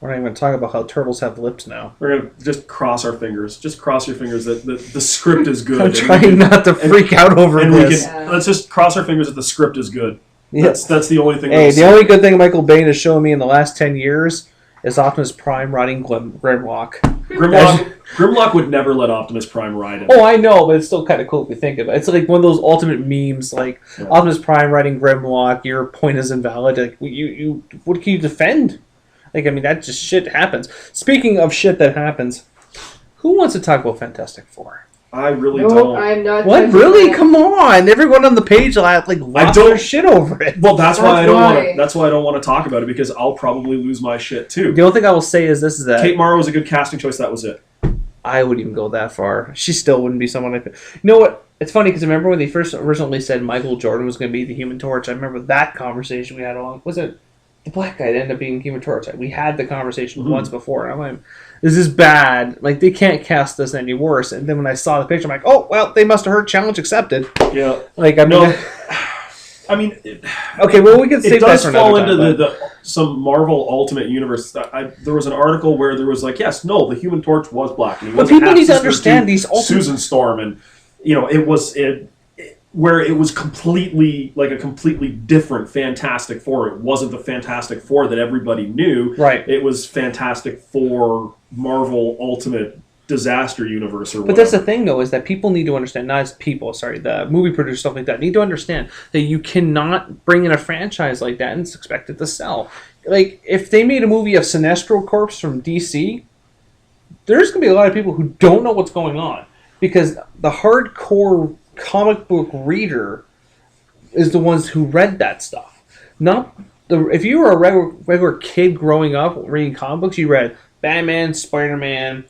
We're not even going to talk about how turtles have lips now. We're gonna just cross our fingers. Just cross your fingers that the script is good. I'm and we trying can- not to freak out over and we this. can, let's just cross our fingers that the script is good. Yes. That's the only thing. Hey, that's- the only good thing Michael Bain has shown me in the last 10 years is Optimus Prime riding Grimlock. Grimlock would never let Optimus Prime ride him. Oh, I know, but it's still kind of cool if you think of it. It's like one of those ultimate memes, like Yeah. Optimus Prime riding Grimlock. Your point is invalid. Like you, what can you defend? Like I mean, that just shit happens. Speaking of shit that happens, who wants to talk about Fantastic Four? I really No, don't. I'm not. What touching really? that. Come on! Everyone on the page lost their shit over it. Well, that's why I don't want why. to. That's why I don't want to talk about it because I'll probably lose my shit too. The only thing I will say is this: is that Kate Mara was a good casting choice. That was it. I wouldn't even go that far. She still wouldn't be someone I could. You know what? It's funny because I remember when they first originally said Michael Jordan was going to be the Human Torch. I remember that conversation we had along. Was it the black guy that ended up being Human Torch? We had the conversation once before. And I'm like, this is bad. Like, they can't cast this any worse. And then when I saw the picture, I'm like, oh, well, they must have heard challenge accepted. Yeah. Like, I mean, No. I mean, okay, well, we can save it that does for fall another into time, but- some Marvel Ultimate Universe. There was an article where there was like, yes, no, the Human Torch was black. And he But wasn't people need to half-sister understand these ultimate- Susan Storm, and you know, it was where it was completely like a completely different Fantastic Four. It wasn't the Fantastic Four that everybody knew. Right. It was Fantastic Four Marvel Ultimate Disaster Universe or whatever. But that's the thing, though, is that people need to understand, not as people, sorry, the movie producers, stuff like that, need to understand that you cannot bring in a franchise like that and expect it to sell. Like, if they made a movie of Sinestro Corps from DC, there's going to be a lot of people who don't know what's going on. Because the hardcore comic book reader is the ones who read that stuff. Not the if you were a regular kid growing up reading comic books, you read Batman, Spider-Man,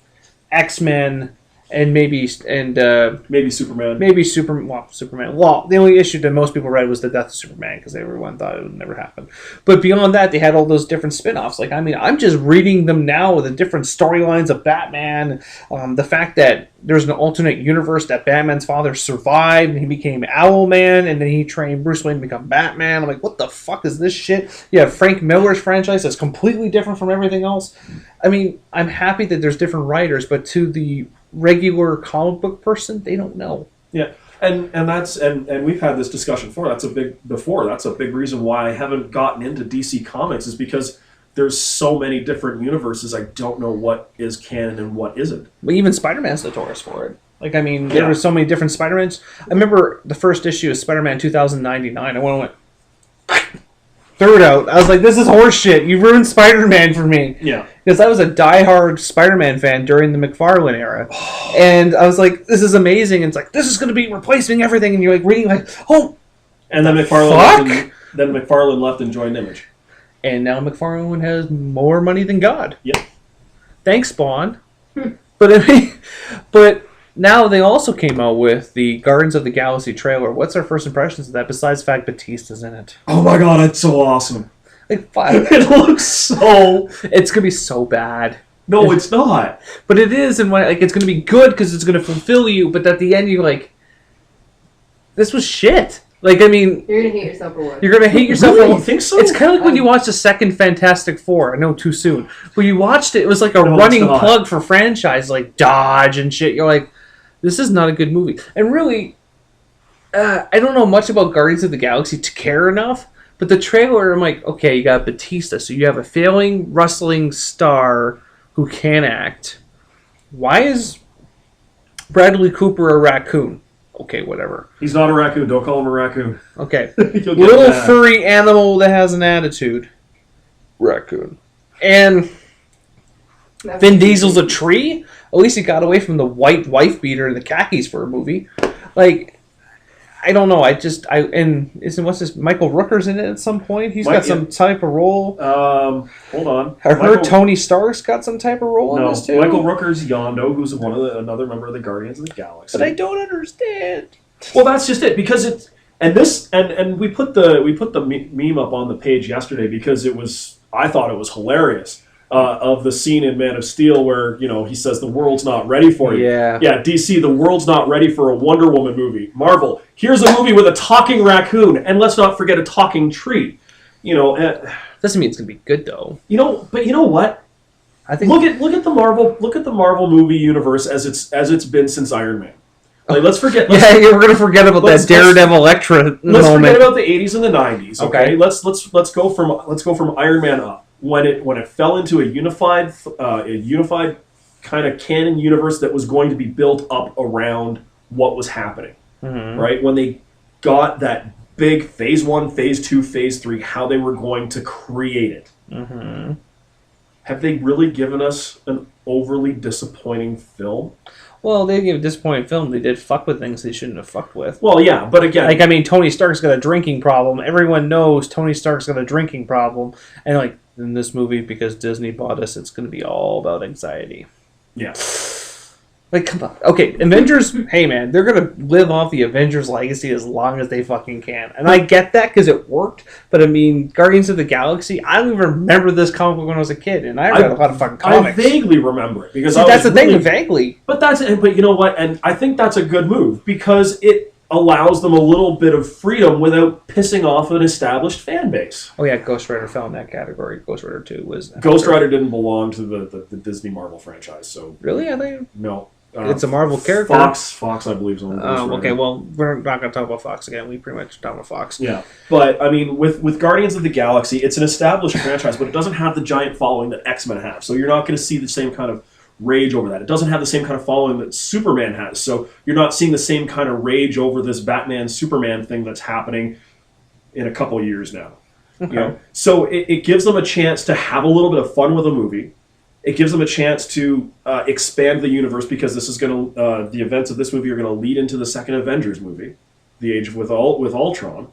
X-Men, and maybe Superman. Superman. Well, the only issue that most people read was the death of Superman because everyone thought it would never happen. But beyond that, they had all those different spin-offs. Like, I mean, I'm just reading them now with the different storylines of Batman. The fact that there's an alternate universe that Batman's father survived and he became Owlman, and then he trained Bruce Wayne to become Batman. I'm like, what the fuck is this shit? You have Frank Miller's franchise that's completely different from everything else. I mean, I'm happy that there's different writers, but to the regular comic book person, they don't know. Yeah, and that's and we've had this discussion before. That's a big reason why I haven't gotten into DC Comics is because there's so many different universes. I don't know what is canon and what isn't. But even Spider-Man's notorious for it. Like, I mean, there were so many different Spider-Mans. I remember the first issue of Spider-Man 2099. I went, threw it out. I was like, this is horse shit. You ruined Spider-Man for me. Yeah. Because I was a diehard Spider-Man fan during the McFarlane era. And I was like, this is amazing. And it's like, this is going to be replacing everything. And you're like reading like, oh. And then McFarlane left and joined Image. And now McFarlane has more money than God. Yep. Thanks, Spawn. But I mean, but now they also came out with the Guardians of the Galaxy trailer. What's our first impressions of that besides the fact Batista's in it? Oh my god, it's so awesome. Like, fuck. It looks so... It's going to be so bad. No, it's not. But it is, and like it's going to be good because it's going to fulfill you, but at the end you're like, this was shit. Like, I mean... You're going to hate yourself for what? You're going to hate yourself Really? for what? You think so? It's kind of like when you watch the second Fantastic Four. I know, too soon. When you watched it, it was like a running plug for franchise, like Dodge and shit. You're like, this is not a good movie. And really, I don't know much about Guardians of the Galaxy to care enough, but the trailer, I'm like, okay, you got Batista, so you have a failing wrestling star who can act. Why is Bradley Cooper a raccoon? Okay, whatever. He's not a raccoon. Don't call him a raccoon. Okay. Little furry animal that has an attitude. Raccoon. And Vin Diesel's a tree? At least he got away from the white wife beater and the khakis for a movie. Like, I don't know. What's this? Michael Rooker's in it at some point? He's got some type of role. Hold on. I heard Tony Stark's got some type of role in this too. Michael Rooker's Yondo, who's another member of the Guardians of the Galaxy. But I don't understand. Well, that's just it, because it's and we put the meme up on the page yesterday because I thought it was hilarious. Of the scene in Man of Steel where, he says the world's not ready for you. Yeah. Yeah, DC, the world's not ready for a Wonder Woman movie. Marvel, here's a movie with a talking raccoon, and let's not forget a talking tree. Doesn't mean it's gonna be good though. But you know what? I think look at the Marvel movie universe as it's been since Iron Man. Like, let's forget. We're gonna forget about that Daredevil Electra moment. Let's forget about the 80s and the 90s. Okay. Let's go from Iron Man up. When it fell into a unified kind of canon universe that was going to be built up around what was happening, right? When they got that big Phase 1, Phase 2, Phase 3, how they were going to create it. Have they really given us an overly disappointing film? Well, they gave a disappointing film. They did fuck with things they shouldn't have fucked with. Well, yeah, but again... Tony Stark's got a drinking problem. Everyone knows Tony Stark's got a drinking problem. And, in this movie, because Disney bought us, it's going to be all about anxiety. Yeah. Come on. Okay, Avengers, hey, man, they're going to live off the Avengers legacy as long as they fucking can. And I get that because it worked. But, Guardians of the Galaxy, I don't even remember this comic book when I was a kid. And I read a lot of fucking comics. I vaguely remember it. Because that's the thing, vaguely. But you know what? And I think that's a good move. Because it allows them a little bit of freedom without pissing off an established fan base. Oh yeah, Ghost Rider fell in that category. Ghost Rider 2 was... Ghost Rider didn't belong to the Disney Marvel franchise, so... Really? I think... No. It's a Marvel character. Fox, I believe, is on Ghost Rider. Okay, well, we're not going to talk about Fox again. We pretty much talked about Fox. Yeah, but, with Guardians of the Galaxy, it's an established franchise, but it doesn't have the giant following that X-Men have, so you're not going to see the same kind of rage over that. It doesn't have the same kind of following that Superman has, so you're not seeing the same kind of rage over this Batman-Superman thing that's happening in a couple years now. Okay. So it gives them a chance to have a little bit of fun with a movie. It gives them a chance to expand the universe, because this is going to the events of this movie are going to lead into the second Avengers movie, The Age with Ultron.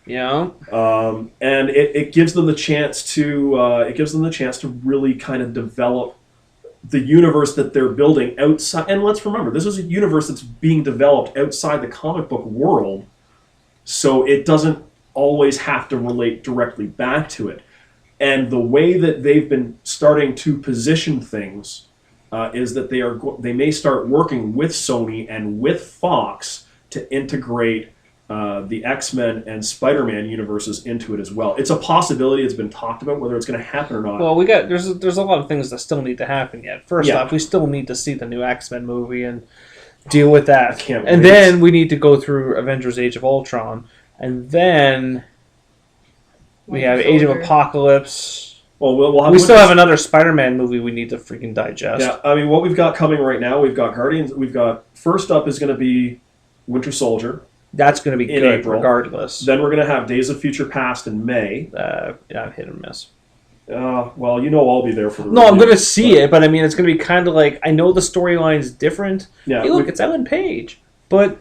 Yeah. And it gives them the chance to really kind of develop the universe that they're building outside. And let's remember, this is a universe that's being developed outside the comic book world, so it doesn't always have to relate directly back to it. And the way that they've been starting to position things is that they may start working with Sony and with Fox to integrate the X-Men and Spider-Man universes into it as well. It's a possibility. It's been talked about whether it's going to happen or not. Well, there's a lot of things that still need to happen yet. First off, we still need to see the new X-Men movie and deal with that. I can't and wait. Then we need to go through Avengers: Age of Ultron, and then we have Age of Apocalypse. Well, we'll have. We still have another Spider-Man movie we need to freaking digest. Yeah, I mean, what we've got coming right now, we've got Guardians. We've got first up is going to be Winter Soldier. That's going to be in good April. regardless. Then we're going to have Days of Future Past in May. Yeah, hit or miss. Well, you know I'll be there for the. No, I'm review, going to see it, but I mean, it's going to be kind of like, I know the storyline's different. Yeah, Hey, look, it's Ellen Page, but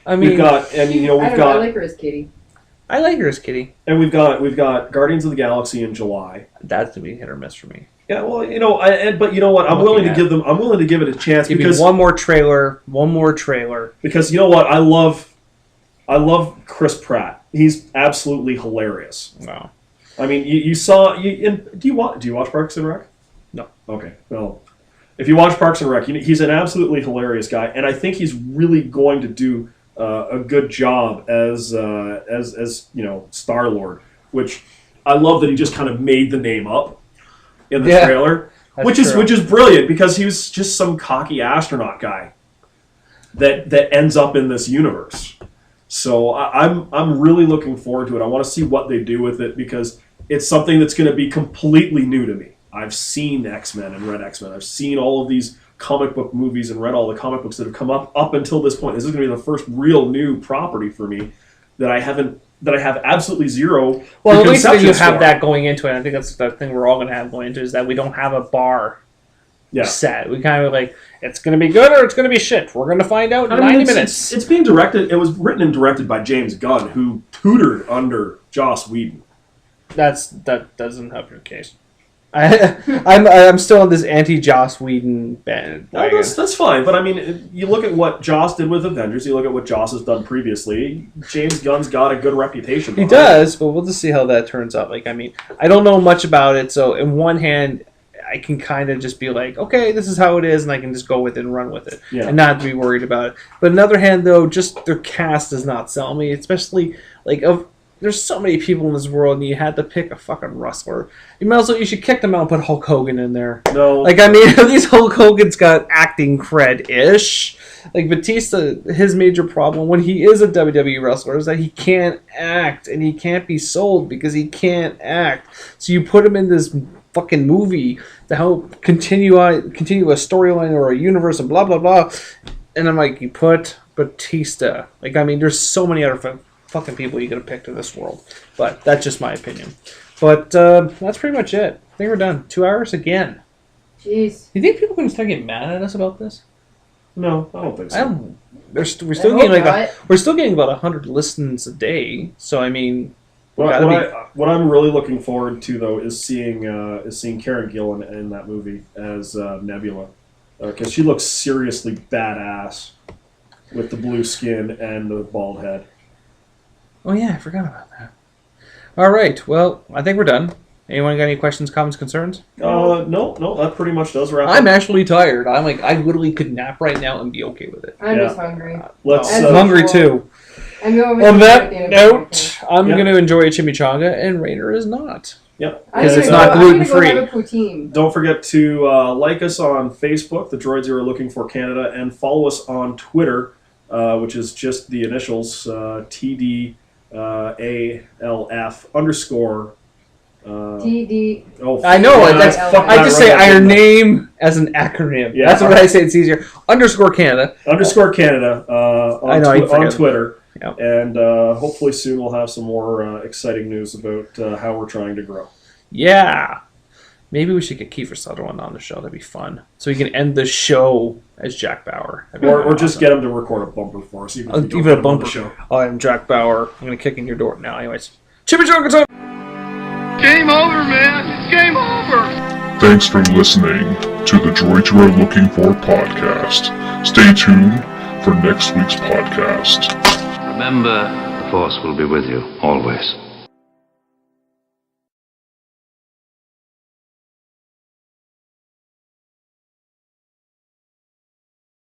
I mean, we've got I like her as Kitty. I like her as Kitty. And we've got Guardians of the Galaxy in July. That's going to be hit or miss for me. Yeah, well, but you know what? I'm willing to give it a chance Give because me one more trailer. because you know what? I love Chris Pratt. He's absolutely hilarious. Wow. I mean, you saw. Do you watch Parks and Rec? No. Okay. Well, if you watch Parks and Rec, he's an absolutely hilarious guy, and I think he's really going to do a good job as Star-Lord. Which I love that he just kind of made the name up in the trailer, which is brilliant because he was just some cocky astronaut guy that ends up in this universe. So I'm really looking forward to it. I want to see what they do with it because it's something that's going to be completely new to me. I've seen X-Men and read X-Men. I've seen all of these comic book movies and read all the comic books that have come up until this point. This is going to be the first real new property for me that I have absolutely zero. Well, at least that you have that going into it. I think that's the thing we're all going to have going into is that we don't have a bar set. We kind of like, it's going to be good or it's going to be shit. We're going to find out in 90 minutes. It's being directed. It was written and directed by James Gunn, who tutored under Joss Whedon. That doesn't help your case. I'm still on this anti-Joss Whedon band. No, that's fine, but I mean, you look at what Joss did with Avengers. You look at what Joss has done previously. James Gunn's got a good reputation. He does, but we'll just see how that turns out. Like, I mean, I don't know much about it, so in one hand, I can kind of just be like, okay, this is how it is, and I can just go with it and run with it, and not be worried about it. But on the other hand, though, just their cast does not sell me, especially like there's so many people in this world, and you had to pick a fucking wrestler. You should kick them out and put Hulk Hogan in there. No. Like, I mean, at least Hulk Hogan's got acting cred-ish. Like, Batista, his major problem when he is a WWE wrestler is that he can't act, and he can't be sold because he can't act. So you put him in this fucking movie to help continue a storyline or a universe and blah, blah, blah. And I'm like, you put Batista. Like, I mean, there's so many other fucking people you could have picked in this world. But that's just my opinion. But that's pretty much it. I think we're done. 2 hours again. Jeez. You think people are going to start getting mad at us about this? No, I don't think so. We're still getting about 100 listens a day. So I mean, what I'm really looking forward to though is seeing Karen Gillan in that movie as Nebula, because she looks seriously badass with the blue skin and the bald head. Oh yeah, I forgot about that. All right, well, I think we're done. Anyone got any questions, comments, concerns? No, that pretty much does wrap up. I'm actually tired. I literally could nap right now and be okay with it. I'm just hungry. I'm hungry too. On that note, I'm going to enjoy a chimichanga, and Rainer is not. Yep. Because it's not Don't gluten-free. forget to like us on Facebook, The Droids You Are Looking For Canada, and follow us on Twitter, which is just the initials, TDALF _ TD. Oh, I know. I just say our name as an acronym. Yeah. That's what I say. It's easier. _ Canada. _ Canada on Twitter. Yep. And hopefully soon we'll have some more exciting news about how we're trying to grow. Yeah. Maybe we should get Kiefer Sutherland on the show. That'd be fun. So we can end the show as Jack Bauer. Or just get him to record a bumper for us. Even a bumper show. Oh, I'm Jack Bauer. I'm going to kick in your door now. Anyways. Chimichanga time! Game over, man. It's game over. Thanks for listening to the Droids You Are Looking For podcast. Stay tuned for next week's podcast. Remember, the Force will be with you always.